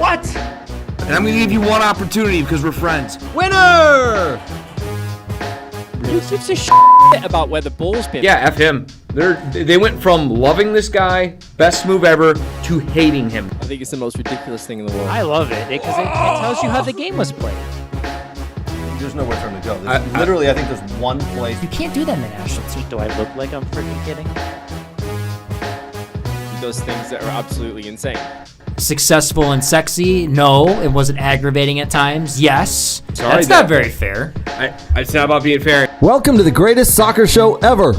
What? And I'm going to give you one opportunity because we're friends. Winner! Who gives a shit about where the ball's been? Yeah, F him. They went from loving this guy, best move ever, to hating him. I think it's the most ridiculous thing in the world. I love it because it tells you how the game was played. There's nowhere for him to go. I think there's one place. You can't do that in the national team. Do I look like I'm freaking kidding? Those things that are absolutely insane. Successful and sexy? No. It wasn't aggravating at times? Yes. Sorry, That's not very fair. It's not about being fair. Welcome to the greatest soccer show ever.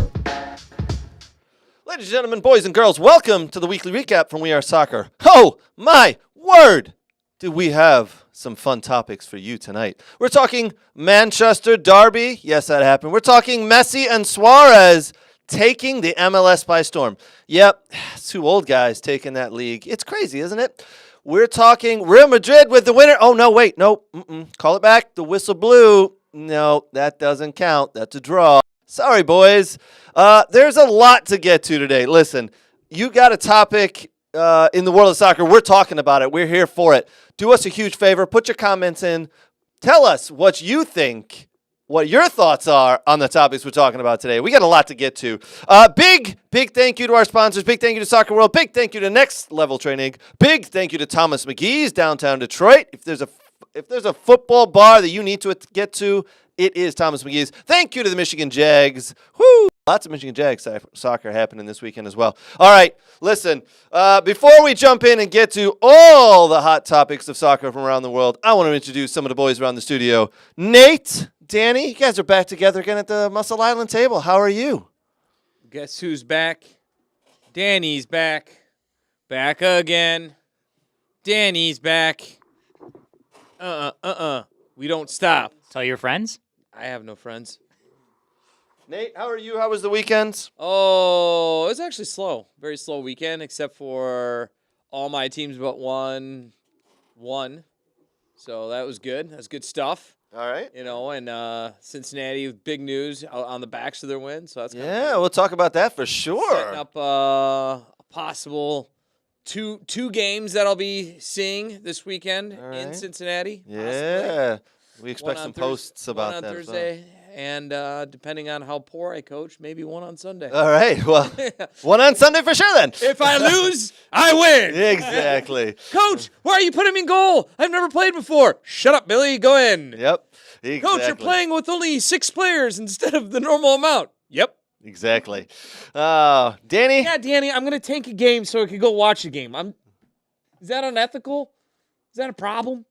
Ladies and gentlemen, boys and girls, welcome to the weekly recap from We Are Soccer. Oh, my word! Do we have some fun topics for you tonight. We're talking Manchester derby. Yes, that happened. We're talking Messi and Suarez taking the MLS by storm. Yep, two old guys taking that league. It's crazy, isn't it? We're talking Real Madrid with the winner. Oh, no, wait. No, call it back. The whistle blew. No, that doesn't count. That's a draw. Sorry, boys. There's a lot to get to today. Listen, you got a topic in the world of soccer. We're talking about it. We're here for it. Do us a huge favor. Put your comments in. Tell us what you think, what your thoughts are on the topics we're talking about today. We got a lot to get to. Big thank you to our sponsors. Big thank you to Soccer World. Big thank you to Next Level Training. Big thank you to Thomas McGee's downtown Detroit. If there's a football bar that you need to get to, it is Thomas McGee's. Thank you to the Michigan Jags. Woo! Lots of Michigan Jags soccer happening this weekend as well. All right, listen, before we jump in and get to all the hot topics of soccer from around the world, I want to introduce some of the boys around the studio. Nate, Danny, you guys are back together again at the Muscle Island table. How are you? Guess who's back? Danny's back. Back again. Danny's back. We don't stop. Tell your friends. I have no friends. Nate, how are you? How was the weekend? Oh, it was actually slow. Very slow weekend, except for all my teams but one won. So that was good. That's good stuff. All right. You know, and Cincinnati with big news on the backs of their win. So that's yeah, we'll talk about that for sure. Setting up a possible two games that I'll be seeing this weekend in Cincinnati. Yeah. Possibly. We expect some posts about that. One on Thursday, and depending on how poor I coach, maybe one on Sunday. All right. Well, one on Sunday for sure then. If I lose, I win. Exactly. Coach, why are you putting me in goal? I've never played before. Shut up, Billy. Go in. Yep. Exactly. Coach, you're playing with only 6 players instead of the normal amount. Yep. Exactly. Danny? Yeah, Danny, I'm going to tank a game so I can go watch a game. Is that unethical? Is that a problem?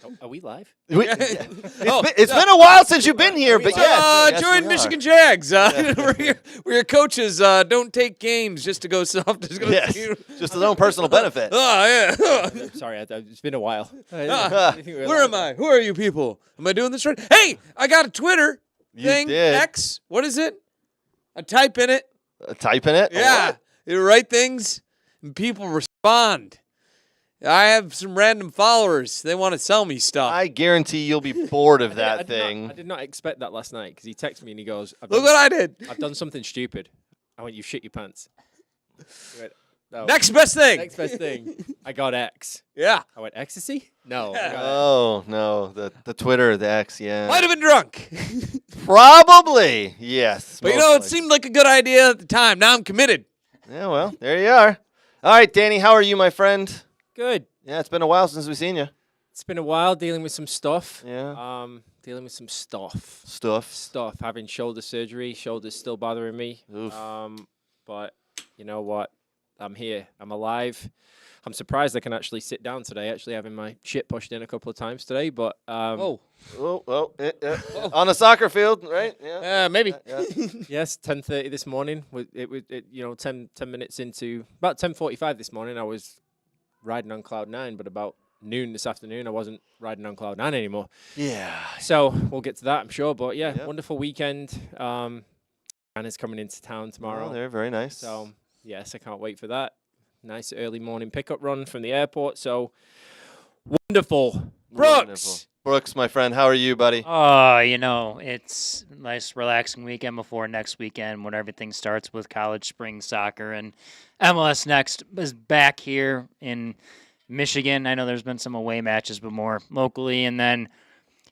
Oh, are we live? It's been a while since you've been here, but yes. Join Michigan Jags. We're your coaches. Don't take games just to go soft. Yes, just his own personal benefit. Oh, yeah. Sorry, it's been a while. Where am I? Who are you people? Am I doing this right? Hey, I got a Twitter thing. Did. X. What is it? I type in it. Type in it? Yeah. You write things, and people respond. I have some random followers. They want to sell me stuff. I guarantee you'll be bored of that thing. I did not expect that last night because he texted me and he goes, Look what I did. I've done something stupid. I went, you shit your pants. Went, no. Next best thing. Next best thing. I got X. Yeah. I went, ecstasy? No. Oh, no. The Twitter, the X, yeah. Might have been drunk. Probably. Yes. But it seemed like a good idea at the time. Now I'm committed. Yeah, well, there you are. All right, Danny, how are you, my friend? Good. Yeah, it's been a while since we've seen you. It's been a while dealing with some stuff. Yeah. Dealing with some stuff. Stuff. Having shoulder surgery. Shoulders still bothering me. Oof. But you know what? I'm here. I'm alive. I'm surprised I can actually sit down today. Actually having my shit pushed in a couple of times today. But on a soccer field, right? Yeah. Maybe. Yes, 10:30 this morning. It was 10 minutes into about 10:45 this morning. I was riding on cloud 9, but about noon this afternoon, I wasn't riding on cloud 9 anymore. Yeah. So we'll get to that, I'm sure. But yeah, wonderful weekend. Anna's coming into town tomorrow. Oh, they're very nice. So yes, I can't wait for that. Nice early morning pickup run from the airport. So wonderful. Brooks, my friend, how are you, buddy? Oh, it's a nice relaxing weekend before next weekend when everything starts with college spring soccer, and MLS Next is back here in Michigan. I know there's been some away matches, but more locally. And then,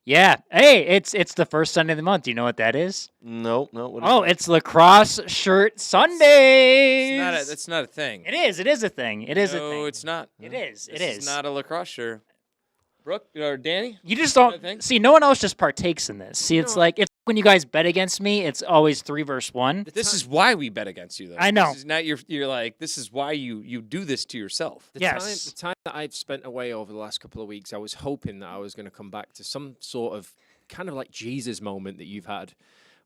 yeah, hey, it's the first Sunday of the month. Do you know what that is? No. What is Oh, that? it's Lacrosse Shirt Sundays. That's not a thing. It is. It is a thing. It is a thing. No, it's not. It is. It This is. not a lacrosse shirt. Brooke or Danny? You just I don't think. see. No one else just partakes in this. See, it's like when you guys bet against me. It's always 3 versus 1. This is why we bet against you, though. I know. This is not you're like, this is why you do this to yourself. Yes. The time that I've spent away over the last couple of weeks, I was hoping that I was going to come back to some sort of kind of like Jesus moment that you've had,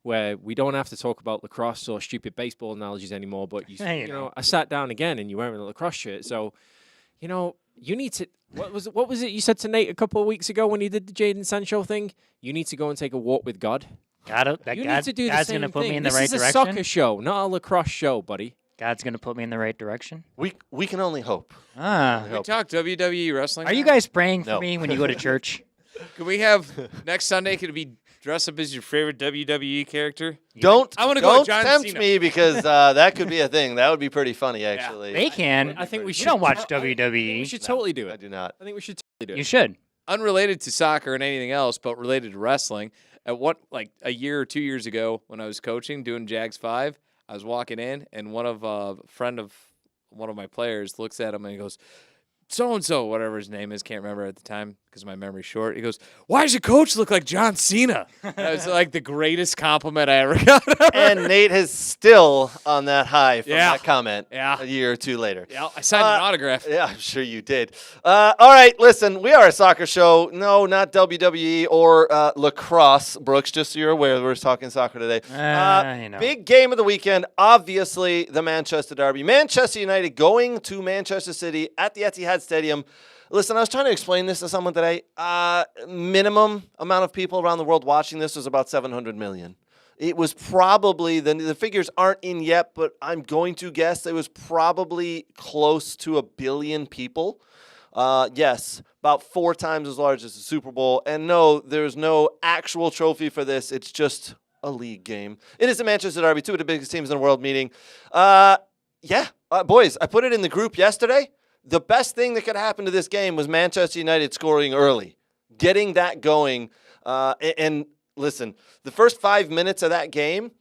where we don't have to talk about lacrosse or stupid baseball analogies anymore. But you, Yeah, you you know, know. I sat down again, and you're wearing a lacrosse shirt, so you know. You need to. What was it you said to Nate a couple of weeks ago when he did the Jaden Sancho thing? You need to go and take a walk with God. That You God, need to do the God's same gonna put thing. me in the This right is a direction. soccer show, not a lacrosse show, buddy. God's gonna put me in the right direction. We can only hope. Ah. Can we talk WWE wrestling? Are you now? guys praying for No. me when you go to church? Can we have next Sunday? Could it be dress up as your favorite WWE character? Don't I wanna go with don't John tempt Cena. me because that could be a thing. That would be pretty funny, actually. They can. I think we You should. don't watch We WWE. should totally do I it. do not. I think we should totally do it. You should. Unrelated to soccer and anything else, but related to wrestling. At what like a year or 2 years ago when I was coaching doing Jags 5, I was walking in and one of friend of one of my players looks at him and he goes, so and so, whatever his name is, can't remember at the time because my memory's short. He goes, "Why does your coach look like John Cena?" That was like the greatest compliment I ever got. And Nate is still on that high from Yeah. that comment Yeah. a year or two later. Yeah, I signed an autograph. Yeah, I'm sure you did. All right, listen, we are a soccer show. No, not WWE or lacrosse, Brooks, just so you're aware. We're talking soccer today. You know. Big game of the weekend, obviously, the Manchester Derby. Manchester United going to Manchester City at the Etihad Stadium. Listen, I was trying to explain this to someone today. Minimum amount of people around the world watching this was about 700 million. It was probably, the figures aren't in yet, but I'm going to guess it was probably close to 1 billion people. Yes, about 4 times as large as the Super Bowl. And no, there's no actual trophy for this. It's just a league game. It is the Manchester Derby, 2 of the biggest teams in the world meeting. Boys, I put it in the group yesterday. The best thing that could happen to this game was Manchester United scoring early, getting that going. And listen, the first 5 minutes of that game,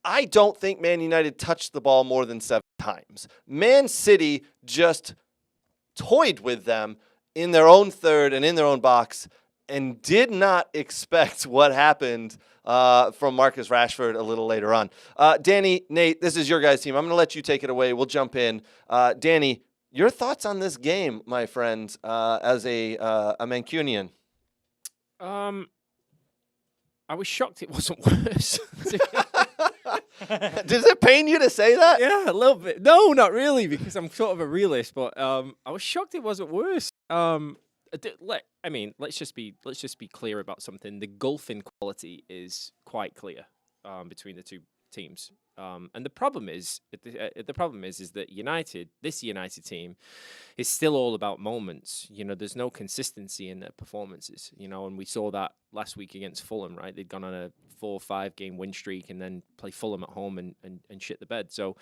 I don't think Man United touched the ball more than 7 times. Man City just toyed with them in their own third and in their own box and did not expect what happened from Marcus Rashford a little later on. Danny, Nate, this is your guys' team. I'm going to let you take it away. We'll jump in. Danny, your thoughts on this game, my friend, as a Mancunian? I was shocked it wasn't worse. Does it pain you to say that? Yeah, a little bit. No, not really, because I'm sort of a realist. But I was shocked it wasn't worse. Let's just be clear about something. The gulf in quality is quite clear between the two teams. And the problem is that this United team is still all about moments. You know, there's no consistency in their performances. You know, and we saw that last week against Fulham, right? They'd gone on a 4 or 5 game win streak and then play Fulham at home and shit the bed. So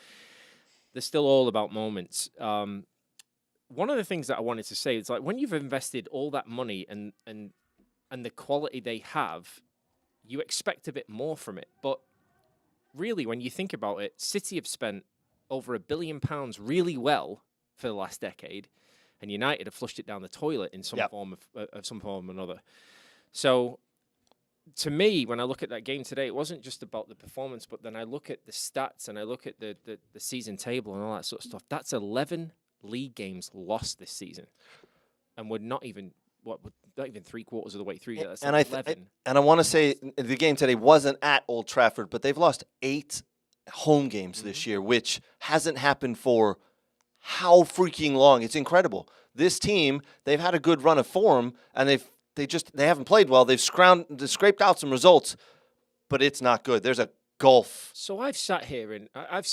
they're still all about moments. One of the things that I wanted to say is like when you've invested all that money and the quality they have, you expect a bit more from it, but really, when you think about it, City have spent over £1 billion really well for the last decade, and United have flushed it down the toilet in some form of some form or another. So, to me, when I look at that game today, it wasn't just about the performance, but then I look at the stats and I look at the season table and all that sort of stuff. That's 11 league games lost this season, and we're not even 3/4 of the way through. That's And 11. I want to say the game today wasn't at Old Trafford, but they've lost 8 home games this year, which hasn't happened for how freaking long. It's incredible. This team, they've had a good run of form, and they haven't played well. They've scraped out some results, but it's not good. There's a gulf. So I've sat here and I've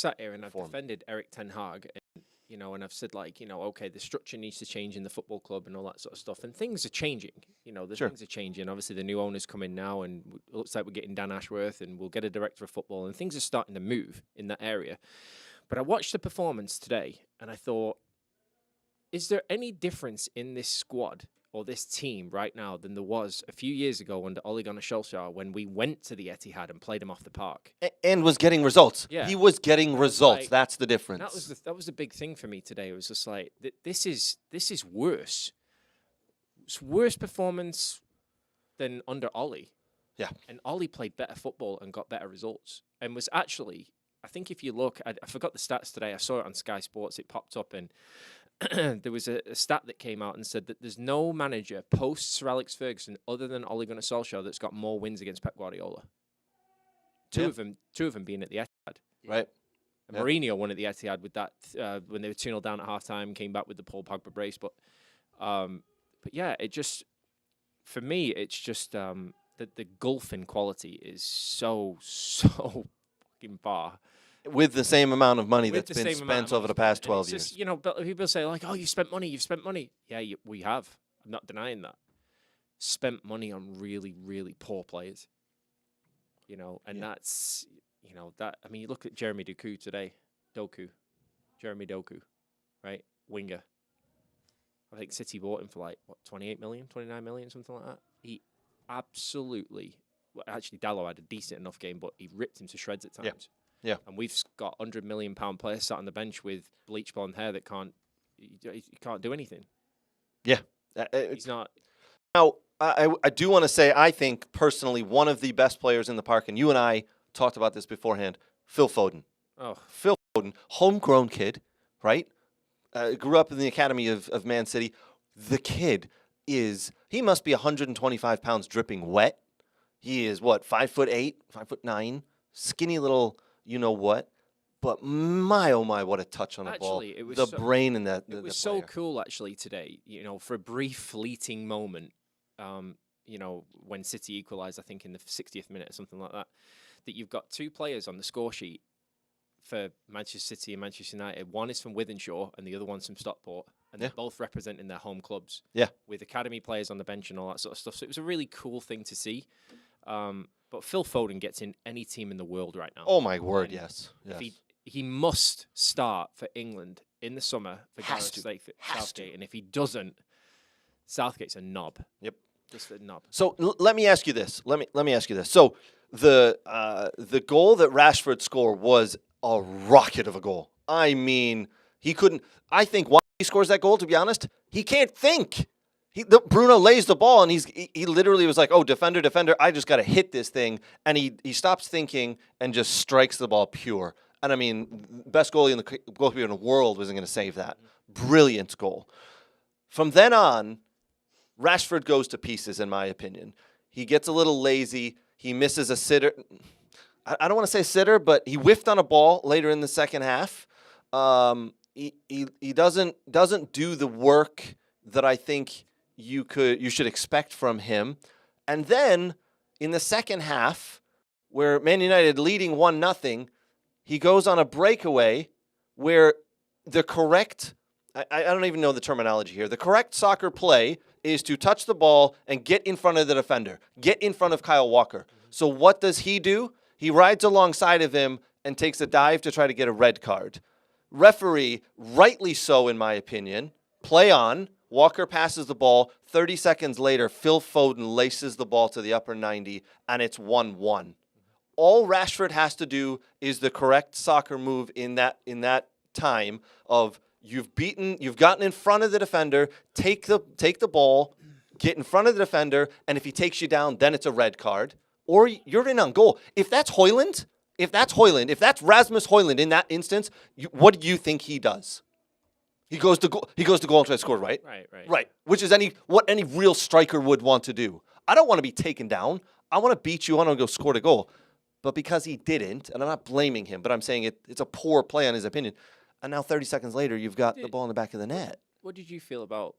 defended Eric Ten Hag, and, you know, and I've said like, you know, okay, the structure needs to change in the football club and all that sort of stuff, and things are changing. You know, things are changing. Obviously, the new owners come in now, and it looks like we're getting Dan Ashworth, and we'll get a director of football, and things are starting to move in that area. But I watched the performance today, and I thought, is there any difference in this squad or this team right now than there was a few years ago under Ole Gunnar Solskjaer when we went to the Etihad and played him off the park? And was getting results. Yeah. He was getting results. Like, That's the difference. That was the big thing for me today. It was just like this is worse. It's worse performance than under Ollie. Yeah. And Ollie played better football and got better results and was actually, I think if you look, I forgot the stats today. I saw it on Sky Sports. It popped up and there was a stat that came out and said that there's no manager post Sir Alex Ferguson other than Ole Gunnar Solskjaer that's got more wins against Pep Guardiola. Two of them being at the Etihad. Right. And Mourinho won at the Etihad with that when they were 2-0 down at halftime, came back with the Paul Pogba brace. But yeah, it just, for me, it's just that the gulf in quality is so fucking far. With the same amount of money With that's the been same amount spent of over the money past spent. And 12 it's years. just, you know, but people say like, "Oh, you've spent money." Yeah, we have. I'm not denying that. Spent money on really, really poor players. You know, and that's, you know, that. I mean, you look at Jeremy Jeremy Doku, right? Winger. I think City bought him for like what, 28 million, 29 million, something like that. He absolutely. Well, actually, Dalot had a decent enough game, but he ripped him to shreds at times. Yeah. And we've got £100 million players sat on the bench with bleach blonde hair that can't do anything. Yeah. He's not. Now, I do want to say, I think, personally, one of the best players in the park, and you and I talked about this beforehand, Phil Foden. Oh, Phil Foden, homegrown kid, right? Grew up in the academy of Man City. The kid he must be 125 pounds dripping wet. He is, 5'8", 5'9", skinny little, you know what? But my, oh my, what a touch on the ball. It was the brain in that. It was so cool, actually, today. You know, for a brief, fleeting moment, you know, when City equalised, I think in the 60th minute or something like that, that you've got two players on the score sheet for Manchester City and Manchester United. One is from Wythenshawe and the other one's from Stockport. And they're both representing their home clubs. Yeah. With academy players on the bench and all that sort of stuff. So it was a really cool thing to see. But Phil Foden gets in any team in the world right now. Oh, my word, yes. He must start for England in the summer for Gareth Southgate. And if he doesn't, Southgate's a knob. Yep. Just a knob. So let me ask you this. Let me ask you this. So the goal that Rashford scored was a rocket of a goal. I mean, he couldn't. I think why he scores that goal, to be honest, he can't think. Bruno lays the ball, and he literally was like, "Oh, defender, I just got to hit this thing," and he stops thinking and just strikes the ball pure. And I mean, best goalie goalkeeper in the world wasn't going to save that. Brilliant goal. From then on, Rashford goes to pieces, in my opinion. He gets a little lazy. He misses a sitter. I don't want to say sitter, but he whiffed on a ball later in the second half. He doesn't do the work that I think you should expect from him. And then in the second half, where Man United leading 1-0, he goes on a breakaway where the correct, I don't even know the terminology here, the correct soccer play is to touch the ball and get in front of the defender, get in front of Kyle Walker. So what does he do? He rides alongside of him and takes a dive to try to get a red card. Referee, rightly so in my opinion, play on. Walker passes the ball. 30 seconds later, Phil Foden laces the ball to the upper 90, and it's 1-1. All Rashford has to do is the correct soccer move in that time of you've gotten in front of the defender, take the ball, get in front of the defender, and if he takes you down, then it's a red card. Or you're in on goal. If that's Højlund, if that's Rasmus Højlund in that instance, what do you think he does? He goes to goal and tries to score, right? Right. Which is what any real striker would want to do. I don't want to be taken down. I want to beat you. I want to go score the goal. But because he didn't, and I'm not blaming him, but I'm saying it's a poor play on his opinion. And now 30 seconds later, you've got the ball in the back of the net. What did you feel about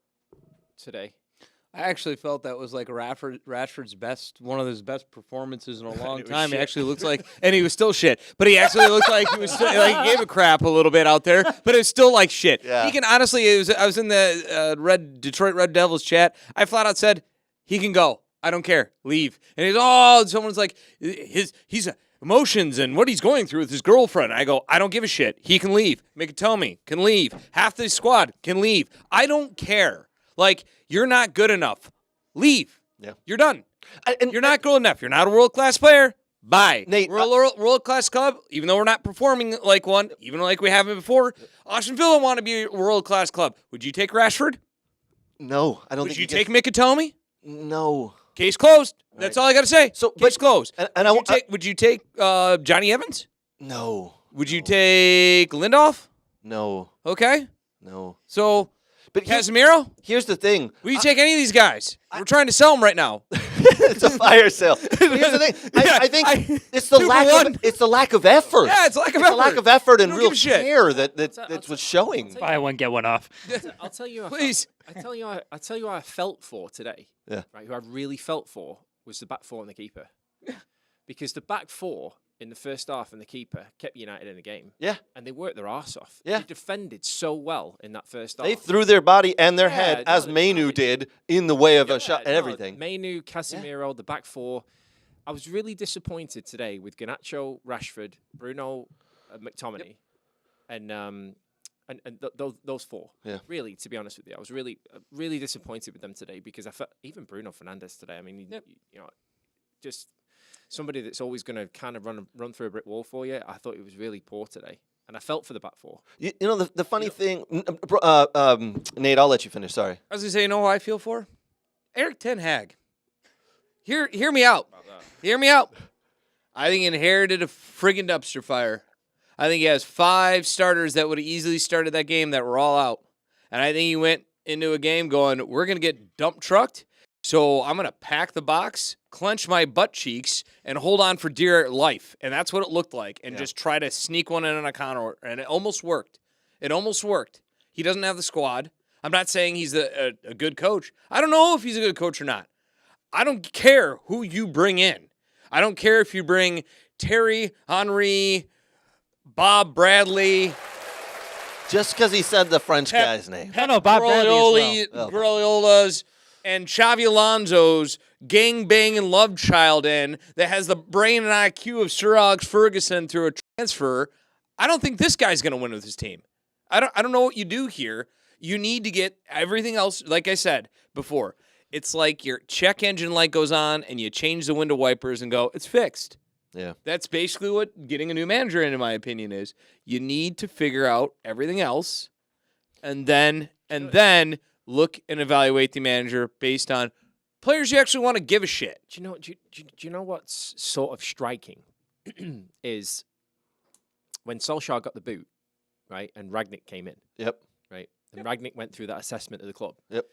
today? I actually felt that was like Rashford's one of his best performances in a long time. He actually looks like, and he was still shit, but he actually looked like he was still, like he gave a crap a little bit out there, but it was still like shit. Yeah. He can honestly, I was in the Detroit Red Devils chat. I flat out said, he can go. I don't care. Leave. And someone's like, emotions and what he's going through with his girlfriend. I go, I don't give a shit. He can leave. Mikitomi can leave. Half the squad can leave. I don't care. Like, you're not good enough. Leave. Yeah. You're done. And You're not good enough. You're not a world-class player. Bye. Nate, we're a world-class club, even though we're not performing like one, even like we haven't before. Austin Villa want to be a world-class club. Would you take Rashford? No, I don't Would think you take Mikitomi? No. Case closed. That's all I got to say. So, Case closed. Would Would you take Johnny Evans? No. Would you take Lindelof? No. Okay. No. So, But Casemiro? here's the thing. Would you take any of these guys? We're trying to sell them right now. It's a fire sale. Here's the thing. I think it's the lack of effort. Yeah, it's lack of It's effort. the lack of effort and Don't real give a shit. care that was showing. Buy one, get one off. I'll tell you. Please. I tell you. I tell you. What I felt for today. Yeah. Right. Who I really felt for was the back four and the keeper. Because the back four in the first half and the keeper kept United in the game. Yeah. And they worked their arse off. Yeah. They defended so well in that first half. They threw their body and their head, as Mainu did, in the way of a shot and everything. Mainu, Casemiro, the back four. I was really disappointed today with Garnacho, Rashford, Bruno, McTominay, and those four. Yeah. Really, to be honest with you, I was really disappointed with them today because I felt even Bruno Fernandes today. I mean, you know, just somebody that's always going to kind of run through a brick wall for you. I thought it was really poor today, and I felt for the back four. You know, the funny thing, Nate, I'll let you finish. Sorry. I was going to say, you know who I feel for? Eric Ten Hag. Hear me out. Hear me out. I think he inherited a friggin' dumpster fire. I think he has 5 starters that would have easily started that game that were all out. And I think he went into a game going, we're going to get dump trucked, so I'm going to pack the box, clench my butt cheeks, and hold on for dear life. And that's what it looked like, and just try to sneak one in on a counter. And it almost worked. It almost worked. He doesn't have the squad. I'm not saying he's a good coach. I don't know if he's a good coach or not. I don't care who you bring in. I don't care if you bring Terry, Henry, Bob Bradley. Just because he said the French guy's name. No, Bob Bradley as well. Barola's and Xavi Alonso's gang-banging love child in that has the brain and IQ of Sir Alex Ferguson through a transfer. I don't think this guy's going to win with his team. I don't know what you do here. You need to get everything else, like I said before. It's like your check engine light goes on and you change the window wipers and go, it's fixed. Yeah. That's basically what getting a new manager in my opinion, is. You need to figure out everything else and then look and evaluate the manager based on players you actually want to give a shit. Do you know what's sort of striking is when Solskjaer got the boot, right, and Ragnick came in. Yep. Right? And Ragnick went through that assessment of the club. Yep.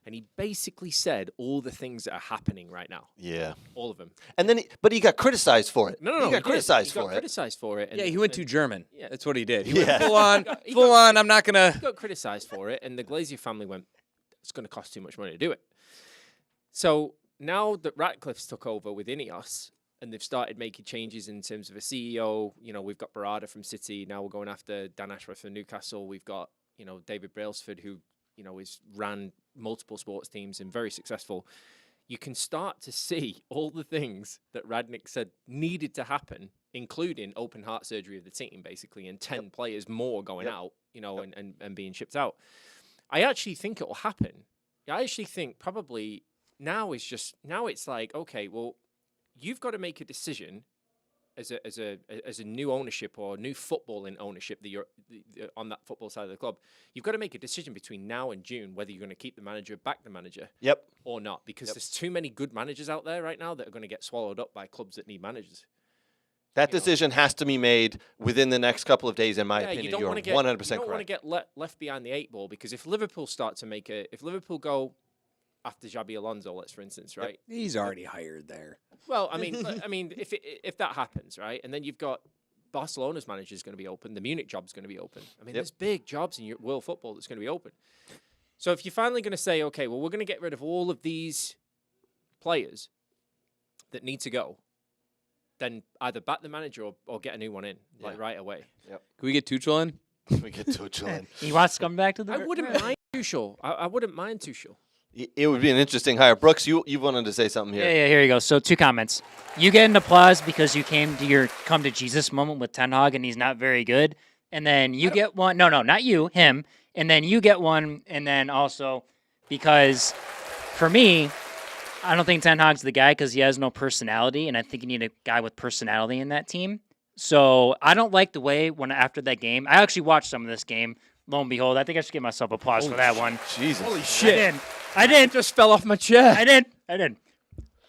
And he basically said all the things that are happening right now. Yeah. All of them. And then, but he got criticized for it. No. He got criticized he got for it. criticized for it. And, Yeah, he went too German. Yeah. That's what he did. He Yeah. went full on, I'm not going He to. got criticized for it, and the Glazier family went, it's going to cost too much money to do it. So now that Ratcliffe's took over with Ineos, and they've started making changes in terms of a CEO, you know, we've got Barada from City, now we're going after Dan Ashworth from Newcastle, we've got, you know, David Brailsford, who, you know, is ran multiple sports teams and very successful. You can start to see all the things that Radnick said needed to happen, including open heart surgery of the team, basically, and 10 players more going out, you know, and being shipped out. I actually think it will happen. I actually think probably now it's like, okay, well, you've got to make a decision as a new ownership or new footballing ownership that you're on that football side of the club. You've got to make a decision between now and June whether you're going to keep the manager, back the manager, or not, because there's too many good managers out there right now that are going to get swallowed up by clubs that need managers. That decision has to be made within the next couple of days, in my opinion. You're 100% correct. You don't want to get left behind the 8 ball, because if Liverpool start to if Liverpool go after Xabi Alonso, let's for instance, right? He's already hired there. Well, I mean, if that happens, right, and then you've got Barcelona's manager is going to be open, the Munich job's going to be open. I mean, there's big jobs in world football that's going to be open. So if you're finally going to say, okay, well, we're going to get rid of all of these players that need to go, then either back the manager or get a new one in, like right away. Can we get Tuchel in? We get Tuchel in. He wants to come back to the. I wouldn't mind Tuchel. I wouldn't mind Tuchel. It would be an interesting hire. Brooks, you wanted to say something here. Yeah, here you go. So 2 comments. You get an applause because you came to your come to Jesus moment with Ten Hag, and he's not very good. And then you get one. No, not you, him. And then you get one. And then also because for me, I don't think Ten Hag's the guy because he has no personality, and I think you need a guy with personality in that team. So I don't like the way when after that game, I actually watched some of this game. Lo and behold, I think I should give myself applause for that one. Jesus. Holy shit! I did. Just fell off my chair. I did.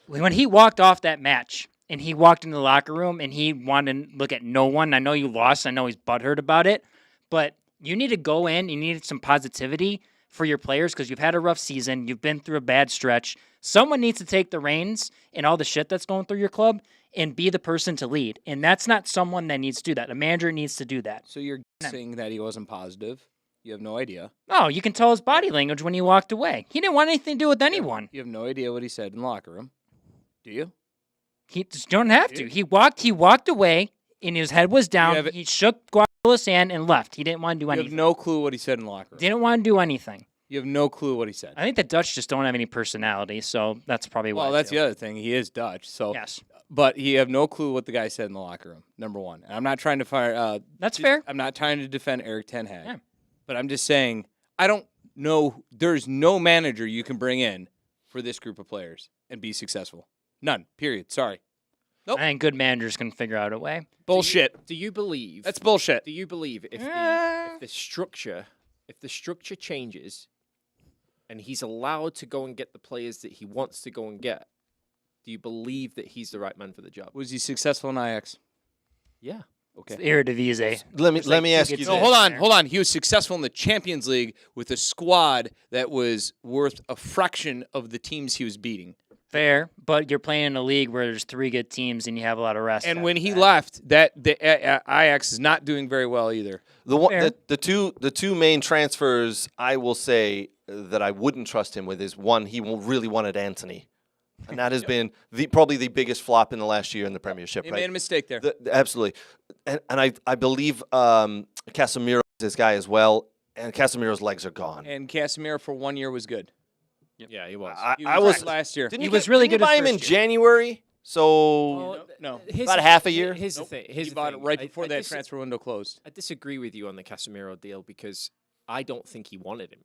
When he walked off that match and he walked into the locker room and he wanted to look at no one, I know you lost. I know he's butthurt about it, but you need to go in. You need some positivity for your players because you've had a rough season. You've been through a bad stretch. Someone needs to take the reins and all the shit that's going through your club and be the person to lead. And that's not someone that needs to do that. A manager needs to do that. So you're guessing that he wasn't positive. You have no idea. No, you can tell his body language when he walked away. He didn't want anything to do with anyone. You have no idea what he said in the locker room. Do you? He just don't have to. He walked away, and his head was down. He shook Guardiola's hand and left. He didn't want to do You anything. have no clue what he said in the locker room. Didn't want to do anything. You have no clue what he said. I think the Dutch just don't have any personality, so that's probably why. Well, that's the other thing. He is Dutch, so Yes, but you have no clue what the guy said in the locker room. Number one, and I'm not trying to fire. that's fair. I'm not trying to defend Eric Ten Hag, Yeah. but I'm just saying I don't know. There's no manager you can bring in for this group of players and be successful. None. Period. Sorry. Nope. I think good managers can figure out a way. Bullshit. Do you believe? That's bullshit. Do you believe if the structure changes, and he's allowed to go and get the players that he wants to go and get, do you believe that he's the right man for the job? Was he successful in Ajax? Yeah. It's Eredivisie. Let me ask you gets this. No, hold on. He was successful in the Champions League with a squad that was worth a fraction of the teams he was beating. Fair, but you're playing in a league where there's 3 good teams and you have a lot of rest. And after when he that. left, that the Ajax is not doing very well either. Fair. The two main transfers I will say that I wouldn't trust him with is one, he really wanted Anthony. And that has been probably the biggest flop in the last year in the Premiership. He right? made a mistake there. Absolutely. And I believe Casemiro is this guy as well, and Casemiro's legs are gone. And Casemiro for 1 year was good. Yeah, he was. I was last year. Didn't He you was get- really didn't good you buy his him in first year. January? So No. about half a year? Here's the thing. Here's He the bought thing. it right I- before I that dis- transfer window closed. I disagree with you on the Casemiro deal because I don't think he wanted him.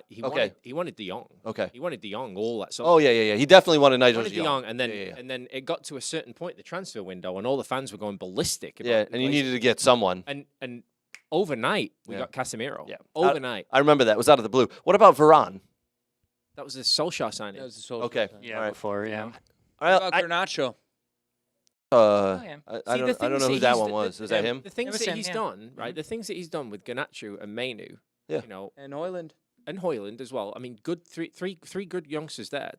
He Okay. wanted De Jong. Okay. He wanted De Jong all that summer. Oh yeah. He definitely wanted He Nigel wanted De De Jong, Jong. and then Yeah. and then it got to a certain point, the transfer window, and all the fans were going ballistic. About Yeah, and you replacing needed to get someone. And overnight we Yeah. got Casemiro. Yeah. Overnight. I remember that. It was out of the blue. What about Varane? That was a Solskjaer signing. That was the sole Okay. sign. Yeah, All right. before, yeah. What about Garnacho? yeah. I See, don't the know things who he's that d- one the- was. Is that him? The things was that him, he's yeah. done, right? The things that he's done with Garnacho and Mainu, Yeah. you know, And Hoyland. and Hoyland as well. I mean, good three good youngsters there.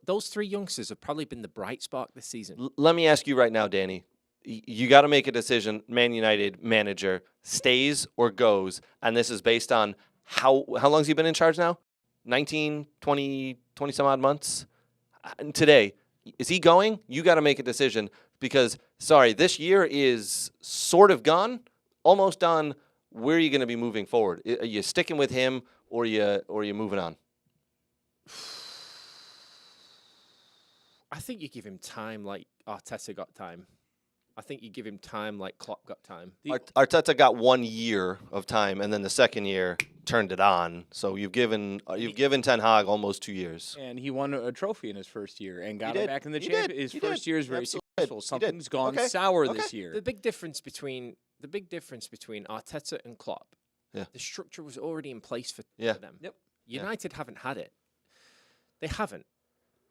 Those 3 youngsters have probably been the bright spark this season. Let me ask you right now, Danny. You got to make a decision. Man United manager stays or goes, and this is based on how long's he been in charge now? 19, 20 some odd months. And today, is he going? You got to make a decision because this year is sort of gone, almost done. Where are you going to be moving forward? Are you sticking with him or are you moving on? I think you give him time like Arteta got time. I think you give him time like Klopp got time. Arteta got 1 year of time, and then the second year turned it on. So you've given Ten Hag almost 2 years. And he won a trophy in his first year and got did. it back in the He champion. did. His He first did. year is very Absolutely successful. did. He Something's did. gone Okay. sour Okay. this year. The big difference between Arteta and Klopp, Yeah. the structure was already in place for Yeah. them. Yep. United haven't had it. They haven't.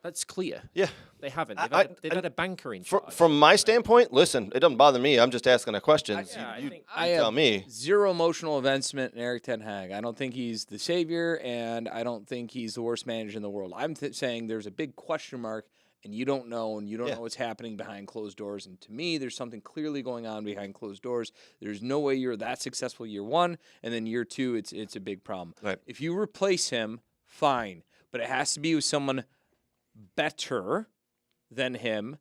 That's clear. Yeah. They haven't. I- They've had a banker in charge. From my standpoint, listen, it doesn't bother me. I'm just asking a question. You tell me. Zero emotional investment in Eric Ten Hag. I don't think he's the savior, and I don't think he's the worst manager in the world. I'm saying there's a big question mark, and you don't know, and you don't know what's happening behind closed doors. And to me, there's something clearly going on behind closed doors. There's no way you're that successful year 1, and then year 2, it's a big problem. Right. If you replace him, fine, but it has to be with someone better than him.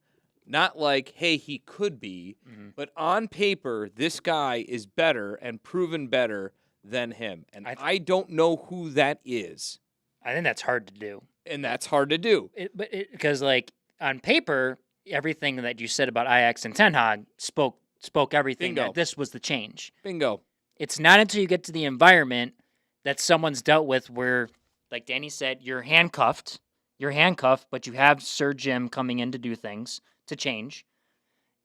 Not like, hey, he could be, but on paper, this guy is better and proven better than him. And I don't know who that is. I think that's hard to do. And that's hard to do. Because like on paper, everything that you said about Ajax and Ten Hag spoke everything. Bingo. That this was the change. Bingo. It's not until you get to the environment that someone's dealt with where, like Danny said, you're handcuffed, but you have Sir Jim coming in to do things to change.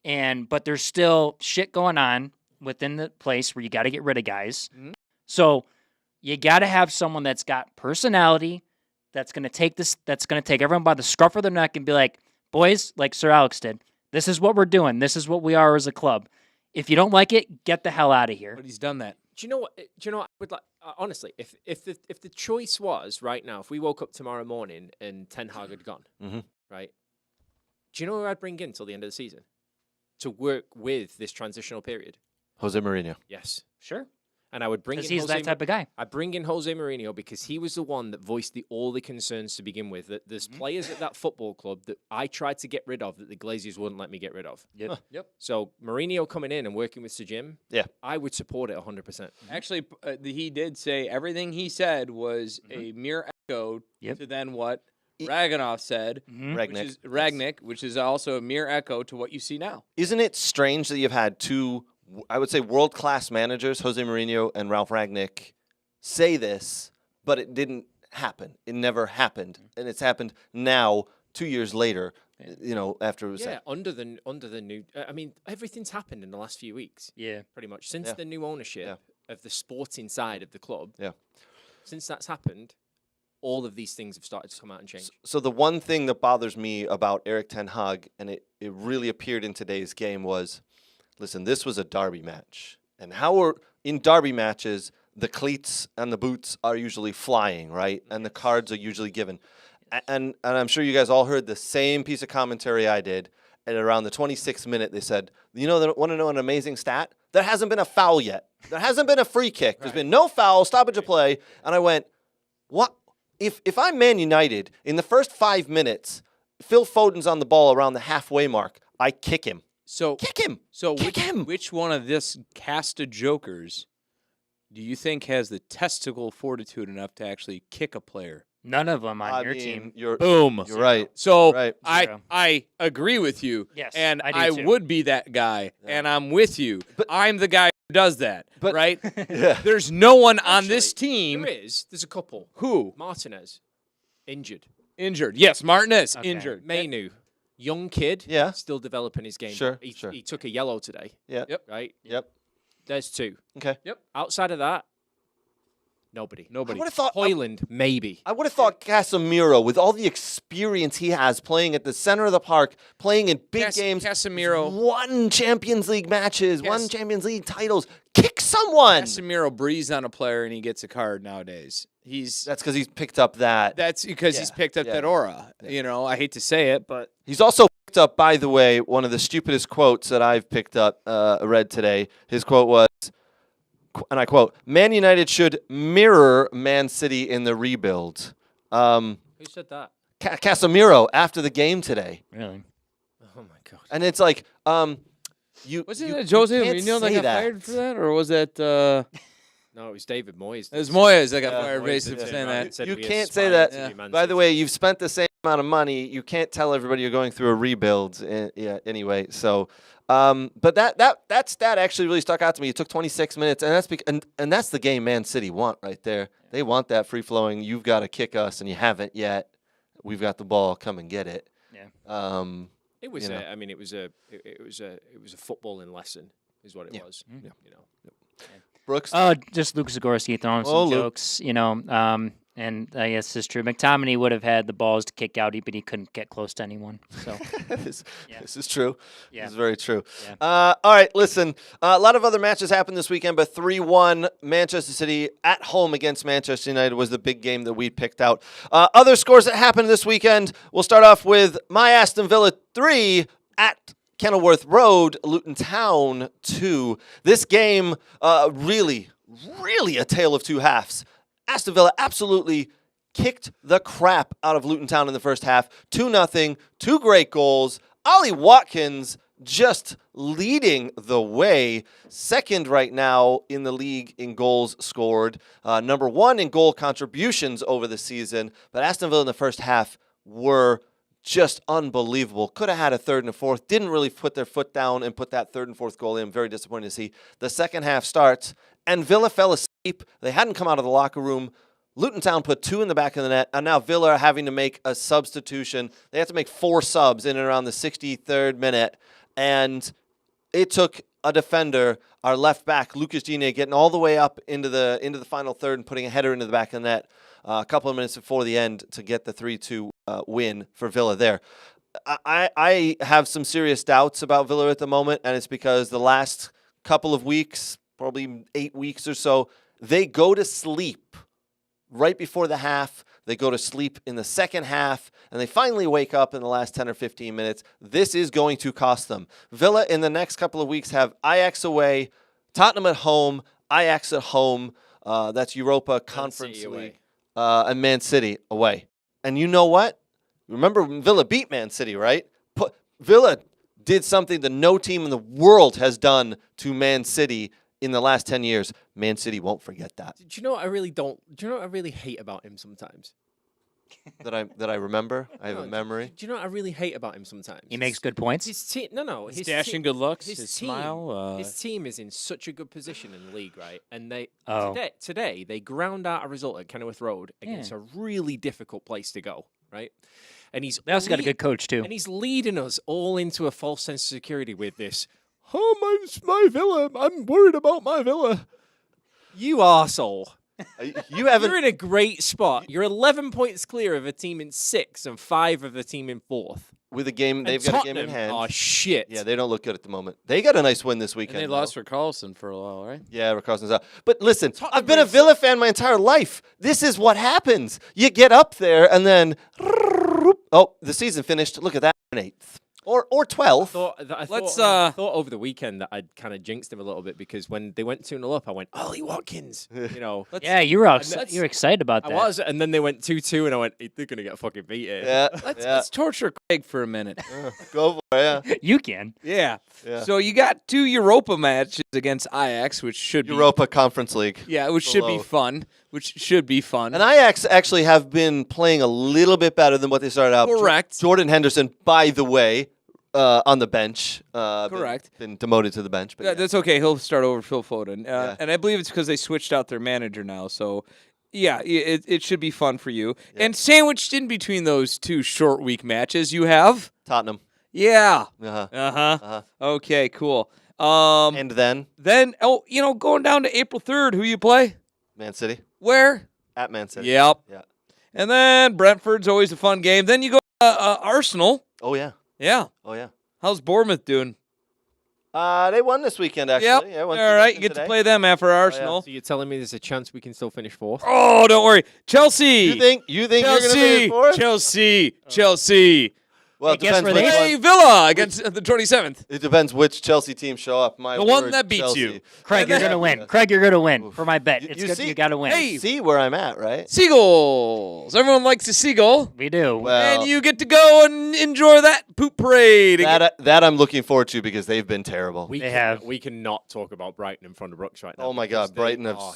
But there's still shit going on within the place where you got to get rid of guys. Mhm. So you got to have someone that's got personality, that's going to take everyone by the scruff of their neck and be like, boys, like Sir Alex did, this is what we're doing. This is what we are as a club. If you don't like it, get the hell out of here. But he's done that. Do you know what? I would like honestly, if the choice was right now, if we woke up tomorrow morning and Ten Hag had gone, right? Do you know who I'd bring in till the end of the season to work with this transitional period? Jose Mourinho. Yes, Sure. and I would bring in Because he's Jose that type of guy. I bring in Jose Mourinho because he was the one that voiced all the concerns to begin with. That there's players at that football club that I tried to get rid of that the Glazers wouldn't let me get rid of. Yep. Yep. So Mourinho coming in and working with Sir Jim, Yeah. I would support it 100%. Actually, he did say everything he said was a mere echo Yep. to then what Raganoff said, Ragnick. which is also a mere echo to what you see now. Isn't it strange that you've had two, I would say, world-class managers, Jose Mourinho and Ralph Ragnick, say this, but it didn't happen. It never happened. And it's happened now, 2 years later, after it was Yeah, under the new. I mean, everything's happened in the last few weeks. Yeah. Pretty much since Yeah. the new ownership of the sporting side of the club. Yeah. Since that's happened, all of these things have started to come out and change. So the one thing that bothers me about Erik ten Hag, and it really appeared in today's game, was, listen, this was a derby match. And in derby matches, the cleats and the boots are usually flying, right? And the cards are usually given. And I'm sure you guys all heard the same piece of commentary I did. And around the 26th minute, they said, they want to know an amazing stat? There hasn't been a foul yet. There hasn't been a free kick. There's been no foul, stoppage of play. And I went, what? If I'm Man United, in the first 5 minutes, Phil Foden's on the ball around the halfway mark, I kick him. So Kick him. So Kick him. which one of this cast of jokers do you think has the testicle fortitude enough to actually kick a player? None of them on I your mean, team. You're Boom. right. So Right. Zero. I agree with you. Yes, and I do too. would be that guy, and I'm with you. I'm the guy who does that, But- right? Yeah. There's no one on this team There's a couple. who Martinez, injured. injured. Yes, Martinez Okay. injured. Mainu, young kid. Yeah. Still developing his game. Sure, He, sure. he took a yellow today. Yeah. Yep. Right. Yep. There's two. Okay. Outside of that, nobody. Nobody. I would have thought. Hoyland, maybe. I would have thought Casemiro, with all the experience he has playing at the center of the park, playing in big games, Casemiro. won Champions League matches, won Champions League titles, kick someone. Casemiro breathes on a player and he gets a card nowadays. That's because he's picked up that. That's because he's picked up that aura. You know, I hate to say it, but He's also picked up, by the way, one of the stupidest quotes that I've picked up, read today. His quote was, and I quote, "Man United should mirror Man City in the rebuild." Who said that? Casemiro after the game today. Really? Oh my god. And it's like, wasn't it Jose Mourinho that got fired for that, or was that? No, it was David Moyes. It was Moyes that got Yeah, fired Moyes basically that for saying said that. said You we can't say aspire that. to be Man By the City. way, you've spent the same amount of money. You can't tell everybody you're going through a rebuild. Anyway, so, but that stat actually really stuck out to me. It took 26 minutes, and that's and that's the game Man City want right there. They want that free flowing. You've got to kick us, and you haven't yet. We've got the ball. Come and get it. Yeah. It was. you know. I mean, it was a footballing lesson, is what it was. Yeah. You know. Brooks. Oh, just Luke Zagorski throwing Oh, some Luke. jokes, and I guess it's true. McTominay would have had the balls to kick out, but he couldn't get close to anyone. So, this, Yeah. this is true. Yeah. This is very true. Yeah. All right, listen. A lot of other matches happened this weekend, but 3-1 Manchester City at home against Manchester United was the big game that we picked out. Other scores that happened this weekend, we'll start off with my Aston Villa 3 at Kenilworth Road, Luton Town 2. This game, really a tale of two halves. Aston Villa absolutely kicked the crap out of Luton Town in the first half. 2-0, 2 great goals. Ollie Watkins just leading the way. Second right now in the league in goals scored. Number 1 in goal contributions over the season. But Aston Villa in the first half were just unbelievable. Could have had a third and a fourth. Didn't really put their foot down and put that third and fourth goal in. Very disappointing to see. The second half starts, and Villa fell asleep. They hadn't come out of the locker room. Luton Town put 2 in the back of the net, and now Villa are having to make a substitution. They have to make 4 subs in and around the 63rd minute, and it took a defender, our left back, Lucas Digne, getting all the way up into the final third and putting a header into the back of the net a couple of minutes before the end to get the 3-2 win for Villa there. I have some serious doubts about Villa at the moment, and it's because the last couple of weeks, probably 8 weeks or so, they go to sleep right before the half. They go to sleep in the second half, and they finally wake up in the last 10 or 15 minutes. This is going to cost them. Villa in the next couple of weeks have Ajax away, Tottenham at home, Ajax at home. That's Europa Conference League. And Man City away. And you know what? Remember when Villa beat Man City, right? Villa did something that no team in the world has done to Man City in the last 10 years. Man City won't forget that. Do you know what I really don't? Do you know what I really hate about him sometimes? that I remember. I have a memory. Do you know what I really hate about him sometimes? He makes good points. His team, His dashing good looks, his team, smile. his team is in such a good position in the league, right? And they Oh. today they ground out a result at Kenilworth Road against a really difficult place to go, right? And They also got a good coach, too. And he's leading us all into a false sense of security with this. Oh, my Villa. I'm worried about my Villa. You arsehole. You haven't. You're in a great spot. You're 11 points clear of a team in 6th and 5 of the team in 4th. With a game, they've And got a game in Tottenham hand. are shit. Yeah, they don't look good at the moment. They got a nice win this and weekend. they lost for Carlson for a while, right? Yeah, Ricardson's out. But listen, Tottenham I've been a is- Villa fan my entire life. This is what happens. You get up there and then, the season finished. Look at that, in 8th or 12th. I thought over the weekend that I'd kind of jinxed him a little bit because when they went 2-0 up, I went, Ollie Watkins. You know, Yeah, you were you were excited about I that. was. And then they went 2-2, and I went, they're going to get fucking beat here. Yeah, Let's torture Craig for a minute. go for it. Yeah. You can. Yeah. Yeah. So you got 2 Europa matches against Ajax, which should Europa Conference League. be which should be below. fun. Which should be fun. And Ajax actually have been playing a little bit better than what they started out. Correct. Jordan Henderson, by the way, on the bench. Correct. Been demoted to the bench. But Yeah, yeah. that's okay. He'll start over Phil Foden. Yeah. And I believe it's because they switched out their manager now. So, yeah, it should be fun for you. Yeah. And sandwiched in between those 2 short week matches, you have? Tottenham. Yeah. Uh-huh. Uh-huh. Okay, cool. And then Then, going down to April 3rd, who you play? Man City. Where? At Man City. Yep. Yeah. And then Brentford's always a fun game. Then you go to Arsenal. Oh, yeah. Yeah. Oh, yeah. How's Bournemouth doing? They won this weekend, actually. Yep. Yeah, All won right, you today. get to play them after Arsenal. So you're telling me there's a chance we can still finish 4th? Oh, don't worry. Chelsea. You think you're going to finish fourth? Chelsea. Well, it Hey, guess depends where which they- one. Hey, Villa against the 27th. It depends which Chelsea team show up. My The one word, that beats Chelsea. you. Craig, you're gonna win. Craig, you're gonna win. For my bet, You- it's you good. see- You gotta win. Hey. See where I'm at, right? Seagulls. Everyone likes a seagull. We do. Well, And you get to go and enjoy that poop parade. that I'm looking forward to because they've been terrible. They have. We cannot talk about Brighton in front of Brooks right now. Oh my because God, Brighton they have are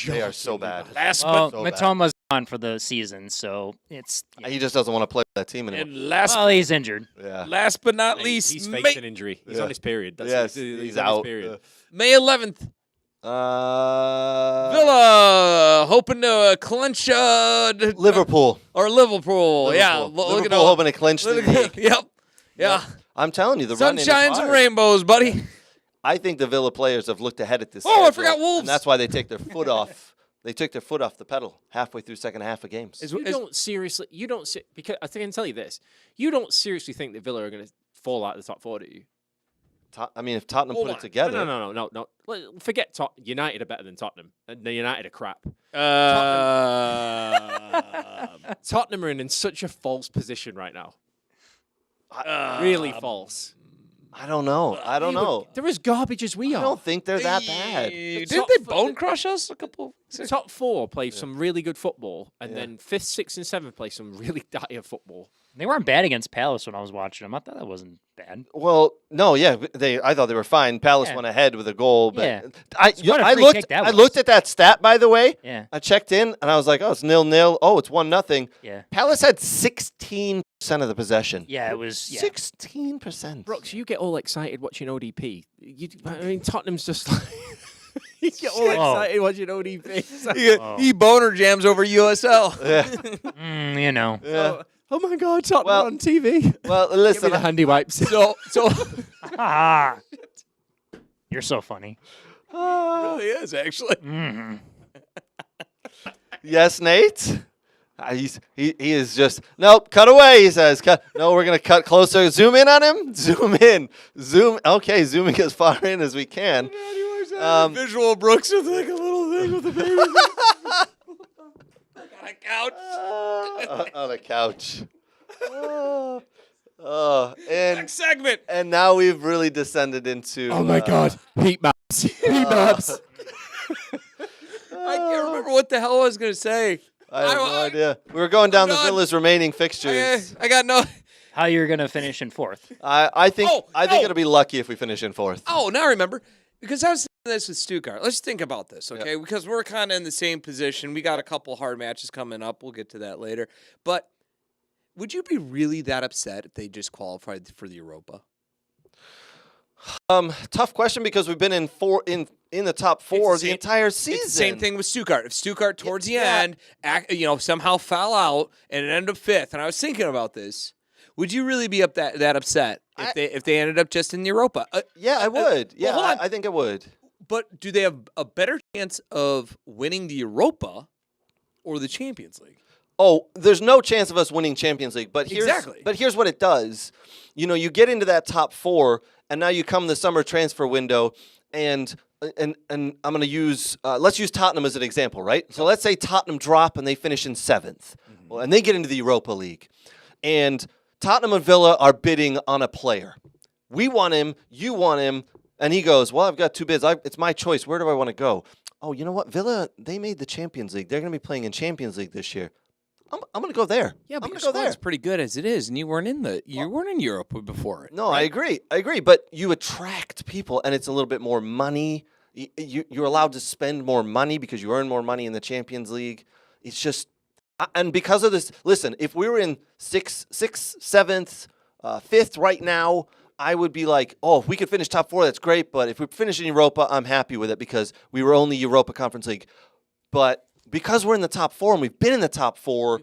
they are so shockingly bad. Last Well, so bad. Matoma's gone for the season, so it's. He just doesn't want to play with that team anymore. and last Well, he's injured. Yeah. but not Hey, least, he's May, faced an injury. He's Yeah. on his period. That's Yes, he's he's on his out. period. May 11th. Uh, Villa hoping to clinch Liverpool. or Liverpool. Yeah, Liverpool. look at Liverpool hoping to clinch the league. Yep. Yeah. I'm telling you, the run Sunshines into and fire. rainbows, buddy. I think the Villa players have looked ahead at this. Oh, I schedule, forgot Wolves. And that's why they take their foot off. They took their foot off the pedal halfway through second half of games. You don't seriously. You don't. Because I can tell you this. You don't seriously think that Villa are going to fall out of the top 4, do you? I mean, if Tottenham Hold put on. it together, No. Forget United are better than Tottenham. And the United are crap. Tottenham are in such a false position right now. Really false. I don't know. I don't know. They're as garbage as we I are. don't think they're that bad. Didn't top they f- bone crush us a couple? The top 4 play some really good football, and then 5th, 6th, and 7th play some really dire football. They weren't bad against Palace when I was watching them. I thought that wasn't bad. Well, no, yeah, I thought they were fine. Palace Yeah. went ahead with a goal, but Yeah. I What a I free looked kick that I was. looked at that stat, by the way. Yeah. I checked in and I was like, oh, it's 0-0. Oh, it's 1-0. Yeah. Palace had 16% of the possession. Yeah, it was. Yeah. 16%. Brooks, you get all excited watching ODP. I mean, Tottenham's just like you get all excited watching ODP. It's like, He boner jams over USL. Yeah. You know. Yeah. oh my God, Tottenham Well, on TV. Well, Give me listen. the handy wipes. So Ah. You're so funny. really is actually. Hmm. Yes, Nate. He is just nope. Cut away. He says, "Cut." No, we're gonna cut closer. Zoom in on him. Zoom in. Zoom. Okay, zooming as far in as we can. Visual Brooks with like a little thing with a baby on a couch. On a couch. And Next segment. and now we've really descended into. Oh my God, heat maps. Heat maps. I can't remember what the hell I was gonna say. I have no I- idea. We were going down the done. Villa's remaining fixtures. I got no. How you're gonna finish in fourth? I think Oh, I think no. it'll be lucky if we finish in fourth. Oh, now I remember. Because I was saying this with Stuttgart. Let's think about this, okay? Because we're kind of in the same position. We got a couple hard matches coming up. We'll get to that later. But would you be really that upset if they just qualified for the Europa? Tough question because we've been in the top four It's the the same- entire season. It's the same thing with Stuttgart. If Stuttgart towards the Yeah. end, somehow fell out and it ended up fifth, and I was thinking about this, would you really be that upset if they ended up just in the Europa? Yeah, I would. Yeah, hold on. I think I would. But do they have a better chance of winning the Europa or the Champions League? Oh, there's no chance of us winning Champions League. But here's Exactly. But here's what it does. You get into that top four, and now you come the summer transfer window, and I'm going to use let's use Tottenham as an example, right? So let's say Tottenham drop and they finish in 7th, well, and they get into the Europa League, and Tottenham and Villa are bidding on a player. We want him, you want him, and he goes, well, I've got two bids. It's my choice. Where do I want to go? Oh, you know what? Villa, they made the Champions League. They're going to be playing in Champions League this year. I'm going to go there. Yeah, I'm but going your to go there. squad's pretty good as it is, and you weren't in Europe before it. No, I agree. But you attract people, and it's a little bit more money. You're allowed to spend more money because you earn more money in the Champions League. It's just, and because of this, listen, if we were in sixth, seventh, fifth right now, I would be like, oh, if we could finish top four, that's great. But if we finish in Europa, I'm happy with it because we were only Europa Conference League. But because we're in the top four and we've been in the top four,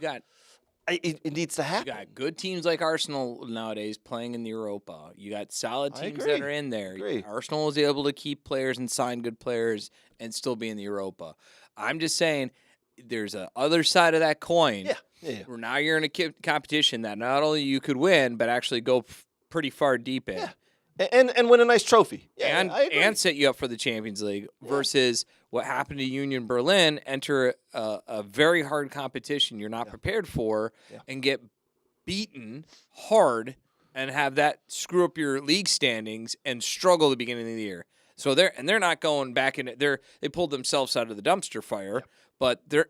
it needs to You happen. got good teams like Arsenal nowadays playing in the Europa. You got solid I teams agree. that are in there. Agree. Arsenal is able to keep players and sign good players and still be in the Europa. I'm just saying there's a other side of that coin. Yeah. Where now you're in a competition that not only you could win, but actually go pretty far deep in. Yeah. And win a nice trophy. Yeah, I agree. and set you up for the Champions League versus what happened to Union Berlin, enter a very hard competition you're not prepared for and get beaten hard and have that screw up your league standings and struggle at the beginning of the year. So they're not going back in it. They pulled themselves out of the dumpster fire, but they're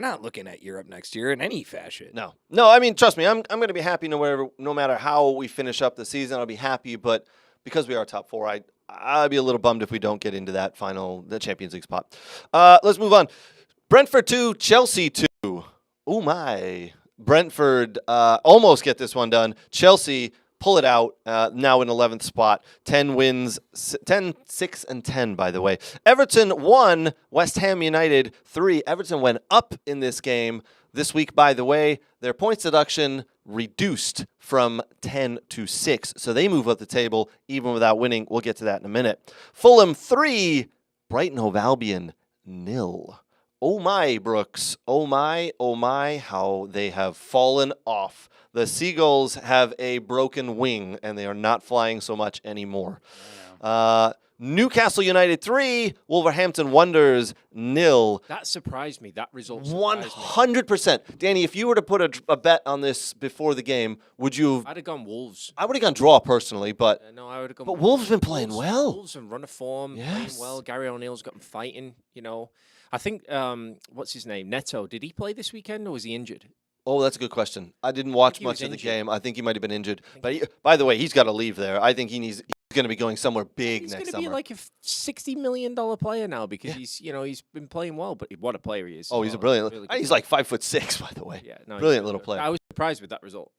not looking at Europe next year in any fashion. No. I mean, trust me, I'm going to be happy no matter how we finish up the season. I'll be happy, but because we are top four, I'd be a little bummed if we don't get into that the Champions League spot. Let's move on. Brentford 2, Chelsea 2. Oh my! Brentford almost get this one done. Chelsea pull it out. Now in 11th spot. 10 wins, 10, 6, and 10. By the way, Everton 1, West Ham United 3. Everton went up in this game this week. By the way, their points deduction reduced from 10 to 6. So they move up the table even without winning. We'll get to that in a minute. Fulham 3, Brighton Hove Albion 0. Oh my, Brooks. Oh my, how they have fallen off. The Seagulls have a broken wing and they are not flying so much anymore. Newcastle United 3, Wolverhampton Wanderers 0. That surprised me. That result surprised me. 100%. Danny, if you were to put a bet on this before the game, would you have... I'd have gone Wolves. I would have gone draw personally, but No, I would have gone. But Wolves been playing well. Wolves and run of form, Yes. playing well. Gary O'Neill's got them fighting. I think what's his name? Neto. Did he play this weekend or was he injured? Oh, that's a good question. I didn't watch he was much of the injured. game. I think he might have been injured. But by the way, he's got to leave there. I think he's going to be going somewhere big He's next going to summer. be like a $60 million player now because he's been playing well. But what a player he is. oh, he's a Well, brilliant. really good He's player. like 5'6", by the way. Yeah, no, he's Brilliant really little good. player. I was surprised with that result.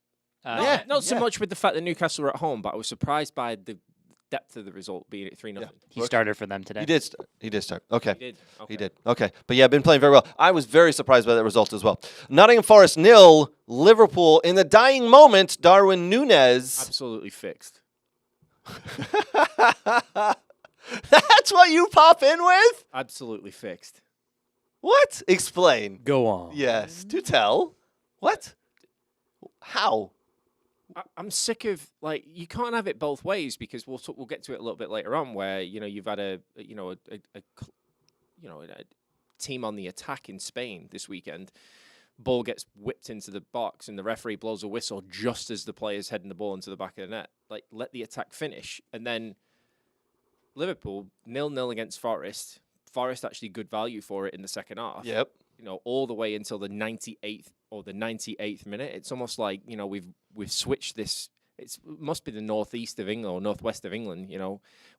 Yeah, Not so yeah. much with the fact that Newcastle were at home, but I was surprised by the depth of the result being at 3-0. He started for them today. He did. He did start. Okay. He did. Okay. He did. Okay. But yeah, been playing very well. I was very surprised by that result as well. Nottingham Forest 0, Liverpool in the dying moment. Darwin Núñez. Absolutely fixed. That's what you pop in with? Absolutely fixed. What? Explain. Go on. Yes. Do tell. What? How? I'm sick of you can't have it both ways because we'll get to it a little bit later on where you've had a team on the attack in Spain this weekend. Ball gets whipped into the box and the referee blows a whistle just as the player's heading the ball into the back of the net. Let the attack finish. And then Liverpool 0-0 against Forest. Forest actually good value for it in the second half. Yep. All the way until the 98th or the 98th minute. It's almost like, we've switched this. It must be the northeast of England or northwest of England.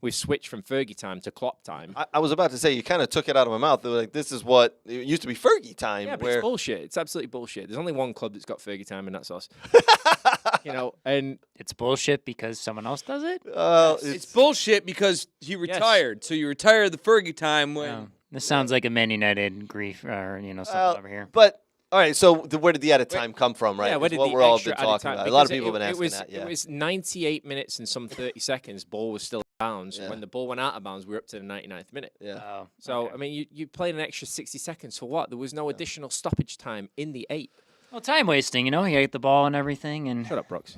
We've switched from Fergie time to Klopp time. I was about to say, you kind of took it out of my mouth. They were like, this is what it used to be Fergie time. Yeah, but where it's bullshit. It's absolutely bullshit. There's only one club that's got Fergie time, and that's us. And It's bullshit because someone else does it. It's bullshit because he retired. So you retired the Fergie time when. No. This sounds like a Man United grief or something over here. But all right, so where did the added time come from, right? yeah, where Is did what the we're all extra been added talking time? about. A lot of Because people have been asking was, that. Yeah. It was 98 minutes and some 30 seconds. Ball was still out of bounds. Yeah. When the ball went out of bounds, we were up to the 99th minute. Yeah. Oh, So, okay. I mean, you played an extra 60 seconds for what? There was no additional stoppage time in the 8. Well, time wasting, you get the ball and everything, and Shut up, Brooks.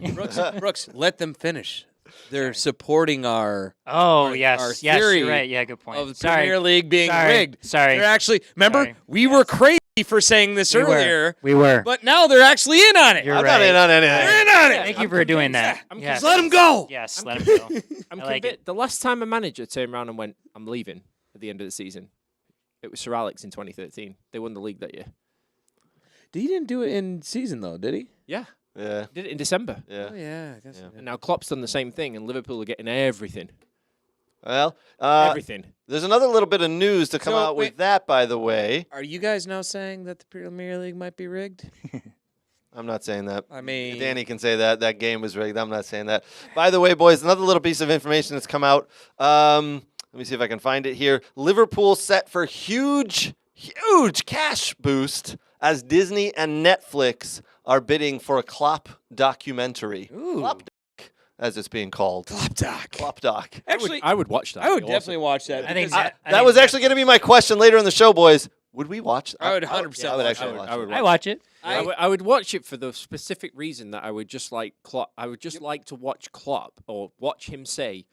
Brooks, let them finish. They're supporting our oh our yes, theory you're right. Yeah, good point. of the Sorry. Premier League being Sorry. rigged. Sorry. They're actually remember Sorry. we were crazy for saying this We were. earlier, We were. but now they're actually in on it. You're I'm right. not in on anything. They're in on it. Thank you for doing that. I'm Yes. Just let them go. Yes, let him go. I'm I like convinced. The last time a manager turned around and went, I'm leaving at the end of the season, it was Sir Alex in 2013. They won the league that year. He didn't do it in season though, did he? Yeah. Yeah. Did it in December. Yeah. Oh yeah, I guess. Yeah. And now Klopp's done the same thing, and Liverpool are getting everything. Well, Everything. there's another little bit of news to come So, out with wait. that, by the way. Are you guys now saying that the Premier League might be rigged? I'm not saying that. I mean, Danny can say that. That game was rigged. I'm not saying that. By the way, boys, another little piece of information that's come out. Let me see if I can find it here. Liverpool set for huge cash boost as Disney and Netflix are bidding for a Klopp documentary. Ooh. Klopp doc, as it's being called. Klopp doc. Klopp doc. Actually, I would watch that. I would It'd be definitely watch that. I think because That was actually going to be my question later in the show, boys. Would we watch? I would 100% I would watch actually it. watch I it. would I watch it. I would watch it for the specific reason that I would just like Klopp. I would just like to watch Klopp or watch him say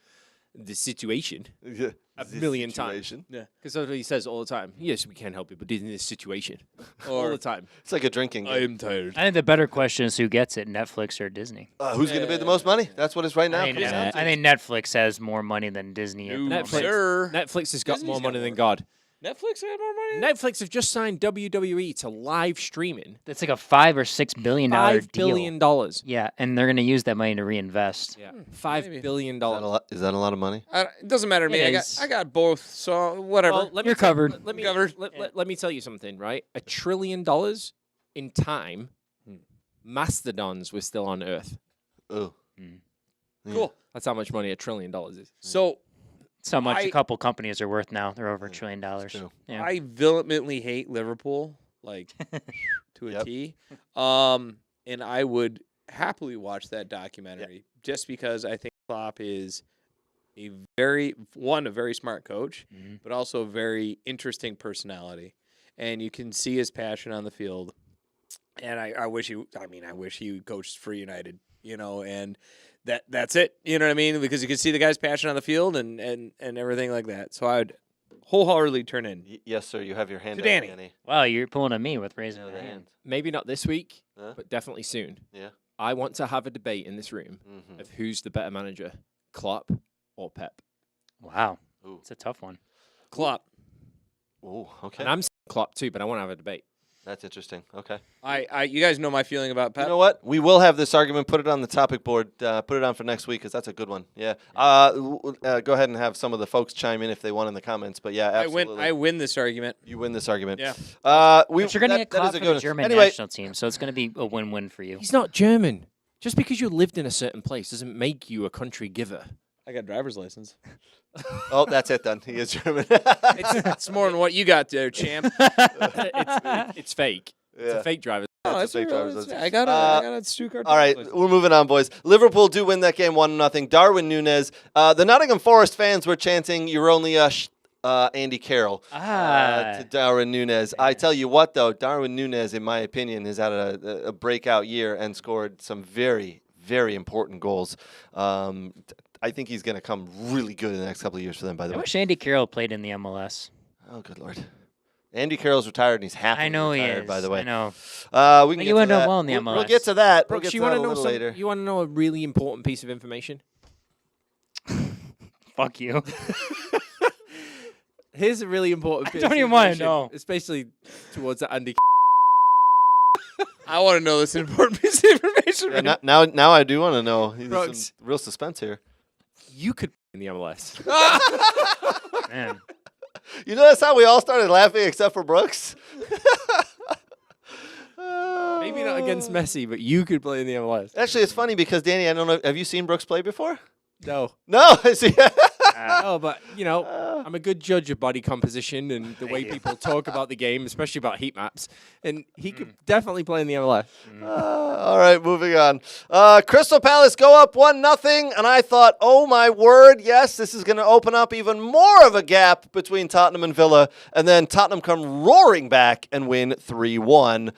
the situation Yeah. a This million times. situation. Because that's what he says all the time. Yes, we can't help it, but in this situation, all Or the time. It's like a drinking game. am tired. I think the better question is who gets it, Netflix or Disney. Who's going to bid the most money? That's what it's right now. I think Netflix has more money than Disney. at the moment. Netflix. Sir. Netflix has got Disney's more got money more. than God. Netflix had more money. Netflix have just signed WWE to live streaming. That's like a $5 or $6 billion $5 deal. billion. Yeah, and they're going to use that money to reinvest. Yeah, maybe. $5 billion. Is that a lot of money? It doesn't matter to me. It I is. got both. So whatever. Well, You're covered. Let me Covered. Let me tell you something, right? $1 trillion in time, Mastodons were still on Earth. Oh. Cool. That's how much money $1 trillion is. So So much I- a couple companies are worth now. They're over $1 trillion. true. Yeah. I vehemently hate Liverpool, like to a Yep. T. And I would happily watch that documentary just because I think Klopp is a very smart coach, Mhm. but also a very interesting personality, and you can see his passion on the field. And I wish he coached for United, and that's it. You know what I mean? Because you can see the guy's passion on the field and everything like that. So I would wholeheartedly turn in. Yes, sir. You have your hand To up, Danny. Danny. Wow, you're pulling at me with raising Yeah, my the hand. hand. Maybe not this week, Huh? but definitely soon. Yeah. I want to have a debate in this room Mhm. of who's the better manager, Klopp or Pep. Wow. Ooh. It's a tough one. Klopp. Ooh, okay. And I'm saying Klopp too, but I want to have a debate. That's interesting. Okay. You guys know my feeling about Pep. You know what? We will have this argument. Put it on the topic board. Put it on for next week because that's a good one. Yeah. Go ahead and have some of the folks chime in if they want in the comments. But yeah, absolutely. I win this argument. You win this argument. Yeah. But you're going to get caught for the one. German Anyway, national team, so it's going to be a win-win for you. He's not German. Just because you lived in a certain place doesn't make you a country giver. I got a driver's license. oh, that's it then. He is German. It's more than what you got there, champ. It's fake. It's a fake driver. No, That's a fake driver's it's- license. I got a Stuttgart. All right, we're moving on, boys. Liverpool do win that game 1-0. Darwin Núñez. The Nottingham Forest fans were chanting, "You're only Andy Carroll" to Darwin Núñez. I tell you what, though, Darwin Núñez, in my opinion, has had a breakout year and scored some very, very important goals. I think he's going to come really good in the next couple of years for them, by the I way. wish Andy Carroll played in the MLS. Oh, good Lord. Andy Carroll's retired, and he's happy I know he retired, is. by the way. I know. We can He get went to down that. well in the We'll MLS. get to that. We'll Brooks, get you to want that to a know little later. You want to know a really important piece of information? Fuck you. Here's a really important piece don't of even wanna information, know. especially towards that Andy. I want to know this important piece of information. Yeah, now I do want to know. There's Brooks. some real suspense here. You could in the MLS. Man. You notice how we all started laughing except for Brooks? Maybe not against Messi, but you could play in the MLS. Actually, it's funny because, Danny, I don't know. Have you seen Brooks play before? No. No. See, Oh, but, I'm a good judge of body composition and the way people talk about the game, especially about heat maps. And he could definitely play in the MLS. all right, moving on. Crystal Palace go up 1-0, and I thought, oh my word, yes, this is going to open up even more of a gap between Tottenham and Villa, and then Tottenham come roaring back and win 3-1.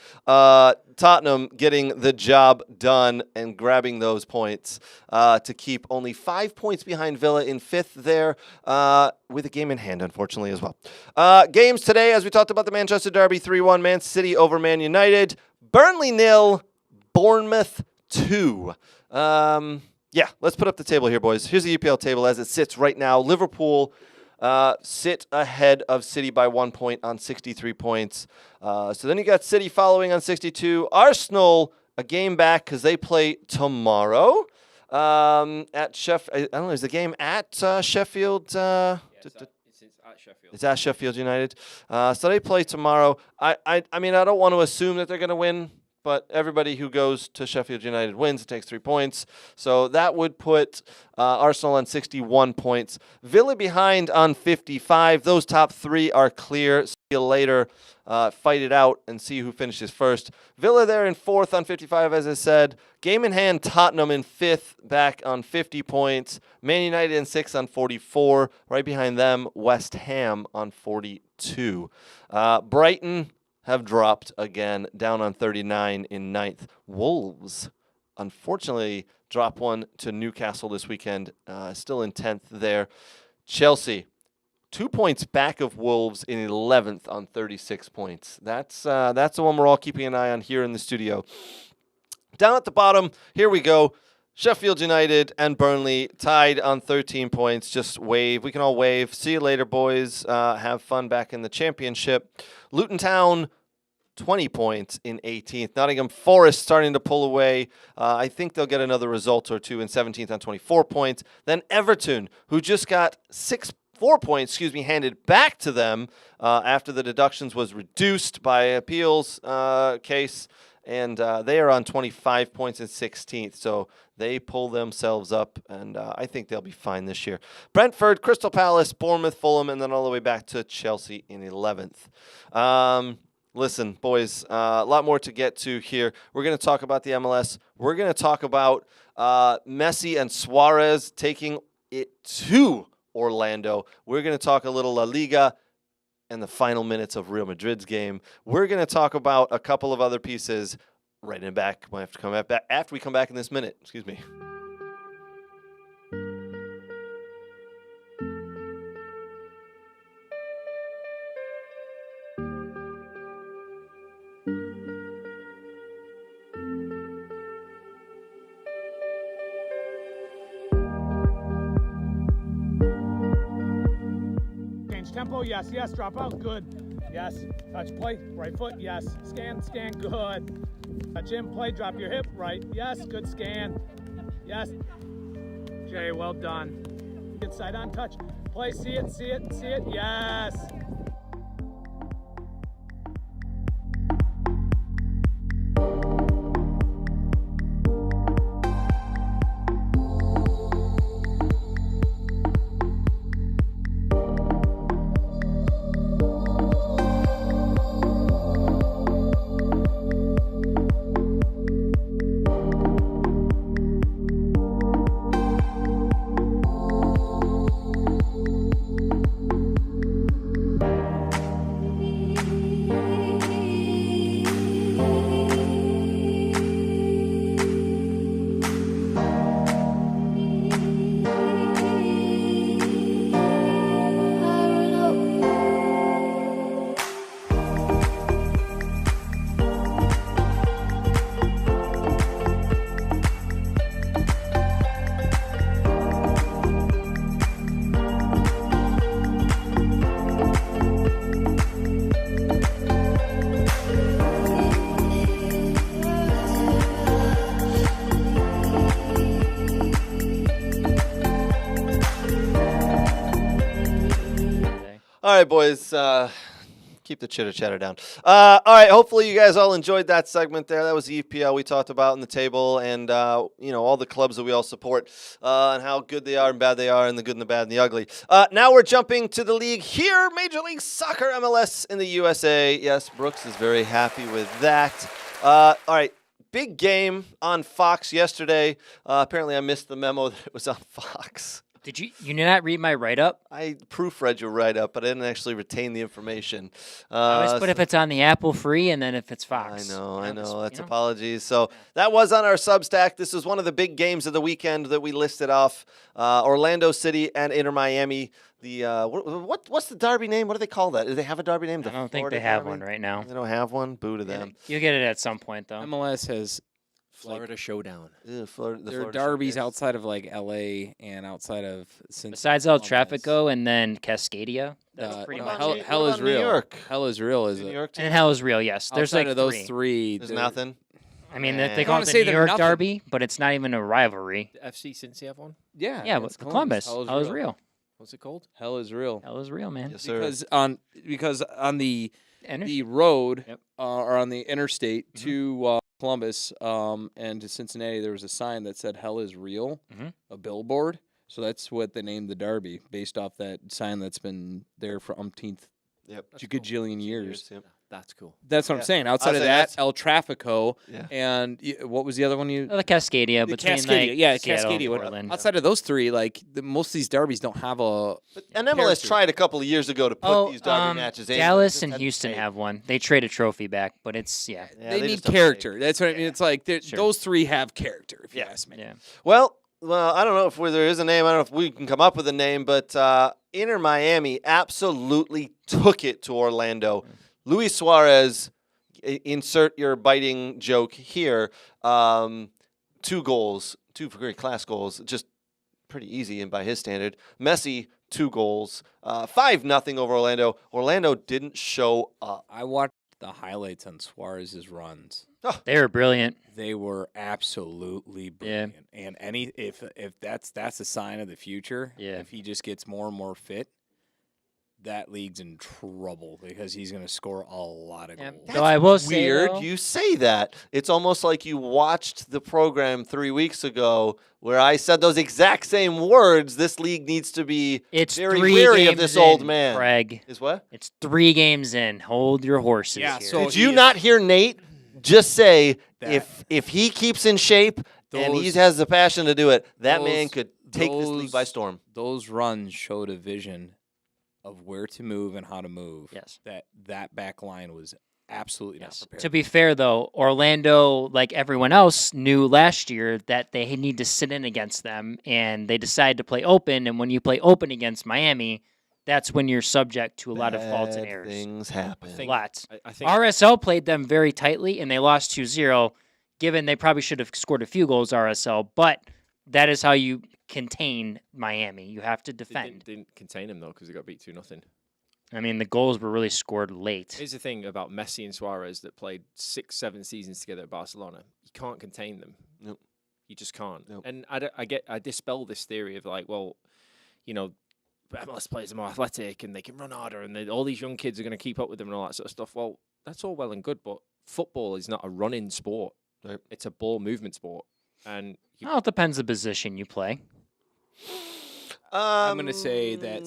Tottenham getting the job done and grabbing those points to keep only 5 points behind Villa in fifth there with a game in hand, unfortunately, as well. Games today, as we talked about the Manchester Derby, 3-1, Man City over Man United. Burnley 0, Bournemouth 2. Yeah, let's put up the table here, boys. Here's the EPL table as it sits right now. Liverpool sit ahead of City by 1 point on 63 points. So then you got City following on 62. Arsenal, a game back because they play tomorrow at Sheffield. I don't know, is the game at Sheffield? It's at Sheffield. It's at Sheffield United. So they play tomorrow. I mean, I don't want to assume that they're going to win, but everybody who goes to Sheffield United wins. It takes 3 points. So that would put Arsenal on 61 points. Villa behind on 55. Those top three are clear. See you later. Fight it out and see who finishes first. Villa there in fourth on 55, as I said. Game in hand, Tottenham in fifth, back on 50 points. Man United in sixth on 44. Right behind them, West Ham on 42. Brighton have dropped again, down on 39 in ninth. Wolves, unfortunately, drop one to Newcastle this weekend, still in 10th there. Chelsea, 2 points back of Wolves in 11th on 36 points. That's the one we're all keeping an eye on here in the studio. Down at the bottom, here we go. Sheffield United and Burnley tied on 13 points. Just wave. We can all wave. See you later, boys. Have fun back in the championship. Luton Town, 20 points in 18th. Nottingham Forest starting to pull away. I think they'll get another result or two in 17th on 24 points. Then Everton, who just got 4 points, handed back to them after the deductions was reduced by appeals case. And they are on 25 points in 16th. So they pull themselves up, and I think they'll be fine this year. Brentford, Crystal Palace, Bournemouth, Fulham, and then all the way back to Chelsea in 11th. Listen, boys, a lot more to get to here. We're going to talk about the MLS. We're going to talk about Messi and Suarez taking it to Orlando. We're going to talk a little La Liga and the final minutes of Real Madrid's game. We're going to talk about a couple of other pieces right in back. We'll have to come back after we come back in this minute. Excuse me. Change tempo, yes, drop out, good. Yes. Touch, play. Right foot. Yes. Scan, good. Touch in, play. Drop your hip. Right. Yes. Good scan. Yes. Jay, well done. Good side on touch. Play. See it. Yes. All right, boys. Keep the chitter chatter down. All right. Hopefully, you guys all enjoyed that segment there. That was the EPL we talked about in the table, and all the clubs that we all support, and how good they are and bad they are, and the good and the bad and the ugly. Now we're jumping to the league here, Major League Soccer MLS in the USA. Yes, Brooks is very happy with that. All right. Big game on Fox yesterday. Apparently, I missed the memo that it was on Fox. Did you not read my write-up? I proofread your write-up, but I didn't actually retain the information. I always put if it's on the Apple free and then if it's Fox. I know. That's apologies. So that was on our Substack. This is one of the big games of the weekend that we listed off. Orlando City and Inter Miami. The what's the derby name? What do they call that? Do they have a derby name? I don't think they have one right now. They don't have one? Boo to them. You'll get it at some point, though. MLS has Florida Showdown. Ew, there are Florida derbies Showcase. outside of like LA and outside of Besides El Trafico and then Cascadia. That's pretty no, much it. Hell What is about New real. York? Hell is real. Is New it? York team? And Hell is real, yes. There's Outside like of those three, There's nothing. I mean, Man. they I call wanna it say the New they're York nothing. Derby, but it's not even a rivalry. The FC Cincy have one? Yeah, Yeah, but it's Columbus. Hell is real. What's it called? Hell is real. Hell is real, man. Yes, sir. Because on the Energy. road Yep. or on the interstate to Columbus and to Cincinnati, there was a sign that said "Hell is real," a billboard. So that's what they named the derby, based off that sign that's been there for umpteenth Yep. gajillion years. Yep. That's cool. That's what I'm Yeah. saying. Outside of say that, that's- El Trafico, Yeah. and what was the other one you? The Cascadia The between Cascadia, like yeah, Seattle and Cascadia. Portland. Outside of those three, like most of these derbies don't have a. And MLS character. tried a couple of years ago to put these derby matches in. but Dallas just and hadn't Houston stayed. have one. They trade a trophy back, but it's Yeah, they need just don't character. That's what I mean. It's like Sure. those three have character. If you ask me. yeah. Well, I don't know if there is a name. I don't know if we can come up with a name, but Inter Miami absolutely took it to Orlando. Luis Suarez, insert your biting joke here. 2 goals, 2 very class goals, just pretty easy and by his standard. Messi, 2 goals, 5-0 over Orlando. Orlando didn't show up. I watched the highlights on Suarez's runs. They were brilliant. They were absolutely brilliant. And if that's a sign of the future, Yeah. if he just gets more and more fit, that league's in trouble because he's going to score a lot of Yeah. goals. Though I will say, Weird though, you say that. It's almost like you watched the program 3 weeks ago where I said those exact same words. This league needs to be it's very 3 weary games of this in, old man. Craig. Is what? It's 3 games in. Hold your horses Yeah, here. so Did you not hear Nate just say That- if he keeps in shape and he Those- has the passion to do it, that man those- could take this league by those- storm. Those runs showed a vision of where to move and how to move. Yes. That back line was absolutely not prepared. To be fair, though, Orlando, like everyone else, knew last year that they need to sit in against them, and they decided to play open. And when you play open against Miami, that's when you're subject to a lot of faults and Bad errors. things happen. Lots. I think RSL played them very tightly, and they lost 2-0, given they probably should have scored a few goals, RSL. But that is how you contain Miami. You have to they defend. didn't contain him though because they got beat 2-0. I mean, the goals were really scored late. Here's the thing about Messi and Suarez that played 6-7 seasons together at Barcelona. You can't contain them. Nope. You just can't. Nope. And I dispel this theory of like, well, you know, MLS players are more athletic and they can run harder and all these young kids are going to keep up with them and all that sort of stuff. Well, that's all well and good, but football is not a running sport. Right. It's a ball movement sport. And Well, it depends the position you play. I'm going to say that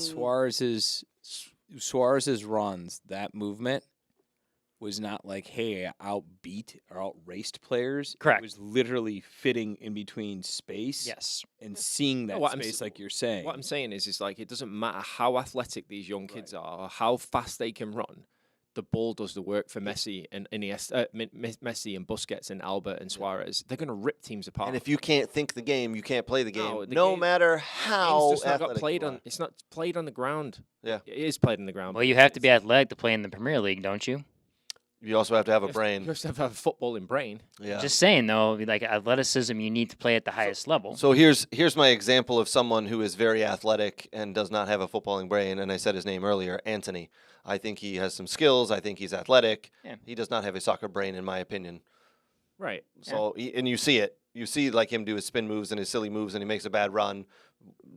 Suarez's runs, that movement, was not like, hey, I outbeat or outraced players. Correct. It was literally fitting in between space. Yes. And seeing that What I'm space, s- like you're saying. what I'm saying is like it doesn't matter how athletic these young kids are or how fast they can run. The ball does the work for Messi and Messi and Busquets and Albert and Suarez. They're going to rip teams apart. And if you can't think the game, you can't play the game. No, the No game- matter Game's how just not got athletic played you on. are. It's not played on the ground. Yeah. It is played on the ground. Well, you have to be athletic to play in the Premier League, don't you? You also have to have a You brain. have to have a footballing brain. Yeah. Just saying, though, like athleticism, you need to play at the highest level. So here's my example of someone who is very athletic and does not have a footballing brain, and I said his name earlier, Anthony. I think he has some skills. I think he's athletic. Yeah. He does not have a soccer brain, in my opinion. Right. So and you see it. You see like him do his spin moves and his silly moves, and he makes a bad run.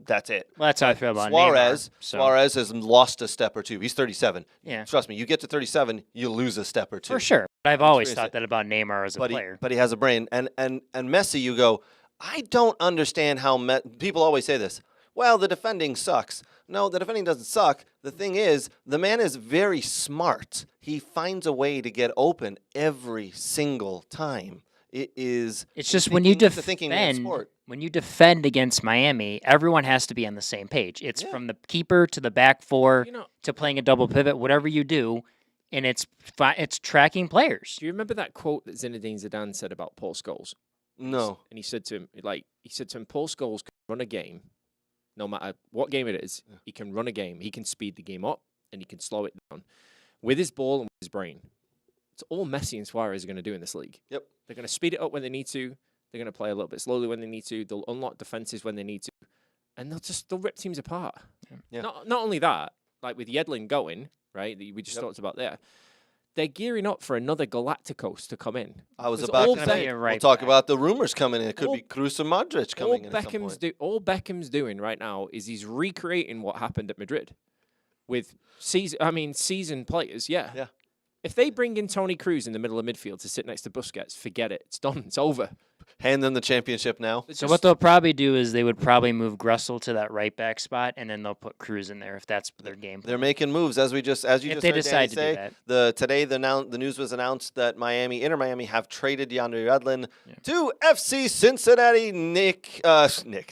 That's it. Well, that's how I feel about Suarez, Neymar. So, Suarez has lost a step or two. He's 37. Yeah. Trust me, you get to 37, you lose a step or two. for sure. But I've always experienced thought that about Neymar as a But player. he has a brain. And Messi, you go, I don't understand how people always say this. Well, the defending sucks. No, the defending doesn't suck. The thing is, the man is very smart. He finds a way to get open every single time. It's just when you the thinking man's defend, sport. when you defend against Miami, everyone has to be on the same page. It's Yeah. from the keeper to the back four You know, to playing a double pivot, whatever you do, and it's tracking players. do you remember that quote that Zinedine Zidane said about Paul Scholes? No. And he said to him, Paul Scholes can run a game, no matter what game it is. He can run a game. He can speed the game up and he can slow it down with his ball and with his brain. It's all Messi and Suarez are going to do in this league. Yep. They're going to speed it up when they need to. They're going to play a little bit slowly when they need to. They'll unlock defenses when they need to, and they'll rip teams apart. Yeah. Not only that, like with Yedlin going right, that we just talked about there. They're gearing up for another Galacticos to come in. I was Because about all to Gonna say, be a we'll right talk back. about the rumors coming in. It could All- be Cruz and Modric All coming in at some Beckham's point. all Beckham's doing right now is he's recreating what happened at Madrid with seasoned players. Yeah. Yeah. If they bring in Toni Kroos in the middle of midfield to sit next to Busquets, forget it. It's done. It's over. Hand them the championship now. It's So just- what they'll probably do is they would probably move Gressel to that right back spot, and then they'll put Cruz in there if that's their game plan. They're making moves as you if just they heard Danny decide to say. do that. Today the news was announced that Inter Miami have traded DeAndre Yedlin to FC Cincinnati. Nate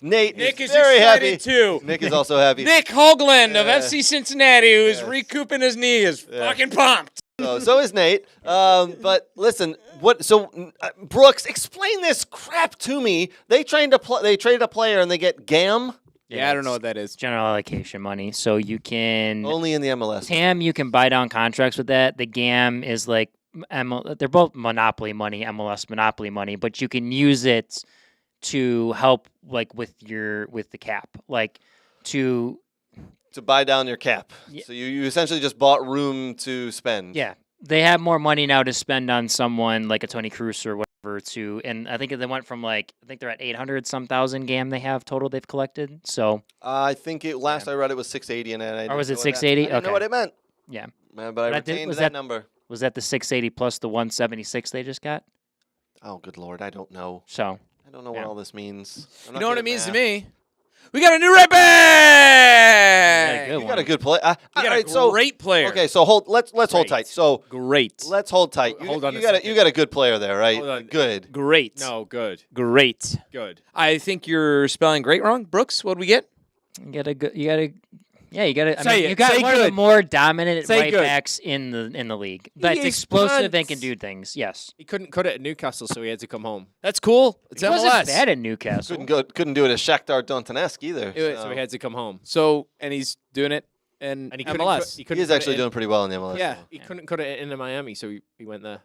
Nick is is very excited happy. too. Nick is also happy. Nick Hoagland of Yeah. FC Cincinnati, who's Yes. recouping his knee, is Yeah. fucking pumped. So is Nate. But listen, Brooks, explain this crap to me. They traded a player and they get GAM Yeah, I don't know it's what that is. General allocation money. So you can only in the MLS. TAM, you can buy down contracts with that. The GAM is like they're both monopoly money, MLS monopoly money, but you can use it to help like with the cap, like to buy down your cap. Yeah. So you essentially just bought room to spend. yeah. They have more money now to spend on someone like a Toni Kroos or whatever and I think they went from I think they're at 800 some thousand GAM they have total they've collected. So I think last I read it was 680, and I Or was didn't it know what that- 680? I didn't know Okay. what it meant. yeah. But I But I did- retained was that that- number. Was that the 680 plus the 176 they just got? Oh, good lord, I don't know. So I don't know Yeah. what all this means. I'm You not know what good it at means to math. me? We got a new right back. good You got a one. good play. We got a Alright, so great player. okay, so let's hold Great. tight. So Great. let's hold tight. You, Hold on you a got second. you got a good player there, right? Hold on. Good. Great. No, good. Great. Good. I think you're spelling great wrong. Brooks, what do we get? you got to yeah, you got to. I Say mean, it. you got Say one of the good. more dominant Say right good. backs in the league. That's He explosive and can expands. do things. Yes, He couldn't cut it at Newcastle, so he had to come home. That's cool. It's he MLS. wasn't bad at Newcastle. Couldn't do it as Shakhtar Donetsk either. So he had to come home. So, and he's doing it in And he couldn't MLS. He He couldn't is cut actually it doing pretty well in the MLS. Yeah, so. he couldn't cut it into Miami, so he went there.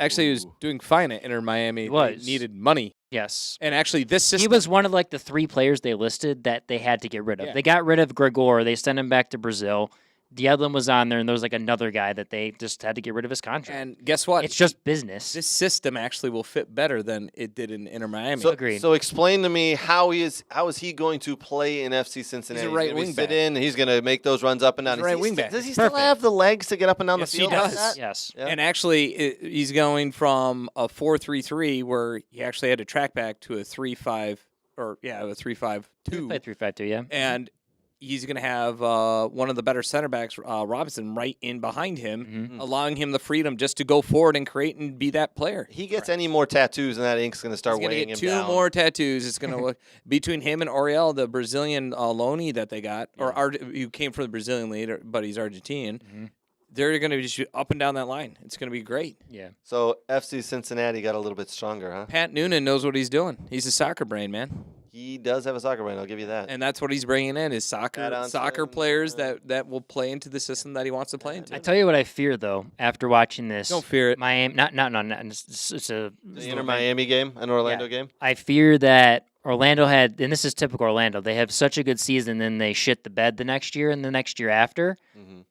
Actually, he was Ooh. doing fine at Inter Miami. He They was. needed money. Yes, And actually, this he system. was one of the 3 players they listed that they had to get rid of. Yeah. They got rid of Gregor. They sent him back to Brazil. Diedlin was on there, and there was like another guy that they just had to get rid of his contract. And guess what? It's just business. This system actually will fit better than it did in Inter Miami. So, Agreed. So explain to me how is he going to play in FC Cincinnati? He's a right gonna be wing sit back. in. He's going to make those runs up and down. He's a right wing back. Does he still Perfect. have the legs to get up and down Yes, the he field? like does. that? Yes. Yeah. And actually, he's going from a 4-3-3 where he actually had to track back to a 3-5 or a 3-5-2. Play 3-5-2, yeah. And he's going to have one of the better center backs, Robinson, right in behind him, allowing him the freedom just to go forward and create and be that player. He gets any more tattoos, and that ink's going to start He's going to weighing get him two down. more tattoos. It's going to look between him and Oriel, the Brazilian loanee that they got, who came from the Brazilian league, but he's Argentinian. They're going to just shoot up and down that line. It's going to be great. Yeah. So FC Cincinnati got a little bit stronger, huh? Pat Noonan knows what he's doing. He's a soccer brain, man. He does have a soccer brain. I'll give you that. And that's what he's bringing in is Add on to soccer him, players that will play into the system that he wants to play into. I tell you what I fear, though, after watching this. Don't fear it. Miami, not. It's a the Inter Miami game, an Orlando game. I fear that Orlando had, and this is typical Orlando, they have such a good season, then they shit the bed the next year and the next year after.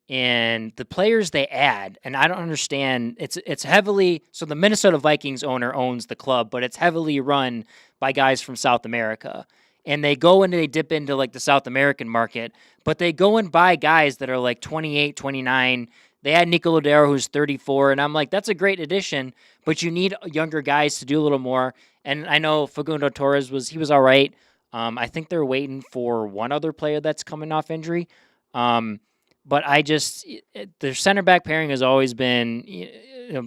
And the players they add, and I don't understand, it's heavily, so the Minnesota Vikings owner owns the club, but it's heavily run by guys from South America. And they go and they dip into like the South American market, but they go and buy guys that are like 28, 29. They had Nico Lodero, who's 34, and I'm like, that's a great addition, but you need younger guys to do a little more. And I know Facundo Torres was all right. I think they're waiting for one other player that's coming off injury. But their center back pairing has always been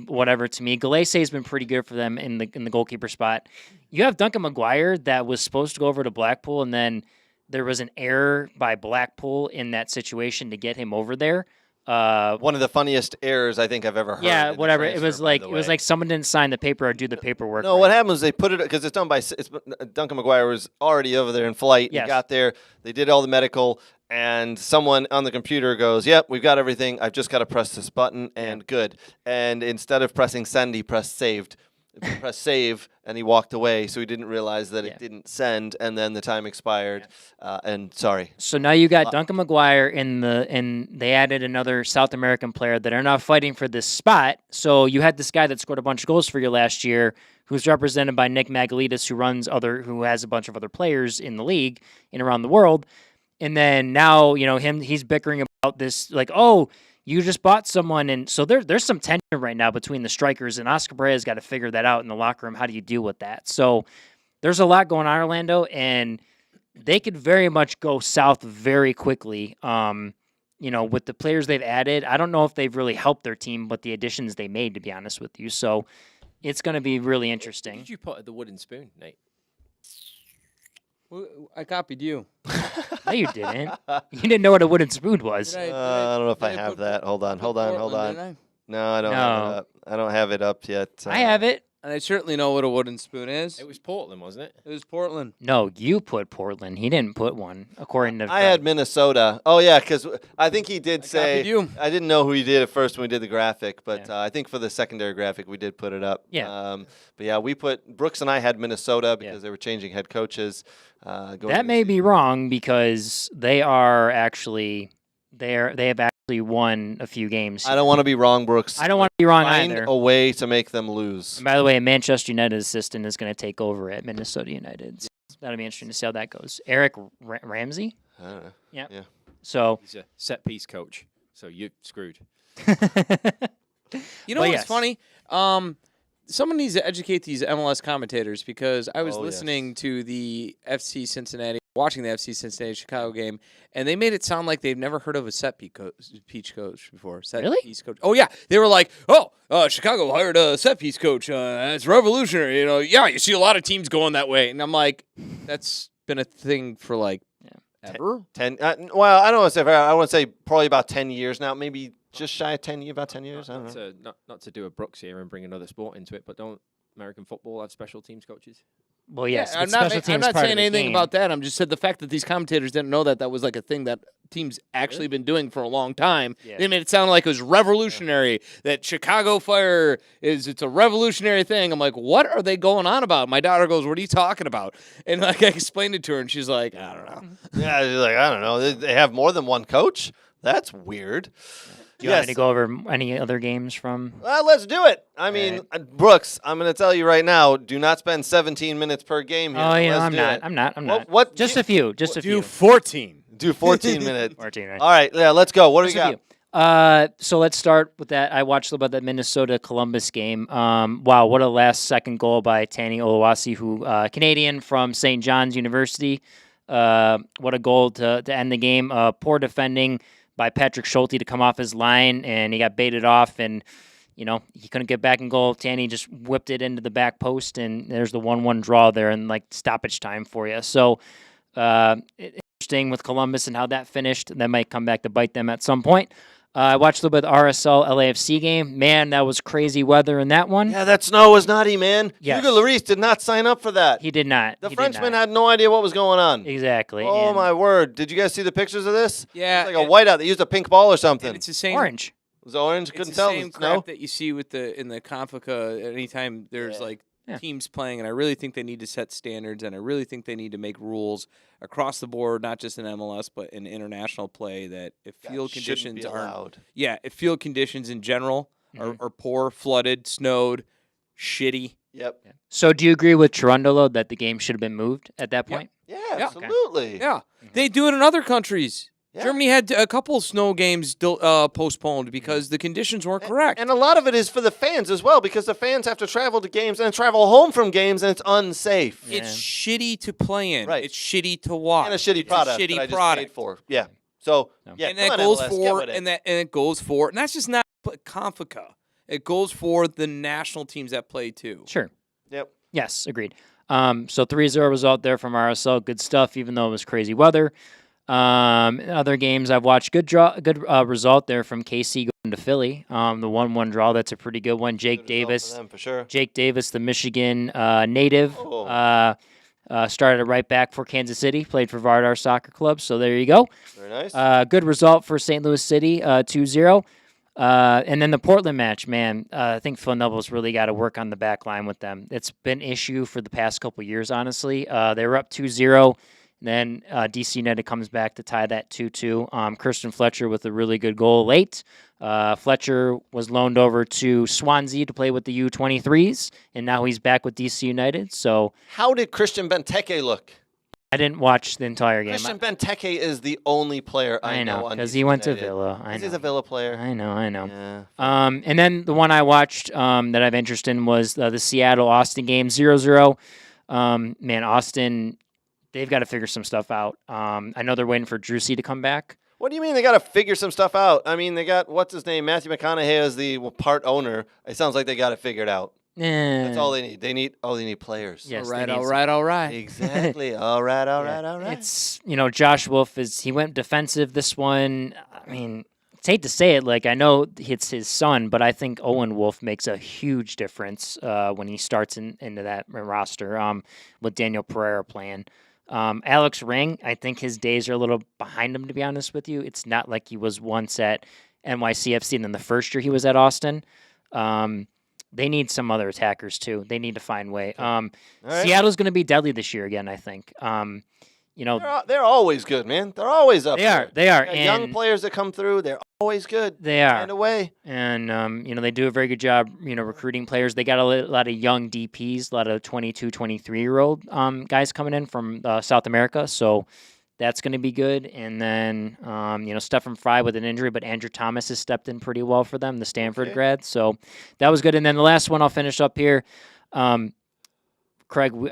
whatever to me. Galese has been pretty good for them in the goalkeeper spot. You have Duncan McGuire that was supposed to go over to Blackpool, and then there was an error by Blackpool in that situation to get him over there. One of the funniest errors I think I've ever heard. Yeah, in the whatever. It transfer, was by like the it was way. like someone didn't sign the paper or do the paperwork. No, right. what happened was they put it because it's done by Duncan McGuire was already over there in flight. Yes. He got there, they did all the medical, and someone on the computer goes, "Yep, we've got everything. I've just got to press this button and good." And instead of pressing send, he pressed saved. Press save, and he walked away. So he didn't realize that it didn't send, and then the time expired. And sorry. So now you got Duncan McGuire and they added another South American player that are now fighting for this spot. So you had this guy that scored a bunch of goals for you last year, who's represented by Nick Magalitis, who has a bunch of other players in the league and around the world. And then now, he's bickering about this, like, oh, you just bought someone, and so there's some tension right now between the strikers, and Oscar Brea's got to figure that out in the locker room. How do you deal with that? So there's a lot going on, Orlando, and they could very much go south very quickly. With the players they've added, I don't know if they've really helped their team, but the additions they made, to be honest with you. So it's going to be really interesting. Did you put at the wooden spoon, Nate? I copied you. No, you didn't. You didn't know what a wooden spoon was. I don't know if I have that. Hold on. No, I don't have it up. I don't have it up yet. I have it. And I certainly know what a wooden spoon is. It was Portland, wasn't it? It was Portland. No, you put Portland. He didn't put one, according to... I had Minnesota. Oh, yeah, because I think he did say... copied you. I didn't know who he did at first when we did the graphic, but I think for the secondary graphic, we did put it up. Yeah. But yeah, Brooks and I had Minnesota because they were changing head coaches. That may be wrong because they are actually... They have actually won a few games. I don't want to be wrong, Brooks. I don't want to be wrong Find either. a way to make them lose. And by the way, a Manchester United assistant is going to take over at Minnesota United. So that'll be interesting to see how that goes. Eric Ramsey? I don't know. Yeah. Yeah. So He's a set piece coach, so you're screwed. You know what's funny? Someone needs to educate these MLS commentators because I was listening to the FC Cincinnati, watching the FC Cincinnati Chicago game, and they made it sound like they've never heard of a set piece coach before. Really? Piece coach. Oh yeah, they were like, Chicago hired a set piece coach. It's revolutionary. You see a lot of teams going that way, and I'm like, that's been a thing for like ever. 10. Well, I don't want to say. I want to say probably about 10 years now. Maybe just shy of 10 years. About 10 years. I don't know. Not to do a Brooks here and bring another sport into it, but don't American football have special teams coaches? well, yes, I'm but not, special I'm teams not part of saying the anything game. about that. I'm just said the fact that these commentators didn't know that was like a thing that teams actually been doing for a long time. Yeah. They made it sound like it was revolutionary. That Chicago Fire it's a revolutionary thing. I'm like, what are they going on about? My daughter goes, "What are you talking about?" And like I explained it to her, and she's like, "I don't know." Yeah, she's like, I don't know. They have more than one coach. That's weird. Do you want me to go over any other games from? Let's do it. I mean, Brooks, I'm going to tell you right now, do not spend 17 minutes per game here. Oh, yeah, Let's I'm not. What Just a few. Do 14. Do 14 minutes. 14, right? All right, yeah, let's go. What do we got? So let's start with that. I watched about that Minnesota-Columbus game. Wow, what a last-second goal by Tani Oluwasi, who Canadian from St. John's University. What a goal to end the game. Poor defending by Patrick Schulte to come off his line, and he got baited off, and he couldn't get back in goal. Tani just whipped it into the back post, and there's the 1-1 draw there in stoppage time for you. So interesting with Columbus and how that finished. That might come back to bite them at some point. I watched a little bit of the RSL LAFC game. Man, that was crazy weather in that one. Yeah, that snow was nutty, man. Yes. Hugo Lloris did not sign up for that. He did not. The Frenchman had no idea what was going on. Exactly. Oh, and my word. Did you guys see the pictures of this? Yeah. It's like a whiteout. They used a pink ball or something. And it's the same. orange. It was orange. It's Couldn't the tell. same It was snow. crap that you see with in the Confica anytime there's teams playing, and I really think they need to set standards, and I really think they need to make rules across the board, not just in MLS but in international play. That if field conditions aren't, if field conditions in general are poor, flooded, snowed, shitty. Yep. So do you agree with Cherundolo that the game should have been moved at that point? Yeah, absolutely. Yeah, they do it in other countries. Yeah. Germany had a couple snow games postponed because the conditions weren't correct. And a lot of it is for the fans as well, because the fans have to travel to games and travel home from games, and it's unsafe. It's shitty to play in. Right. It's shitty to watch. And a shitty product It's a shitty that I just product. paid for. Yeah. So, And come that on, goes MLS, get for with it. and it goes for, and that's just not Confica. It goes for the national teams that play too. Sure. Yep. Yes, agreed. So 3-0 result there from RSL. Good stuff, even though it was crazy weather. Other games I've watched, good result there from KC going to Philly. The 1-1 draw, that's a pretty good one. Jake Good result Davis, for them, for sure. Jake Davis, the Michigan native, Oh. started right back for Kansas City, played for Vardar Soccer Club. So there you go. Very nice. Good result for St. Louis City, 2-0. And then the Portland match, man, I think Phil Neville's really got to work on the back line with them. It's been an issue for the past couple years, honestly. They were up 2-0. Then DC United comes back to tie that 2-2. Kirsten Fletcher with a really good goal late. Fletcher was loaned over to Swansea to play with the U23s, and now he's back with DC United. So How did Christian Benteke look? I didn't watch the entire game. Christian Benteke is the only player I know on because DC he went to United. Villa. I know. He's a Villa player. I know. Yeah. And then the one I watched that I've interest in was the Seattle-Austin game, 0-0. Man, Austin, they've got to figure some stuff out. I know they're waiting for Drusy to come back. What do you mean they got to figure some stuff out? I mean, they got, what's his name? Matthew McConaughey as the part owner. It sounds like they got it figured out. That's all they need. They need players. Yes, all right, they need all right. Exactly. all right. It's, Josh Wolf he went defensive this one. I mean, it's hate to say it, I know it's his son, but I think Owen Wolf makes a huge difference when he starts into that roster with Daniel Pereira playing. Alex Ring, I think his days are a little behind him, to be honest with you. It's not like he was once at NYCFC and then the first year he was at Austin. They need some other attackers, too. They need to find a way. Right. Seattle's going to be deadly this year again, I think. They're always good, man. They're always up there. They are. Got young players that come through, they're always good. They are. Find a way. And, they do a very good job, recruiting players. They got a lot of young DPs, a lot of 22, 23-year-old guys coming in from South America. So that's going to be good. And then, Stephen Fry with an injury, but Andrew Thomas has stepped in pretty well for them, the Stanford grad. So that was good. And then the last one I'll finish up here. Craig,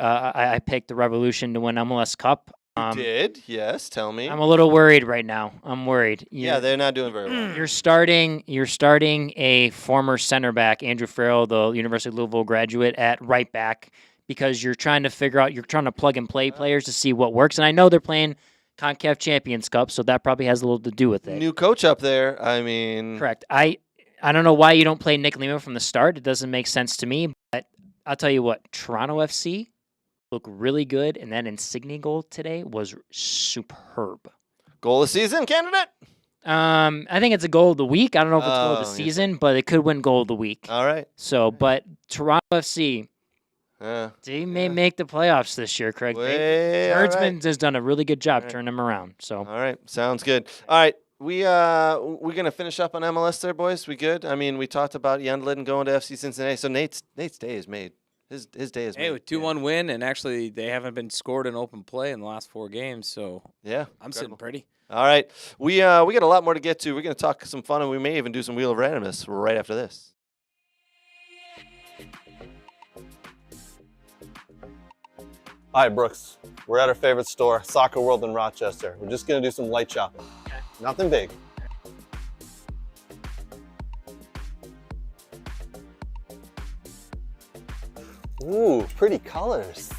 I picked the Revolution to win MLS Cup. You did? Yes. Tell me. I'm a little worried right now. I'm worried. Yeah, they're not doing very well. You're starting a former center back, Andrew Farrell, the University of Louisville graduate, at right back because you're trying to plug and play players to see what works. And I know they're playing CONCACAF Champions Cup, so that probably has a little to do with it. New coach up there. I mean, correct. I don't know why you don't play Nick Lima from the start. It doesn't make sense to me. But I'll tell you what, Toronto FC look really good, and that Insigne goal today was superb. Goal of the season candidate? I think it's a goal of the week. I don't know if it's goal of the season, but it could win goal of the week. All right. So, but Toronto FC, they may make the playoffs this year, Craig. Hertzman has done a really good job turning them around. So, all right. Sounds good. All right. we're gonna finish up on MLS there, boys. We good? I mean, we talked about Jan Lydon going to FC Cincinnati, so Nate's day is made. His day is made. Hey, with 2-1 win, and actually they haven't been scored in open play in the last 4 games, so Yeah, I'm sitting pretty. All right, we got a lot more to get to. We're gonna talk some fun, and we may even do some Wheel of Randomness right after this. Hi, Brooks. We're at our favorite store, Soccer World in Rochester. We're just going to do some light shopping. Nothing big. Ooh, pretty colors.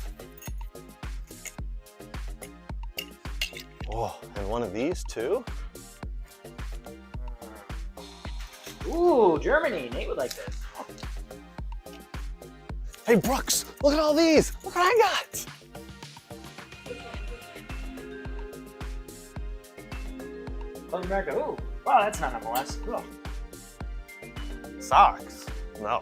Oh, and one of these too? Ooh, Germany. Nate would like this. Hey, Brooks, look at all these. Look what I got. America. Ooh, wow, that's not MLS. Cool. Socks? No.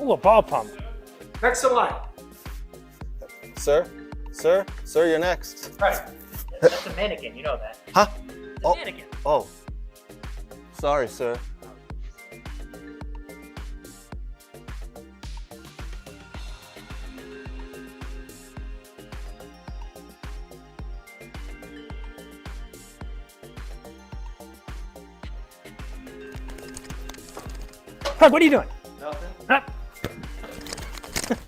Ooh, a ball pump. Next in line. Sir, you're next. Right. That's a mannequin. You know that. Huh? It's a mannequin. Oh. Sorry, sir. Craig, what are you doing?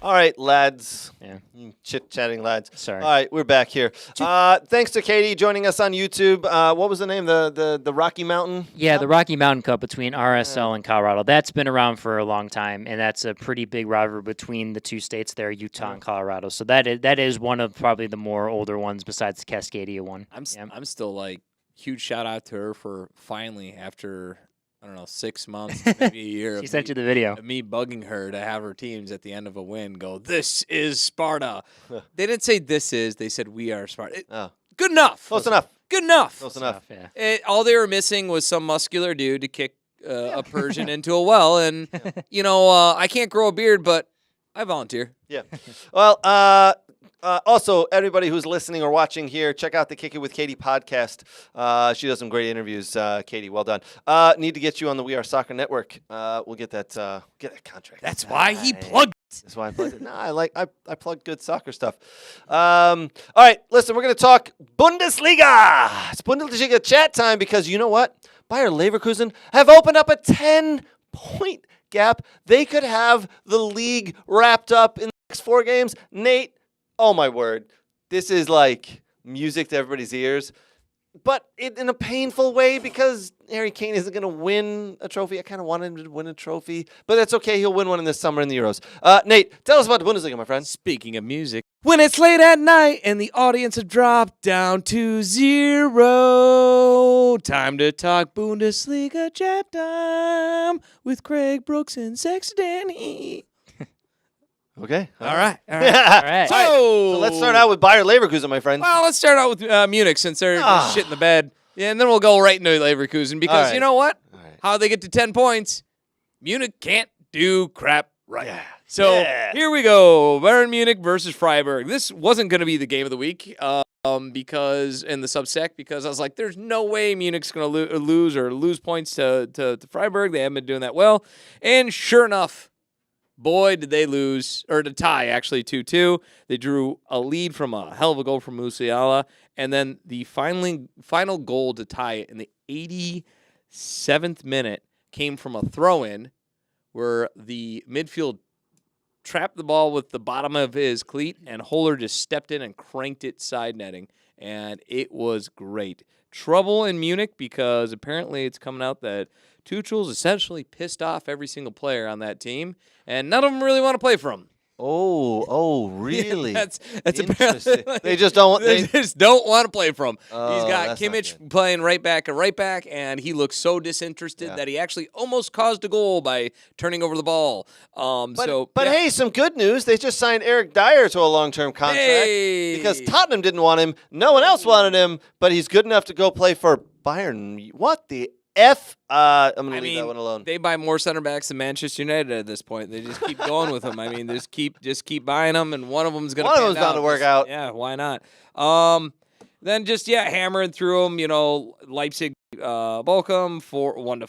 All right, lads. Yeah. Chit-chatting lads. Sorry. All right, we're back here. Thanks to Katie joining us on YouTube. What was the name? The Rocky Mountain? Yeah, the Rocky Mountain Cup between RSL and Colorado. That's been around for a long time, and that's a pretty big rivalry between the two states there, Utah and Colorado. So that is one of probably the more older ones besides the Cascadia one. I'm still like, huge shout out to her for finally, after, I don't know, 6 months, maybe a year. She sent you the video. Of me bugging her to have her teams at the end of a win go, "This is Sparta." They didn't say "this is," they said "we are Sparta." Good enough. Close enough. Good enough. Close enough. Yeah. All they were missing was some muscular dude to kick a Persian into a well. And, I can't grow a beard, but I volunteer. Yeah. Well, also, everybody who's listening or watching here, check out the Kick It With Katie podcast. She does some great interviews. Katie, well done. Need to get you on the We Are Soccer Network. We'll get that contract. That's why he plugged. That's why I plugged it. No, I plug good soccer stuff. All right, listen, we're going to talk Bundesliga. It's Bundesliga chat time because you know what? Bayer Leverkusen have opened up a 10-point gap. They could have the league wrapped up in the next 4 games. Nate, oh my word, this is like music to everybody's ears. But in a painful way because Harry Kane isn't going to win a trophy. I kind of wanted him to win a trophy, but that's okay. He'll win one in this summer in the Euros. Nate, tell us about the Bundesliga, my friend. Speaking of music, when it's late at night and the audience have dropped down to 0, time to talk Bundesliga chat time with Craig Brooks and Sexy Danny. Okay. All right. All right. So let's start out with Bayer Leverkusen, my friend. Well, let's start out with Munich since they're shit in the bed. Yeah, and then we'll go right into Leverkusen because right. you know what? All right. How they get to 10 points, Munich can't do crap right. Yeah. So here we go. Bayern Munich versus Freiburg. This wasn't going to be the game of the week because in the Substack because I was like, there's no way Munich's going to lose points to Freiburg. They haven't been doing that well. And sure enough, boy, did they lose, or to tie, actually, 2-2. They drew a lead from a hell of a goal from Musiala, and then the final goal to tie it in the 87th minute came from a throw-in where the midfield trapped the ball with the bottom of his cleat, and Holler just stepped in and cranked it side netting, and it was great. Trouble in Munich because apparently it's coming out that Tuchel's essentially pissed off every single player on that team, and none of them really want to play for him. Oh, really? that's interesting. Apparently, They just don't. They just don't want to play for him. He's got that's not Kimmich good. playing right back, and he looks so disinterested that he actually almost caused a goal by turning over the ball. But hey, some good news. They just signed Eric Dyer to a long-term contract because Tottenham didn't want him. No one else wanted him, but he's good enough to go play for Bayern. What the F. I'm going to leave that one alone. They buy more center backs than Manchester United at this point. They just keep going with them. I mean, just keep buying them, and one of them's going to. One of them's bound to work out. Yeah, why not? Then just hammering through them. Leipzig, Bochum 1-4,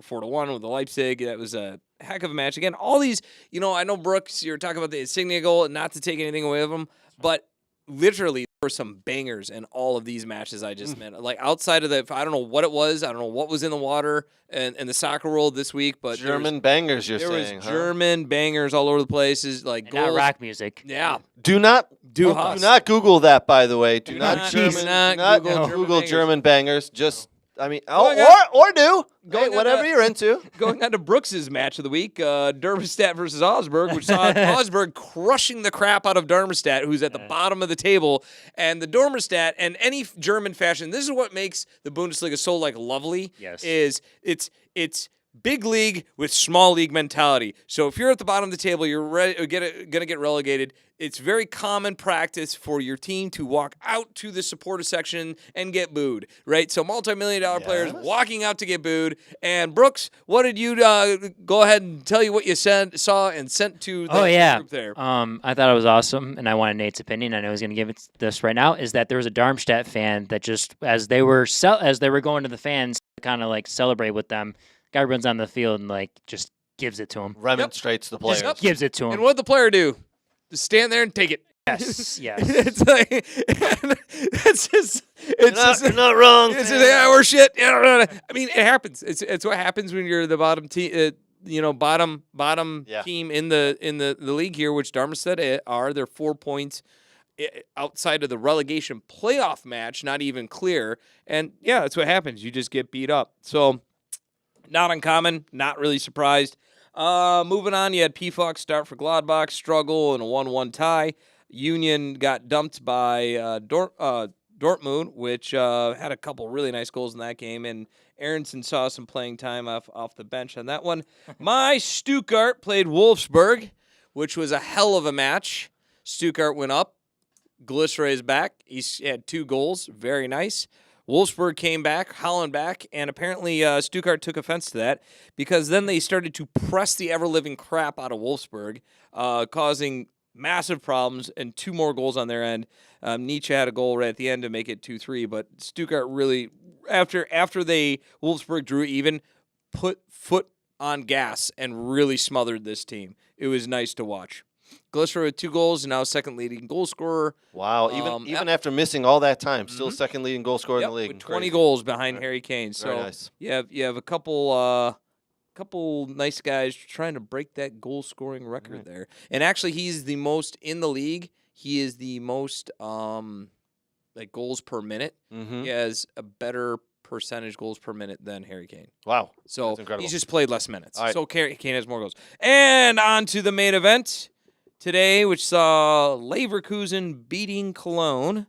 4-1 with the Leipzig. That was a heck of a match. Again, all these. I know Brooks. You're talking about the Insignia goal, and not to take anything away from them, but literally there were some bangers in all of these matches I just meant. Like outside of I don't know what it was. I don't know what was in the water and the soccer world this week, but German bangers. You're there saying, was German bangers all over the place. Like Not goals. rock music. Yeah. Do not Google that, by the way. Do not Google bangers. German bangers. Just or do. Whatever you're into. Going on to Brooks's match of the week, Darmstadt versus Augsburg, which saw Augsburg crushing the crap out of Darmstadt, who's at the bottom of the table. And the Darmstadt and any German fashion, this is what makes the Bundesliga so lovely. Yes. Is it's big league with small league mentality. So if you're at the bottom of the table, you're going to get relegated. It's very common practice for your team to walk out to the supporter section and get booed, right? So multi-million-dollar players walking out to get booed. And Brooks, what did you go ahead and tell you what you saw and sent to the group there? I thought it was awesome, and I wanted Nate's opinion. I know he's going to give it this right now. Is that there was a Darmstadt fan that just as they were going to the fans to kind of celebrate with them, guy runs on the field and just gives it to him. Remonstrates the players. Just gives it to him. And what'd the player do? Just stand there and take it. Yes, yes. You're not wrong. It's we're shit. I mean, it happens. It's what happens when you're the bottom team. Bottom team in the league here, which Darmstadt are. They're 4 points outside of the relegation playoff match, not even clear. And that's what happens. You just get beat up. So not uncommon. Not really surprised. Moving on, you had PFOX start for Gladbach, struggle, and a 1-1 tie. Union got dumped by Dortmund, which had a couple really nice goals in that game, and Aronson saw some playing time off the bench on that one. My Stuttgart played Wolfsburg, which was a hell of a match. Stuttgart went up. Glisser is back. He had 2 goals. Very nice. Wolfsburg came back, Holland back, and apparently Stuttgart took offense to that because then they started to press the ever-living crap out of Wolfsburg, causing massive problems and 2 more goals on their end. Nietzsche had a goal right at the end to make it 2-3, but Stuttgart really, after Wolfsburg drew even, put foot on gas and really smothered this team. It was nice to watch. Glisser with 2 goals and now second leading goal scorer. Wow, even after missing all that time, still second leading goal scorer in the league. With 20 goals behind Harry Kane. Very nice. you have a couple nice guys trying to break that goal scoring record there. And actually, he's the most in the league. He is the most goals per minute. Mm-hmm. He has a better percentage goals per minute than Harry Kane. Wow. So That's incredible. he's just played less minutes. All right. So Kane has more goals. And on to the main event today, which saw Leverkusen beating Cologne.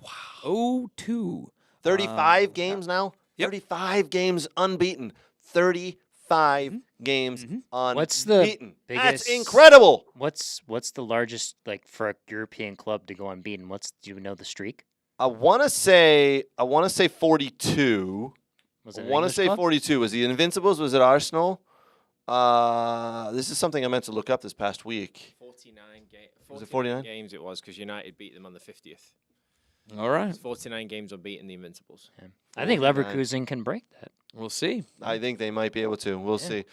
Wow. 0-2. 35 games now? Yep. 35 games unbeaten. 35 games unbeaten. What's the That's biggest? incredible. What's the largest for a European club to go unbeaten? Do you know the streak? I want to say 42. Was I it want to English say club? 42. Was it Invincibles? Was it Arsenal? This is something I meant to look up this past week. 49 games. Was it 49? games it was because United beat them on the 50th. All right. It's 49 games unbeaten, the Invincibles. Yeah. I think Leverkusen can break that. We'll see. I think they might be able to. We'll see.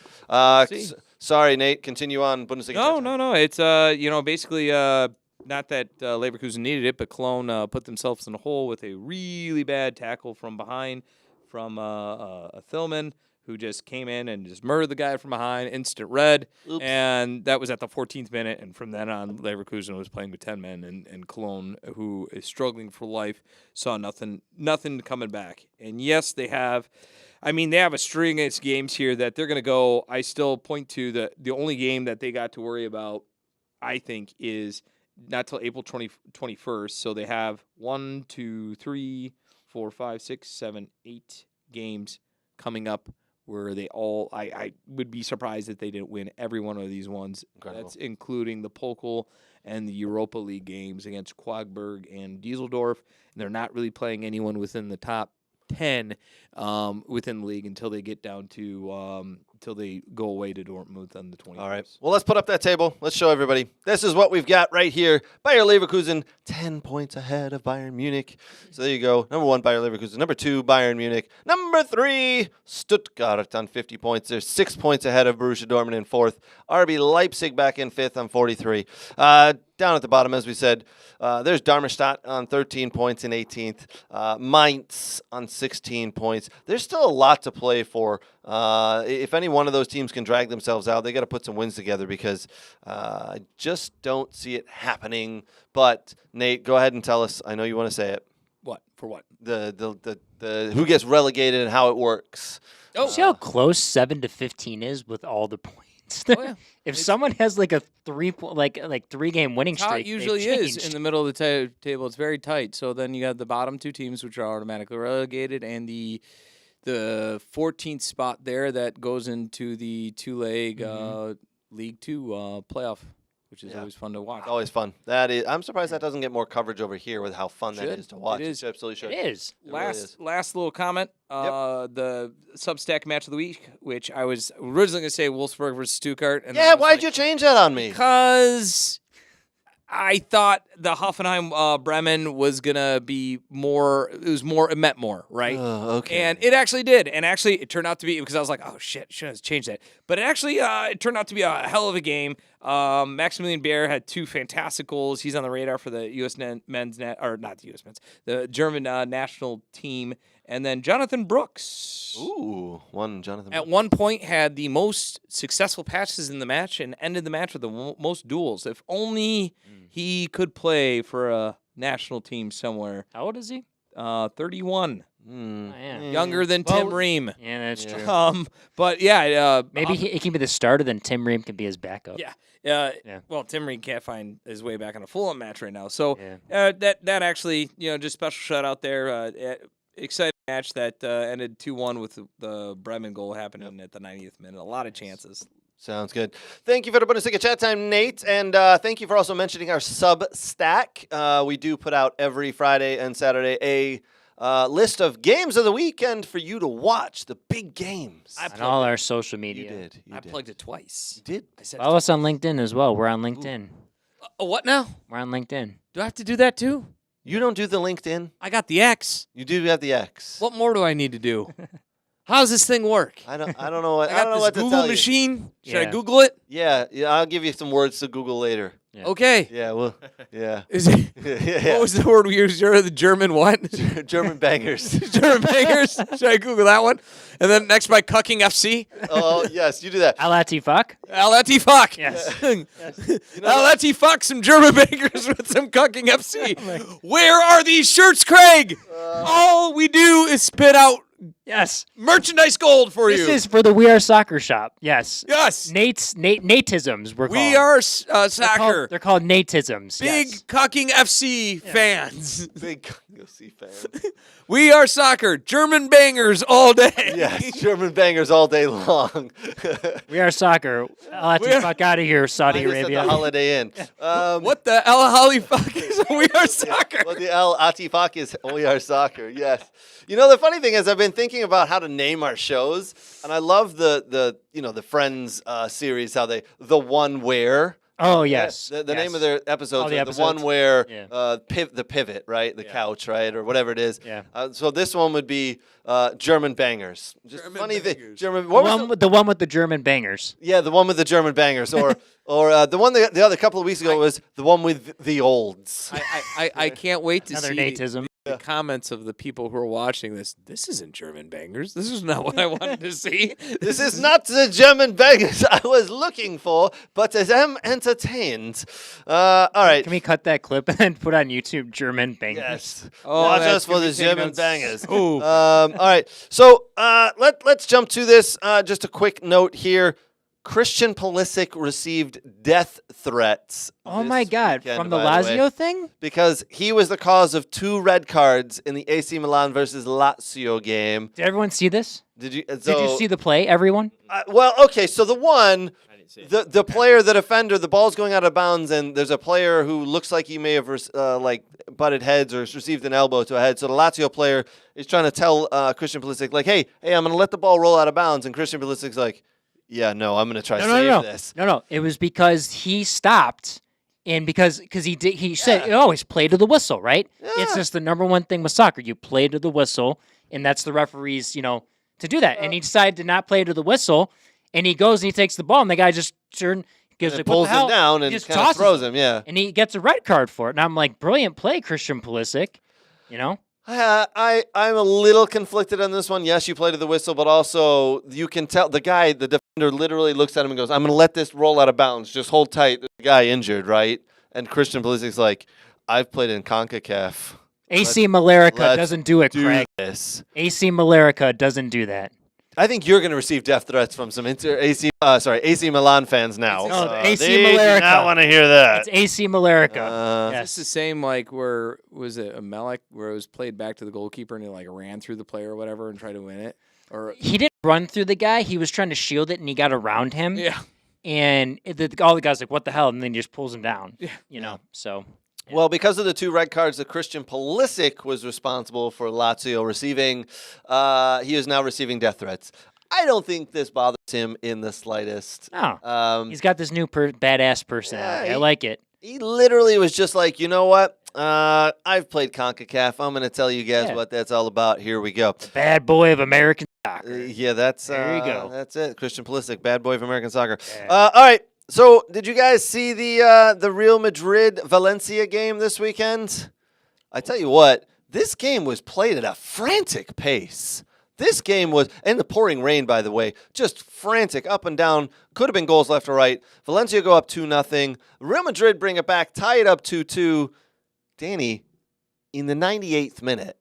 See. Sorry, Nate. Continue on. Bundesliga. No. It's basically not that Leverkusen needed it, but Cologne put themselves in a hole with a really bad tackle from behind from a Thielman, who just came in and just murdered the guy from behind, instant red. Oops. And that was at the 14th minute. And from then on, Leverkusen was playing with 10 men. And Cologne, who is struggling for life, saw nothing coming back. And yes, they have a string of games here that they're going to go. I still point to the only game that they got to worry about, I think, is not till April 21st. So they have 1, 2, 3, 4, 5, 6, 7, 8 games coming up where they all, I would be surprised if they didn't win every one of these ones. Incredible. That's including the Pokal and the Europa League games against Quagberg and Dieseldorf. And they're not really playing anyone within the top 10 within the league until they get down to until they go away to Dortmund on the 20th. All right. Well, let's put up that table. Let's show everybody. This is what we've got right here. Bayer Leverkusen, 10 points ahead of Bayern Munich. So there you go. Number 1, Bayer Leverkusen. Number 2, Bayern Munich. Number 3, Stuttgart on 50 points. They're 6 points ahead of Borussia Dortmund in 4th. RB Leipzig back in 5th on 43. Down at the bottom, as we said, there's Darmstadt on 13 points in 18th. Mainz on 16 points. There's still a lot to play for. If any one of those teams can drag themselves out, they got to put some wins together because I just don't see it happening. But Nate, go ahead and tell us. I know you want to say it. What? For what? The who gets relegated and how it works. Oh, see how close 7 to 15 is with all the points. Oh, yeah. If someone has like a 3-game winning How streak, it usually they've is changed. in the middle of the table. It's very tight. So then you got the bottom 2 teams, which are automatically relegated, and the 14th spot there that goes into the 2-leg League 2 playoff, which is always fun to watch. It's always fun. That is. I'm surprised that doesn't get more coverage over here with how fun that Should. is to watch. It is. It absolutely should. It is. It really is. Last little comment. The Substack match of the week, which I was originally going to say Wolfsburg versus Stuttgart. And Yeah, why'd you change that on me? Because I thought the Hoffenheim Bremen was going to be more, it meant more, right? Okay. And it actually did. And actually, it turned out to be, because I was like, oh, shit, should have changed that. But it actually, it turned out to be a hell of a game. Maximilian Baer had 2 fantastic goals. He's on the radar for the U.S. men's, or not the U.S. men's, the German national team. And then Jonathan Brooks. Ooh, one Jonathan. At one point had the most successful passes in the match and ended the match with the most duels. If only he could play for a national team somewhere. How old is he? Oh, 31. yeah. Younger than Tim Ream. Yeah, that's true. But yeah, Maybe he can be the starter, then Tim Ream can be his backup. Yeah. Yeah. Well, Tim Ream can't find his way back on a Fulham match right now. So Yeah. that actually, just special shout out there. Exciting match that ended 2-1 with the Bremen goal happening at the 90th minute. A lot of chances. Sounds good. Thank you for the Bundesliga chat time, Nate, and thank you for also mentioning our Substack. We do put out every Friday and Saturday a list of games of the weekend for you to watch, the big games. On all our social media. You did. I plugged it twice. You did? I said, Follow us on LinkedIn as well. We're on LinkedIn. what now? We're on LinkedIn. Do I have to do that too? You don't do the LinkedIn? I got the X. You do have the X. What more do I need to do? How does this thing work? I don't know what I got don't know this what to Google tell you. machine. Should I Yeah. Google it? Yeah, I'll give you some words to Google later. Yeah. Okay. Yeah, well, yeah. Is it, yeah. What was the word we used? The German what? German bangers. German bangers. Should I Google that one? And then next by Cucking FC. Oh, yes, you do that. Alati fuck? Aleti fuck. Yes. Aleti fuck some German bangers with some Cucking FC. Where are these shirts, Craig? All we do is spit out Yes. merchandise gold for This you. is for the We Are Soccer shop. Yes. Yes. Nateisms. We're We called. are They're soccer. called, they're called Nateisms. Big yes. Cucking FC fans. Big see fans. We are soccer. German bangers all day. Yes, German bangers all day long. We Are Soccer. Alati fuck out of here, Saudi Minus at Arabia. the Holiday Inn. What the El Holly fuck is We Are Soccer? Well, the El Atifak is We Are Soccer. Yes. You know, the funny thing is, I've been thinking about how to name our shows, and I love the Friends series. How the one where. Oh, yes. The yes. name of their episodes All the is the one episodes. where Yeah. the pivot, right? The couch, right? Or whatever it is. Yeah. So this one would be German bangers. Just German funny thing. bangers. German. What was The one with the German bangers. Yeah, the one with the German bangers, or the one the other couple of weeks ago was the one with the olds. I can't wait to Another see Nateism. the comments of the people who are watching this. This isn't German bangers. This is not what I wanted to see. This is not the German bangers I was looking for, but I am entertained. All right. Can we cut that clip and put on YouTube German bangers? Yes. Oh, Not that's just for gonna the be taken German on bangers. Ooh. All right. So let's jump to this. Just a quick note here. Christian Pulisic received death threats. Oh this my God! weekend, From the by way, Lazio thing? because he was the cause of 2 red cards in the AC Milan versus Lazio game. Did everyone see this? Did you? Did you see the play, everyone? Well, okay. So the one didn't see it. The player, the defender, the ball's going out of bounds, and there's a player who looks like he may have butted heads or received an elbow to a head. So the Lazio player is trying to tell Christian Pulisic, like, hey, I'm going to let the ball roll out of bounds. And Christian Pulisic's like, yeah, no, I'm going to try to save this. No. It was because he stopped, and because he said, you always play to the whistle, right? Yeah. It's just the number one thing with soccer. You play to the whistle, and that's the referee's, to do that. And he decided to not play to the whistle, and he goes and he takes the ball, and the guy just Pulls him down and just kind of tosses throws him, yeah. and he gets a red card for it. And I'm like, brilliant play, Christian Pulisic. I'm a little conflicted on this one. Yes, you play to the whistle, but also you can tell the defender literally looks at him and goes, I'm going to let this roll out of bounds. Just hold tight. The guy injured, right? And Christian Pulisic's like, I've played in CONCACAF. AC Malerica let's doesn't do it, do Craig. this. AC Malerica doesn't do that. I think you're going to receive death threats from some AC Milan fans now. No, the AC they Malerica. do not want to hear that. It's AC Malerica. It's the same where was it a Malik where it was played back to the goalkeeper and he ran through the player or whatever and tried to win it? Or He didn't run through the guy. He was trying to shield it, and he got around him. yeah. And all the guys like, what the hell? And then he just pulls him down. Yeah. So. Well, because of the 2 red cards that Christian Pulisic was responsible for Lazio receiving, he is now receiving death threats. I don't think this bothers him in the slightest. No. He's got this new badass personality. I like it. He literally was just like, you know what? I've played CONCACAF. I'm going to tell you guys what that's all about. Here we go. Bad boy of American soccer. Yeah, that's there you go. That's it. Christian Pulisic, bad boy of American soccer. Yeah. All right. So, did you guys see the Real Madrid Valencia game this weekend? I tell you what, this game was played at a frantic pace. This game was, and the pouring rain, by the way, just frantic, up and down. Could have been goals left or right. Valencia go up 2-0. Real Madrid bring it back, tie it up 2-2. Danny, in the 98th minute,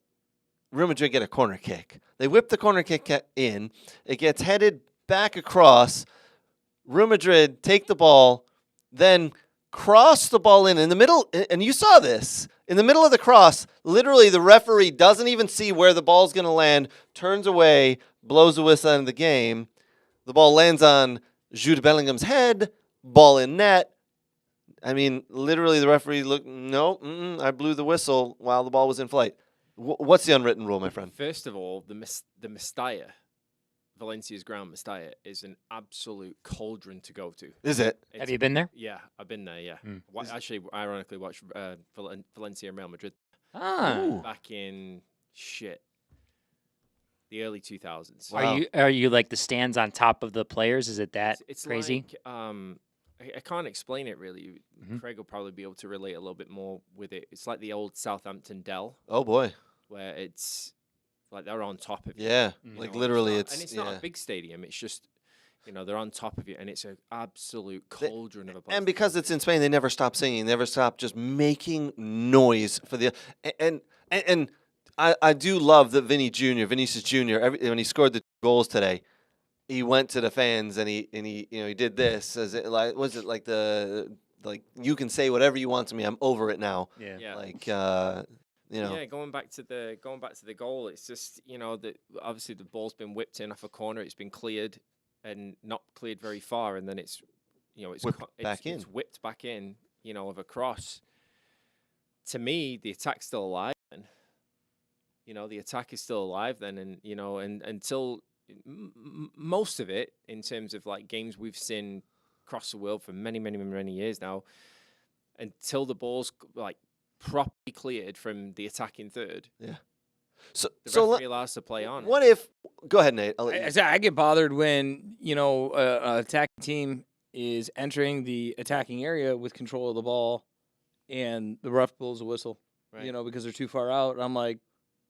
Real Madrid get a corner kick. They whip the corner kick in. It gets headed back across. Real Madrid take the ball, then cross the ball in the middle, and you saw this. In the middle of the cross, literally the referee doesn't even see where the ball's going to land, turns away, blows a whistle end of the game. The ball lands on Jude Bellingham's head, ball in net. I mean, literally the referee looked, I blew the whistle while the ball was in flight. What's the unwritten rule, my friend? First of all, the Mestalla, Valencia's ground, Mestalla, is an absolute cauldron to go to. Is it? Have you been there? Yeah, I've been there, yeah. Actually, ironically, watched Valencia and Real Madrid back in, the early 2000s. Wow. Are you like the stands on top of the players? Is it that it's crazy? Like, I can't explain it really. Craig will probably be able to relate a little bit more with it. It's like the old Southampton Dell. Oh, boy. Where it's like they're on top of you. Yeah, like literally it's not a big stadium. It's just, they're on top of you, and it's an absolute cauldron of a place. And because it's in Spain, they never stop singing, never stop just making noise for the and I do love that Vinicius Jr. When he scored the goals today, he went to the fans and he did this as it like was it like you can say whatever you want to me, I'm over it now. Yeah. Like Yeah, going back to the goal, it's just that obviously the ball's been whipped in off a corner, it's been cleared and not cleared very far, and then it's whipped back in. It's whipped back in, of a cross. To me, the attack's still alive. Then, the attack is still alive. Then, and until most of it, in terms of like games we've seen across the world for many, many, many years now, until the ball's like properly cleared from the attacking third. Yeah. So referee allows to play on. What if? Go ahead, Nate. I get bothered when an attacking team is entering the attacking area with control of the ball, and the ref blows a whistle. Right. Because they're too far out. I'm like,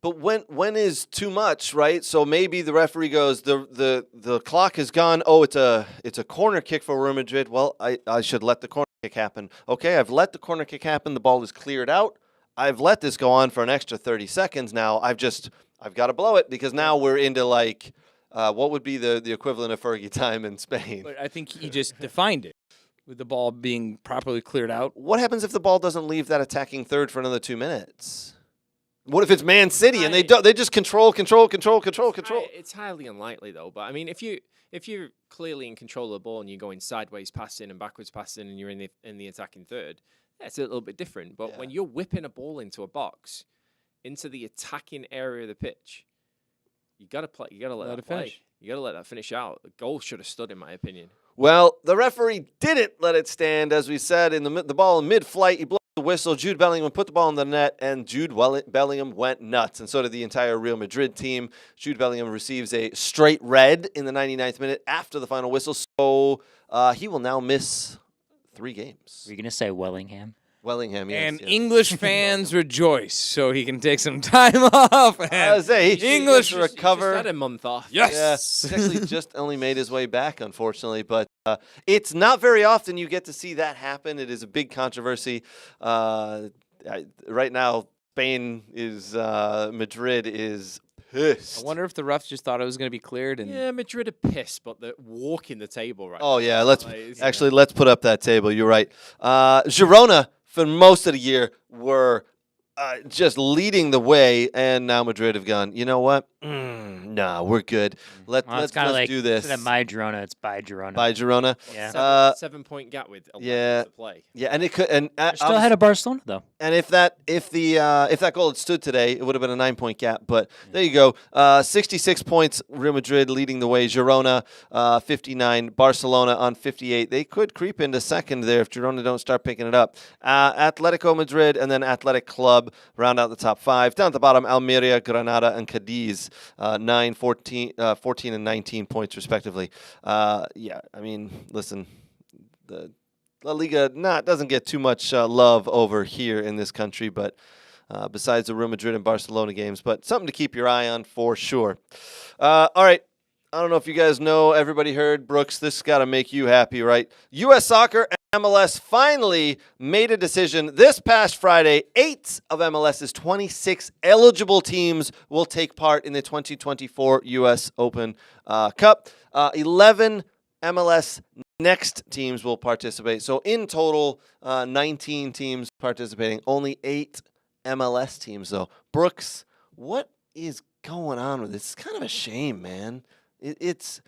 but when is too much, right? So maybe the referee goes, the clock is gone. Oh, it's a corner kick for Real Madrid. Well, I should let the corner kick happen. Okay, I've let the corner kick happen. The ball is cleared out. I've let this go on for an extra 30 seconds now. I've got to blow it because now we're into like what would be the equivalent of Fergie time in Spain. But I think he just defined it with the ball being properly cleared out. What happens if the ball doesn't leave that attacking third for another 2 minutes? What if it's Man City and they just control? It's highly unlikely though. But I mean, if you're clearly in control of the ball and you're going sideways passing and backwards passing and you're in the attacking third, that's a little bit different. But when you're whipping a ball into a box, into the attacking area of the pitch, you gotta play. You gotta let it finish. You gotta let that finish out. The goal should have stood, in my opinion. Well, the referee didn't let it stand, as we said. In the ball in mid-flight, he blew the whistle. Jude Bellingham put the ball in the net, and Jude Bellingham went nuts, and so did the entire Real Madrid team. Jude Bellingham receives a straight red in the 99th minute after the final whistle, so he will now miss 3 games. Were you going to say Wellingham? Wellingham, yes. And English fans rejoice, so he can take some time off. I was saying, English recover. Just had a month off. Yes. Yeah, he's actually just only made his way back, unfortunately. But it's not very often you get to see that happen. It is a big controversy. Right now, Madrid is pissed. I wonder if the refs just thought it was going to be cleared. And Yeah, Madrid are pissed, but they're walking the table right now. Oh, yeah. Let's put up that table. You're right. Girona, for most of the year, were just leading the way, and now Madrid have gone, you know what? Nah, we're good. Let's do this. Instead of my Girona, it's by Girona. By Girona. Yeah. 7-point gap with 11 to play. Yeah, and it could, and They're still ahead of Barcelona though. And if that goal had stood today, it would have been a 9-point gap. But there you go, 66 points. Real Madrid leading the way. Girona 59. Barcelona on 58. They could creep into second there if Girona don't start picking it up. Atletico Madrid and then Athletic Club round out the top 5. Down at the bottom, Almeria, Granada, and Cadiz 9, 14, and 19 points respectively. Yeah, I mean, listen, the La Liga doesn't get too much love over here in this country, but besides the Real Madrid and Barcelona games, but something to keep your eye on for sure. All right. I don't know if you guys know, everybody heard, Brooks, this got to make you happy, right? U.S. Soccer and MLS finally made a decision this past Friday. 8 of MLS's 26 eligible teams will take part in the 2024 U.S. Open Cup. 11 MLS next teams will participate. So in total, 19 teams participating. Only 8 MLS teams, though. Brooks, what is going on with this? It's kind of a shame, man. It's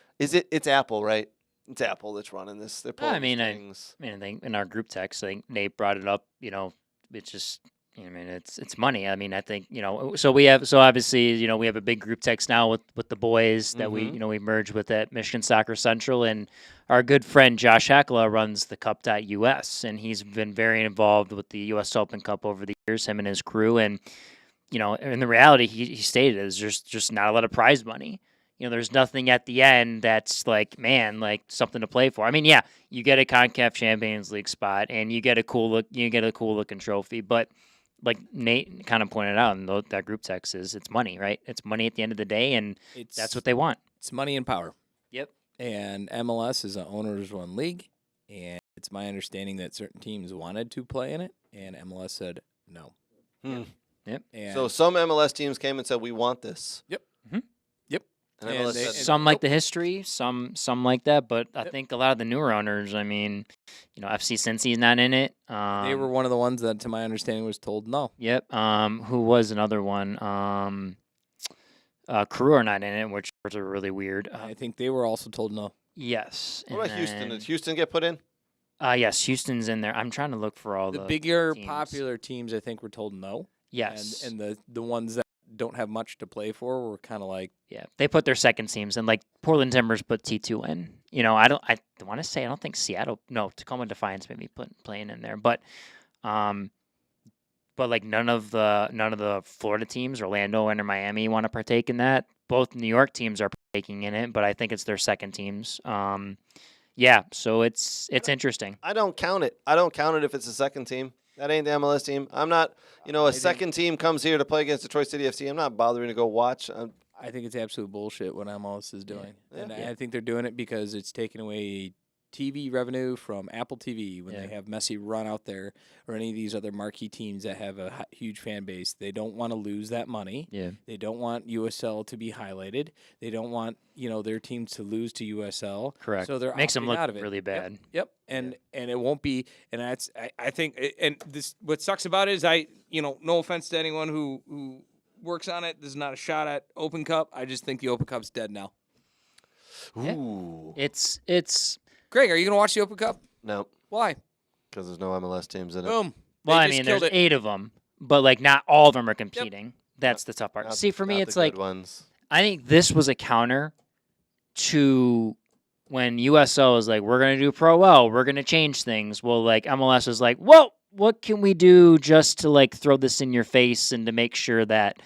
Apple, right? It's Apple that's running this. They're pulling things. I think in our group text, I think Nate brought it up. You know, it's just, it's money. I mean, I think, so obviously, we have a big group text now with the boys that we merged with at Michigan Soccer Central, and our good friend Josh Hackla runs the Cup.us, and he's been very involved with the U.S. Open Cup over the years, him and his crew, and in the reality, he stated is just not a lot of prize money. There's nothing at the end that's like something to play for. I mean, yeah, you get a CONCACAF Champions League spot and you get a cool looking trophy, but like Nate kind of pointed out in that group text it's money, right? It's money at the end of the day, and that's what they want. It's money and power. Yep. And MLS is an owners-run league, and it's my understanding that certain teams wanted to play in it, and MLS said no. Yep. And So some MLS teams came and said, we want this. Yep. Mhm. Yep. And And MLS they- said, Some like the history, some like that, but I think a lot of the newer owners, FC Cincy's not in it. They were one of the ones that, to my understanding, was told no. Yep. Who was another one? Crew are not in it, which are really weird. I think they were also told no. Yes. what about Houston? Did Houston get put in? Yes, Houston's in there. I'm trying to look for all The the bigger, teams. popular teams, I think, were told no. Yes. And the ones that don't have much to play for were kind of like, Yeah, they put their second teams, and like Portland Timbers put T2 in. I want to say I don't think Seattle, no, Tacoma Defiance maybe playing in there, but like none of the Florida teams, Orlando and Miami, want to partake in that. Both New York teams are partaking in it, but I think it's their second teams. Yeah, so it's interesting. I don't count it. I don't count it if it's a second team. That ain't the MLS team. I'm not, a second team comes here to play against Detroit City FC. I'm not bothering to go watch. I think it's absolute bullshit what MLS is doing. Yeah. And I think they're doing it because it's taking away TV revenue from Apple TV when they have Messi run out there, or any of these other marquee teams that have a huge fan base. They don't want to lose that money. Yeah. They don't want USL to be highlighted. They don't want their teams to lose to USL. Correct. So they're makes them opting look out of it. really bad. Yep. And it won't be. And that's I think. And this what sucks about it is no offense to anyone who works on it. This is not a shot at Open Cup. I just think the Open Cup's dead now. Ooh. It's Greg, are you gonna watch the Open Cup? No, Why? because there's no MLS teams in it. Boom. well, They I just mean, there's killed it. 8 of them, but like not all of them are competing. That's the tough part. Not- See, for me, not it's the like good ones. I think this was a counter to when USL was like, we're going to do Pro L, we're going to change things. Well, like MLS was like, well, what can we do just to like throw this in your face and to make sure that,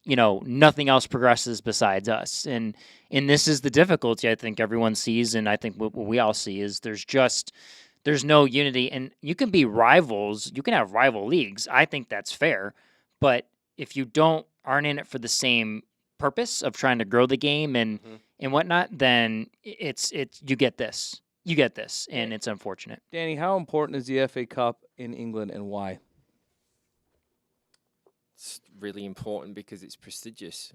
nothing else progresses besides us. And this is the difficulty I think everyone sees. And I think what we all see is there's no unity, and you can be rivals. You can have rival leagues. I think that's fair. But if you aren't in it for the same purpose of trying to grow the game and whatnot, then it's you get this, and it's unfortunate. Danny, how important is the FA Cup in England and why? It's really important because it's prestigious.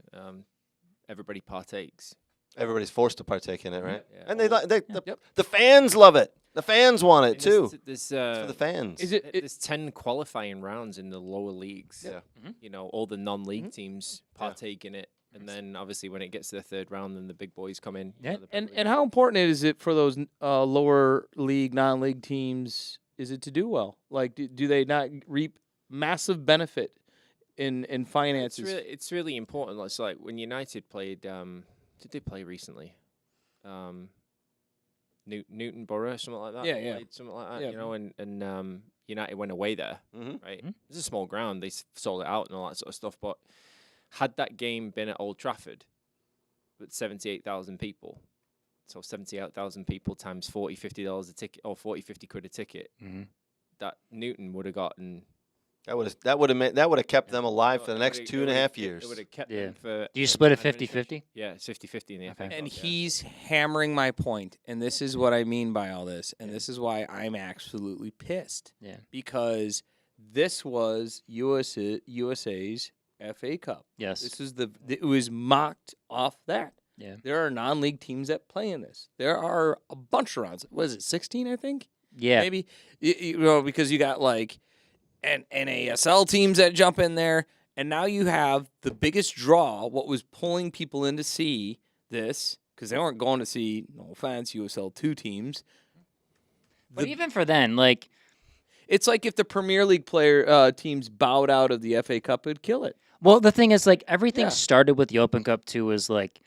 Everybody partakes. Everybody's forced to partake in it, right? Yeah. And the fans love it. The fans want it too. There's It's for the fans. there's 10 qualifying rounds in the lower leagues. Yeah. All the non-league teams partake in it, and then obviously when it gets to the third round, then the big boys come in. Yeah. And how important is it for those lower league, non-league teams? Is it to do well? Like, do they not reap massive benefit in finances? It's really important. It's like when United played. Did they play recently? Newton Borough, something like that. Yeah. Played something like that. Yeah. And United went away there. Mhm. Right. It's a small ground. They sold it out and all that sort of stuff. But had that game been at Old Trafford, with 78,000 people, so 78,000 people times $40-50 a ticket, or 40-50 quid a ticket, that Newton would have gotten. That would have kept them alive for the next 2.5 years. It would have kept Yeah. them for. Do you split it for 50-50? Yeah, it's 50-50 in the FA Cup. And yeah. he's hammering my point, and this is what I mean by all this, and this is why I'm absolutely pissed. Yeah. Because this was USA's FA Cup. Yes. This is it was mocked off that. Yeah. There are non-league teams that play in this. There are a bunch of rounds. What is it, 16, I think? Yeah. Maybe. Because you got like NASL teams that jump in there, and now you have the biggest draw, what was pulling people in to see this, because they weren't going to see, no offense, USL 2 teams. But even for then, like, It's like if the Premier League teams bowed out of the FA Cup, it'd kill it. well, the thing is, like, everything Yeah. started with the Open Cup too. Was like,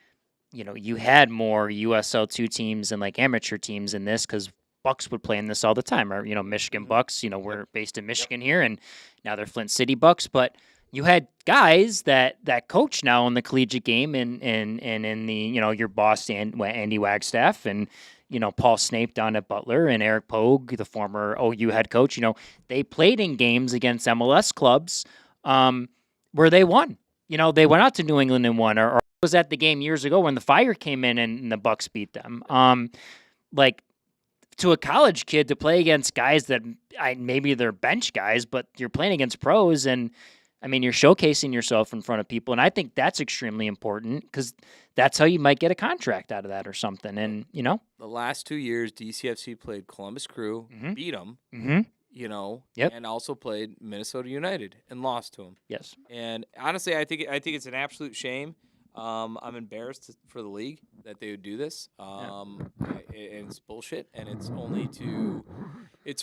you had more USL 2 teams and like amateur teams in this because Bucks would play in this all the time, or Michigan Bucks. We're based in Michigan here, and now they're Flint City Bucks. But you had guys that coach now in the collegiate game, and in the your boss Andy Wagstaff, and Paul Snape down at Butler, and Eric Pogue, the former OU head coach. They played in games against MLS clubs where they won. They went out to New England and won, or was at the game years ago when the Fire came in and the Bucks beat them. Like, to a college kid to play against guys that maybe they're bench guys, but you're playing against pros, and I mean, you're showcasing yourself in front of people, and I think that's extremely important because that's how you might get a contract out of that or something. And The last 2 years, DCFC played Columbus Crew, beat them, Yep. and also played Minnesota United and lost to them. yes, And honestly, I think it's an absolute shame. I'm embarrassed for the league that they would do this. And it's bullshit, and it's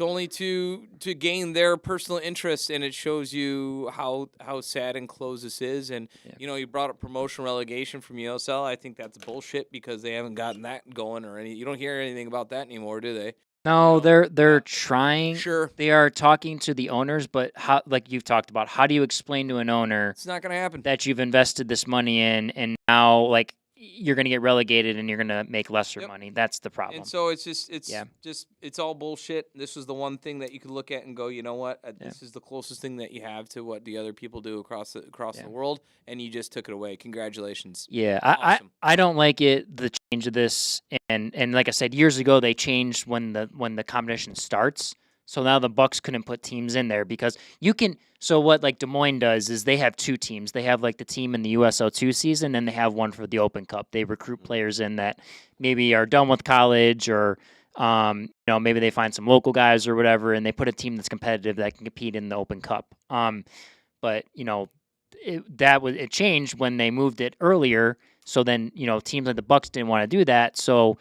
only to gain their personal interest, and it shows you how sad and close this is. And you brought up promotion relegation from USL. I think that's bullshit because they haven't gotten that going or any. You don't hear anything about that anymore, do they? no, they're trying. Sure, They are talking to the owners, but how, like you've talked about, how do you explain to an owner it's not going to happen. that you've invested this money in, and now, like, you're going to get relegated and you're going to make lesser money. That's the problem. And so it's all bullshit. This was the one thing that you could look at and go, you know what? This is the closest thing that you have to what the other people do across the world, and you just took it away. Congratulations. Yeah, Awesome. I don't like it, the change of this, and like I said, years ago they changed when the competition starts. So now the Bucks couldn't put teams in there because you can. So what like Des Moines does is they have 2 teams. They have like the team in the USL2 season, and they have one for the Open Cup. They recruit players in that maybe are done with college or maybe they find some local guys or whatever, and they put a team that's competitive that can compete in the Open Cup. But it changed when they moved it earlier. So then teams like the Bucks didn't want to do that. So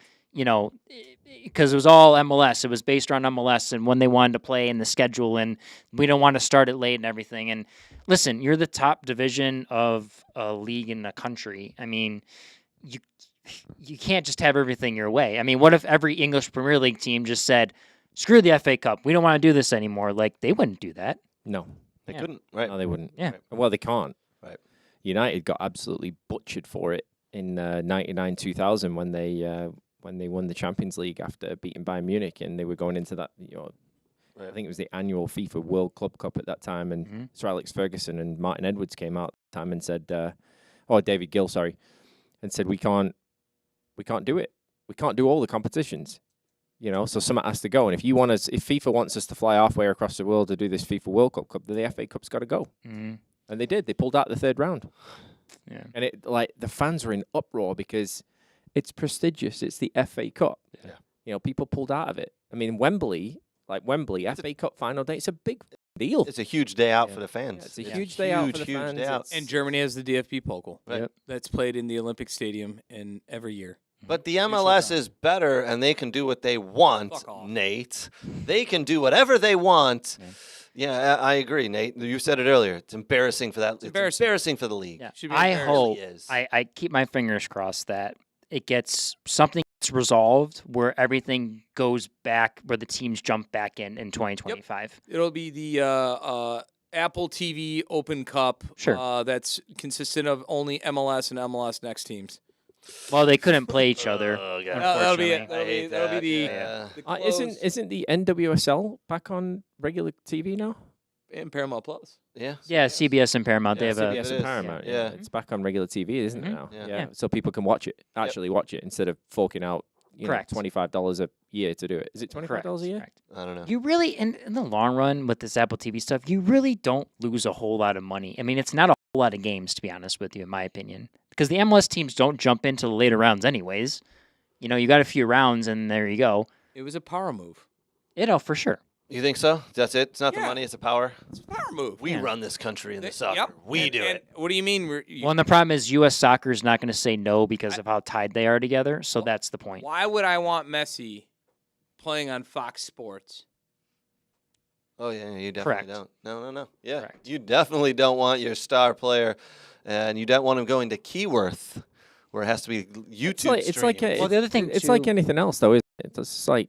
because it was all MLS. It was based around MLS and when they wanted to play in the schedule, and we don't want to start it late and everything. And listen, you're the top division of a league in the country. I mean, you can't just have everything your way. I mean, what if every English Premier League team just said, screw the FA Cup, we don't want to do this anymore? Like, they wouldn't do that. No. They couldn't, right? No, they wouldn't. Yeah. Right. Well, they can't. Right. United got absolutely butchered for it in 99-2000 when they won the Champions League after beating Bayern Munich, and they were going into that, I think it was the annual FIFA World Club Cup at that time, and Sir Alex Ferguson and Martin Edwards came out at the time and said, David Gill, sorry, and said, we can't do it. We can't do all the competitions. So someone has to go. And if FIFA wants us to fly halfway across the world to do this FIFA World Cup, then the FA Cup's got to go. Mm-hmm. And they did. They pulled out the 3rd round. Yeah. And the fans were in uproar because it's prestigious. It's the FA Cup. Yeah. People pulled out of it. I mean, Wembley, FA Cup final day, it's a big deal. It's a huge day out for the fans. It's a huge day out for the fans. Day out. And Germany has the DFB Pokal. Right. Yep. That's played in the Olympic Stadium every year. But the MLS is better, and they can do what they want, Nate. They can do whatever they want. Yeah, I agree, Nate. You said it earlier. It's embarrassing for that. It's embarrassing for the league. Yeah. Should be I embarrassing. hope, It is. I keep my fingers crossed that it gets resolved where everything goes back, where the teams jump back in 2025. It'll be the Apple TV Open Cup. Sure. That's consistent of only MLS and MLS Next teams. Well, they couldn't play each other. That'll be it. Unfortunately. That'll be the Yeah. the close. Isn't the NWSL back on regular TV now? And Paramount Plus. Yeah. Yeah, CBS and Paramount. Yeah, they have CBS CBS is. and Paramount. Yeah. It's back on regular TV, isn't it now? Yeah. So people can watch it, actually watch it, instead of forking out Correct. $25 a year to do it. Is it $25 a year? Correct. I don't know. You really, in the long run with this Apple TV stuff, you really don't lose a whole lot of money. I mean, it's not a whole lot of games, to be honest with you, in my opinion. Because the MLS teams don't jump into the later rounds anyways. You got a few rounds, and there you go. It was a power move. For sure. You think so? That's it? It's not the Yeah. money, it's the power? It's a power move. We run this country in the Yep. soccer. We do And it. what do you mean? Well, and the problem is U.S. soccer is not going to say no because of how tied they are together. So that's the point. Why would I want Messi playing on Fox Sports? Oh, yeah, you definitely Correct. don't. No. Yeah, Correct. you definitely don't want your star player, and you don't want him going to Keyworth, where it has to be YouTube It's like streaming. Well, the other thing, it's too- like anything else, though, isn't it? It's just like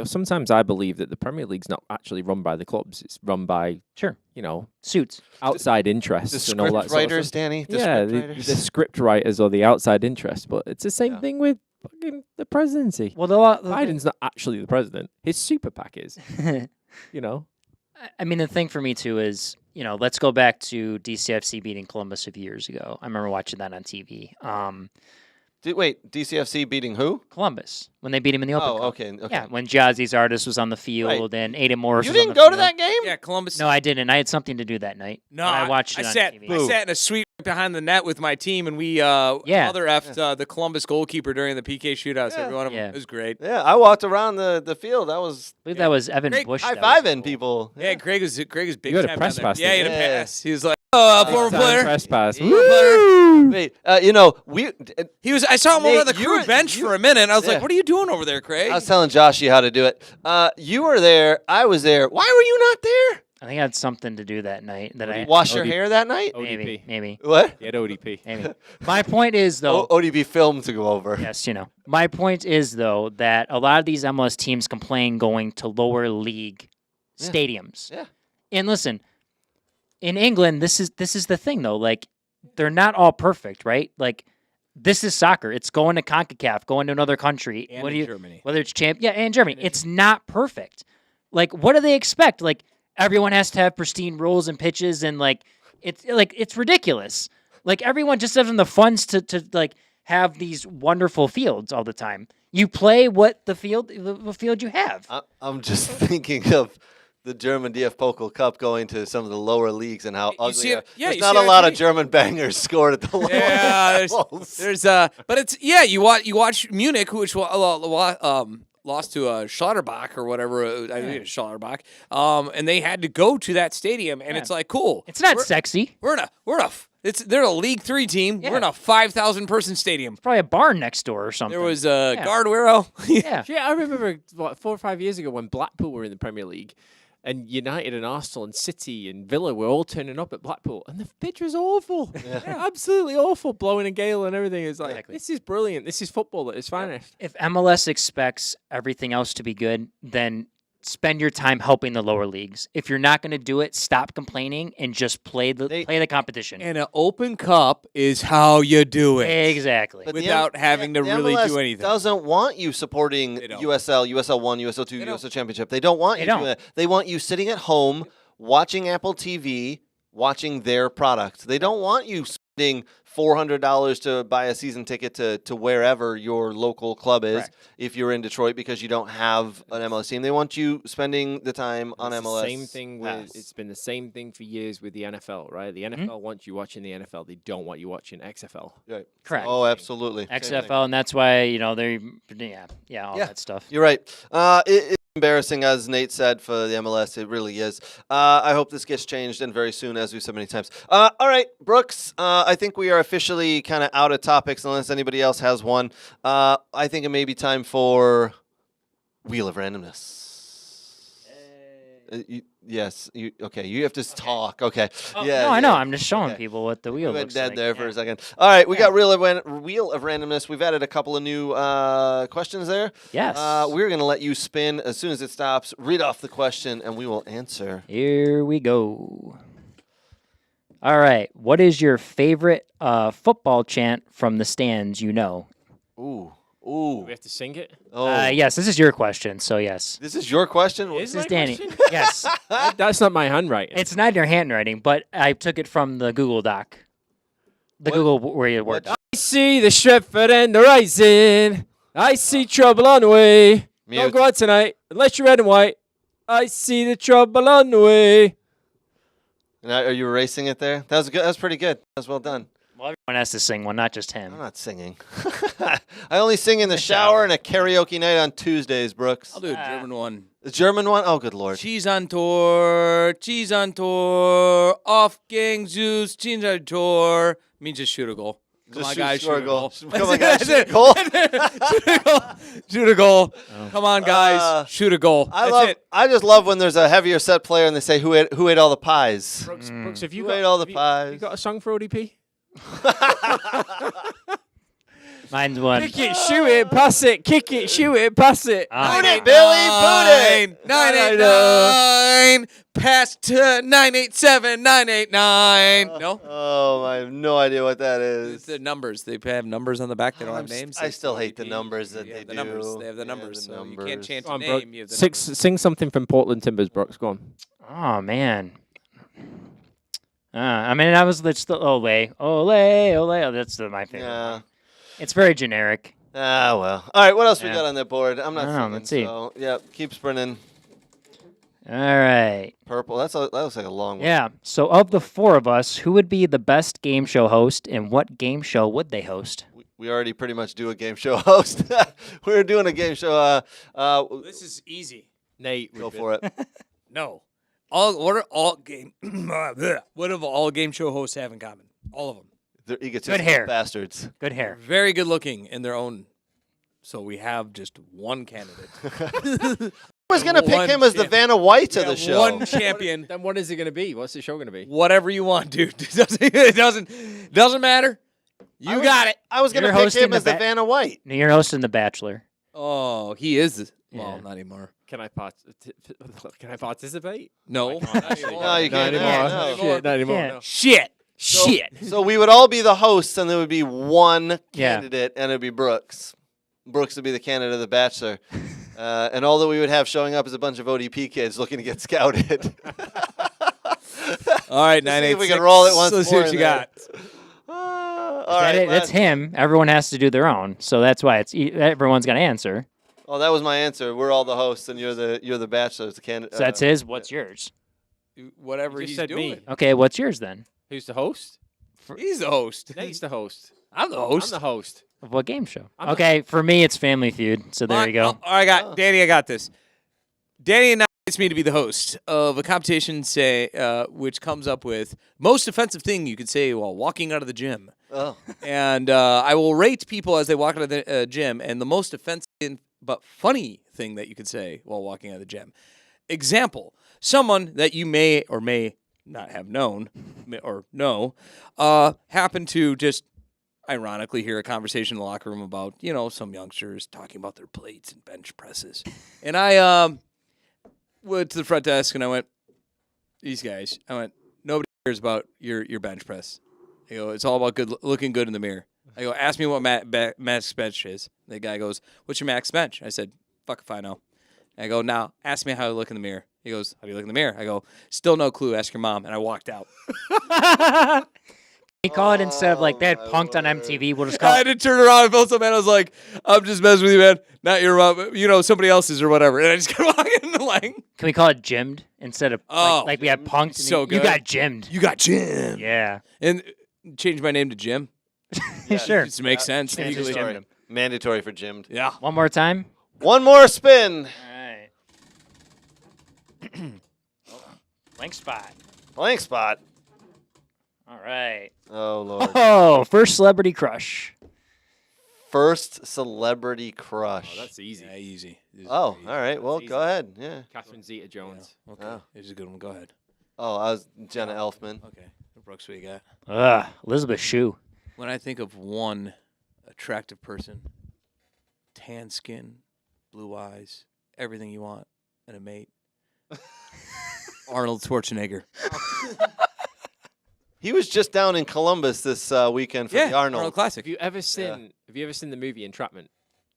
sometimes I believe that the Premier League's not actually run by the clubs; it's run by Sure. Suits. outside interests the and all that script sort of writers, stuff. Danny. The Yeah, script the writers. script writers or the outside interests, but it's the same thing with fucking the presidency. Well, Biden's not actually the president; his super PAC is. I mean, the thing for me, too, is, let's go back to DCFC beating Columbus a few years ago. I remember watching that on TV. Wait, DCFC beating who? Columbus, when they beat him in the Open Cup. Okay. Yeah, when Jazzy's artist was on the field and Aiden Morris You was on didn't the go field. to that game? Yeah, Columbus. No, I didn't. I had something to do that night. No, I watched it I on sat. TV. I sat in a suite behind the net with my team, and we mother effed the Columbus goalkeeper during the PK shootouts. Every one of them. Yeah. It was great. Yeah, I walked around the field. I was I believe that was Evan Great Bush. high that was fiving cool. people. Yeah, Greg was big. You had a time press down there. pass, Yeah, he had a didn't you? pass. He was like, "Oh, former Time player." Trespass. Yeah. Woo! Wait, we. He was. I saw him over Nate, on the you crew were- bench you- for a minute. I was Yeah. like, "What are you doing over there, Craig?" I was telling Joshy how to do it. You were there. I was there. Why were you not there? I think I had something to do that night. That I Wash your hair that night? maybe. What? He had ODP. Maybe. My point is, though. ODB film to go over. Yes, My point is, though, that a lot of these MLS teams complain going to lower league stadiums. Yeah. And listen, in England, this is the thing, though. Like, they're not all perfect, right? Like, this is soccer. It's going to CONCACAF, going to another country. And What do in you, Germany. Whether it's and Germany. It's not perfect. Like, what do they expect? Like, everyone has to have pristine rules and pitches, and it's ridiculous. Like, everyone just having the funds to like have these wonderful fields all the time. You play the field you have. I'm just thinking of the German DF Pokal Cup going to some of the lower leagues and how ugly. see it- yeah, there's you not see a it lot on of German bangers scored at the lower Yeah, levels. there's but it's you watch Munich, which lost to Schlotterbach or whatever. I think it's Schlotterbach. And they had to go to that stadium, and it's like cool. It's not sexy. They're a League 3 team. Yeah. We're in a 5,000 person stadium. Probably a barn next door or something. There was a Guarduero. yeah. Yeah, I remember 4 or 5 years ago when Blackpool were in the Premier League, and United and Arsenal and City and Villa were all turning up at Blackpool, and the pitch was awful. Yeah, absolutely awful, blowing a gale and everything. It's like, this is brilliant. This is football at its finest. If MLS expects everything else to be good, then spend your time helping the lower leagues. If you're not going to do it, stop complaining and just play the competition. And an open cup is how you do it. Exactly. But Without having to the really MLS do anything. Doesn't want you supporting They don't. USL, USL 1, USL 2, USL Championship. They don't want you don't. doing that. They want you sitting at home watching Apple TV, watching their product. They don't want you spending $400 to buy a season ticket to wherever your local club is. Correct. If you're in Detroit because you don't have an MLS team. They want you spending the time on It's the MLS. same thing with Pass. it's been the same thing for years with the NFL, right? The NFL wants you watching the NFL. They don't want you watching XFL. Right. Correct. Oh, absolutely. Same thing. XFL, and that's why all that stuff. You're right. It's embarrassing, as Nate said, for the MLS. It really is. I hope this gets changed, and very soon, as we've said many times. All right, Brooks, I think we are officially kind of out of topics, unless anybody else has one. I think it may be time for Wheel of Randomness. Yes. Okay. You have to talk. Okay. No, I know. I'm just showing people what the wheel We went looks dead like. there for Yeah. a second. All right, we got Wheel of Randomness. We've added a couple of new questions there. Yes. We're going to let you spin as soon as it stops. Read off the question, and we will answer. Here we go. All right. What is your favorite football chant from the stands you know? Ooh. Do we have to sing it? Oh. Yes, this is your question, so yes. This is your question? This is Danny. Yes. That's not my handwriting. It's not your handwriting, but I took it from the Google Doc. Google where you worked. I see the Stretford and the rising. I see trouble on the way. Mute. Don't go out tonight unless you're red and white. I see the trouble on the way. Now, are you erasing it there? That was good. That was pretty good. That was well done. Well, everyone has to sing one, not just him. I'm not singing. I only sing in the shower and a karaoke night on Tuesdays, Brooks. I'll do a German one. The German one? Oh, good Lord. Cheese on tour, off gang Zeus, cheese on tour. Means just shoot a goal. Come on, guys, shoot a goal. Come on, guys, shoot a goal. Shoot a goal. Come on, guys, shoot a goal. That's it. I just love when there's a heavier set player and they say, who ate all the pies? Brooks, have you Who got ate all the have pies? You got a song for ODP? Mine's one. Kick it, shoot it, pass it. Kick it, shoot it, pass it. Boot it, Billy, boot it. 989. Pass to 987, 989. No? Oh, I have no idea what that It's is. the numbers. They have numbers on the back. They don't have names. I still hate the numbers that Yeah, they the do. numbers. They have the Yeah, numbers. the So you numbers. can't chant Go a on, name. Brooke. You have the numbers. Sing something from Portland Timbers, Brooks. Go on. Oh man. I mean, I was just the ole, ole. Oh, that's my favorite. Yeah. One. It's very generic. Ah, well. All right, what else we Yeah. got on that board? I'm not I don't know, singing, let's see. so, yeah, keep sprinting. All right. Purple. That looks like a long one. Yeah. So, of the four of us, who would be the best game show host, and what game show would they host? We already pretty much do a game show host. We're doing a game show. This is easy. Nate, Go for it. No. What are all game? What do all game show hosts have in common? All of them. They're egotistical hair. bastards. Good hair. Very good looking in their own. So we have just one candidate. I was going to pick One him as the champ. Vanna White of Yeah, the show. One champion. Then what is it going to be? What's the show going to be? Whatever you want, dude. It doesn't matter. You got it. I was going to You're pick hosting him the as the ba- Vanna White. You're hosting The Bachelor. Oh, he is. Well, Yeah. not anymore. Can I participate? No. No, you can't. Not anymore. No. Shit, not anymore. Can't. No. Shit. Shit. So we would all be the hosts, and there would be one Yeah. candidate, and it would be Brooks. Brooks would be the candidate of The Bachelor. And all that we would have showing up is a bunch of ODP kids looking to get scouted. All right, Let's see 986. if we can roll it once Let's see more what in you there. got. All right, That's him. Everyone has to do their own. So that's why everyone's going to answer. Oh, that was my answer. We're all the hosts, and you're the Bachelor. It's the candidate. So that's his. What's yours? Whatever You just he's said doing. me. Okay, what's yours then? Who's the host? He's the host. Nate's the host. I'm the I'm host. the host. Of what game show? I'm not- Okay, for me it's Family Feud. So there you go. I got Danny. I got this. Danny invites me to be the host of a competition, which comes up with most offensive thing you could say while walking out of the gym. Oh. And I will rate people as they walk out of the gym, and the most offensive but funny thing that you could say while walking out of the gym. Example: someone that you may or may not have known or know happened to just ironically hear a conversation in the locker room about, some youngsters talking about their plates and bench presses. And I went to the front desk and I went, nobody cares about your bench press. I go, it's all about looking good in the mirror. I go, ask me what max bench is. The guy goes, what's your max bench? I said, fuck if I know. I go, now ask me how I look in the mirror. He goes, how do you look in the mirror? I go, still no clue. Ask your mom. And I walked out. We call it instead of like they had Punked on MTV. We'll just call I had it. to turn around and felt so bad. I was like, I'm just messing with you, man. Not your mom, somebody else's or whatever. And I just kept walking like, Can we call it Gymmed instead of like we had Punked? so You good. got Gymmed. you got Jim. Yeah. And change my name to Jim. Sure. Just makes sense. Yeah, just legally. Jim. Mandatory for Jim. Yeah. One more time. One more spin. All right. Blank spot. Blank spot. All right. Oh, Lord. Oh, first celebrity crush. First celebrity crush. Oh, that's easy. Yeah, easy. This is Oh, pretty all right. Well, Easy. go ahead. Yeah. Catherine Zeta-Jones. easy. Okay. Oh. This is a good one. Go ahead. Oh, I was Jenna Elfman. Okay. Brooks, what you got? Elizabeth Shue. When I think of one attractive person, tan skin, blue eyes, everything you want in a mate, Arnold Schwarzenegger. He was just down in Columbus this weekend for the Arnold. Classic. Have you ever seen the movie Entrapment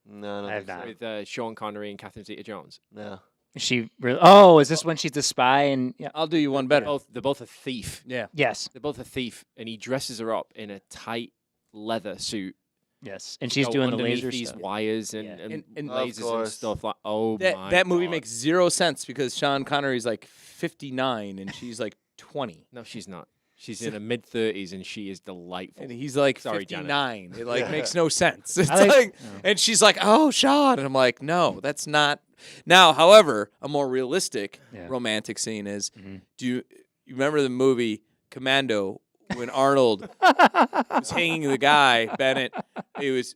No, no, I have not. with Sean Connery and Catherine Zeta-Jones? No. Is she really? Oh, is this when she's the spy? And yeah. I'll do you one better. They're both a thief. Yeah. Yes. They're both a thief, and he dresses her up in a tight leather suit. Yes. And she's go doing the underneath laser these stuff. wires and, Yeah. And- Of lasers and course. stuff like. Oh my! That movie God. makes zero sense because Sean Connery's like 59 and she's like 20. No, she's not. She's in her mid-30s and she is delightful. And he's like Sorry, Janet. 59. It like makes no sense. It's I like, and she's like, "Oh, Sean," and I'm like, "No, that's not." Now, however, a more realistic romantic scene is: Do you remember the movie Commando when Arnold was hanging the guy Bennett? He was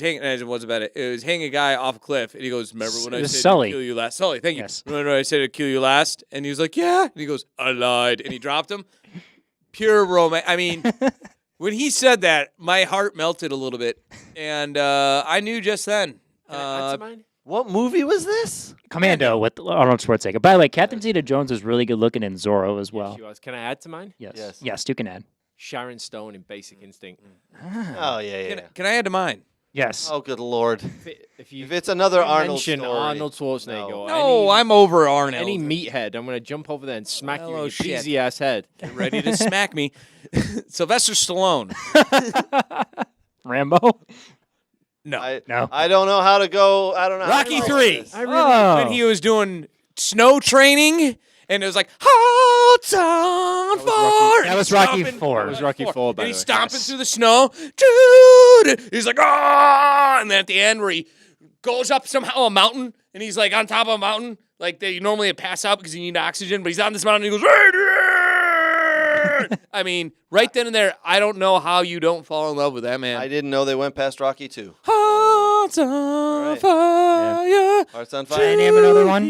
hanging. It wasn't Bennett. It was hanging a guy off a cliff, and he goes, "Remember when I was said Sully. to kill you last?" Sully, thank you. Yes. Remember when I said to kill you last? And he was like, "Yeah," and he goes, "I lied," and he dropped him. Pure romance. I mean, when he said that, my heart melted a little bit, and I knew just then. Can I add to mine? What movie was this? Commando with Arnold Schwarzenegger. By the way, Catherine Zeta-Jones is really good looking in Zorro as well. She was. Can I add to mine? Yes. Yes. Yes, you can add. Sharon Stone in Basic Instinct. Oh, yeah. Can I add to mine? Yes. Oh, good Lord. If you If it's another Arnold mention story. Arnold Schwarzenegger, No. or No, any, I'm over Arnold. any meathead, I'm gonna jump over there and smack you in Hello, your shit. cheesy ass head. Get ready to smack me. Sylvester Stallone. Rambo? No. No. I don't know how to go. I don't know. Rocky how to go 3. with this. When he was doing snow training, and it was like, "Hearts on fire." That was He's Rocky stomping- 4. That was Rocky 4, by And the he's way. stomping Yes. through the snow. Dude! He's like, "Ah!" And then at the end, where he goes up somehow a mountain, and he's like on top of a mountain, like they normally pass out because you need oxygen, but he's on this mountain, and he goes, "Radiant!" I mean, right then and there, I don't know how you don't fall in love with that man. I didn't know they went past Rocky 2. Hearts on right. fire. Hearts on Can I fire. name another one?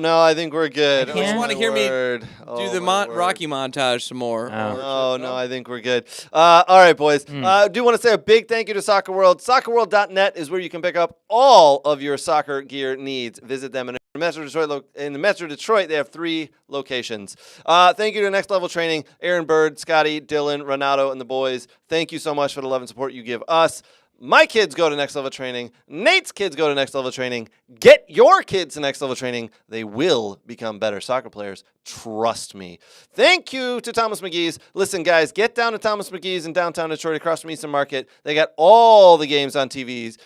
No, I think we're good. I just Oh, wanna my hear me word. Do Oh, the my word. Rocky montage some more. Oh. No, I think we're good. All right, boys. I do want to say a big thank you to Soccer World. SoccerWorld.net is where you can pick up all of your soccer gear needs. Visit them and In the Metro Detroit, they have 3 locations. Thank you to Next Level Training, Aaron Bird, Scotty, Dylan, Renato, and the boys. Thank you so much for the love and support you give us. My kids go to Next Level Training. Nate's kids go to Next Level Training. Get your kids to Next Level Training. They will become better soccer players. Trust me. Thank you to Thomas McGee's. Listen, guys, get down to Thomas McGee's in downtown Detroit across from Eastern Market. They got all the games on TV.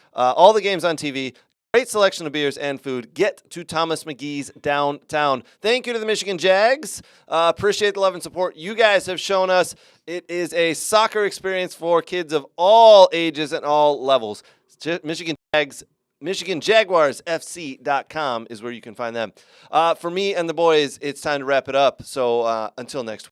Great selection of beers and food. Get to Thomas McGee's downtown. Thank you to the Michigan Jags. Appreciate the love and support you guys have shown us. It is a soccer experience for kids of all ages and all levels. Michigan Jags, MichiganJaguarsFC.com is where you can find them. For me and the boys, it's time to wrap it up. So until next week.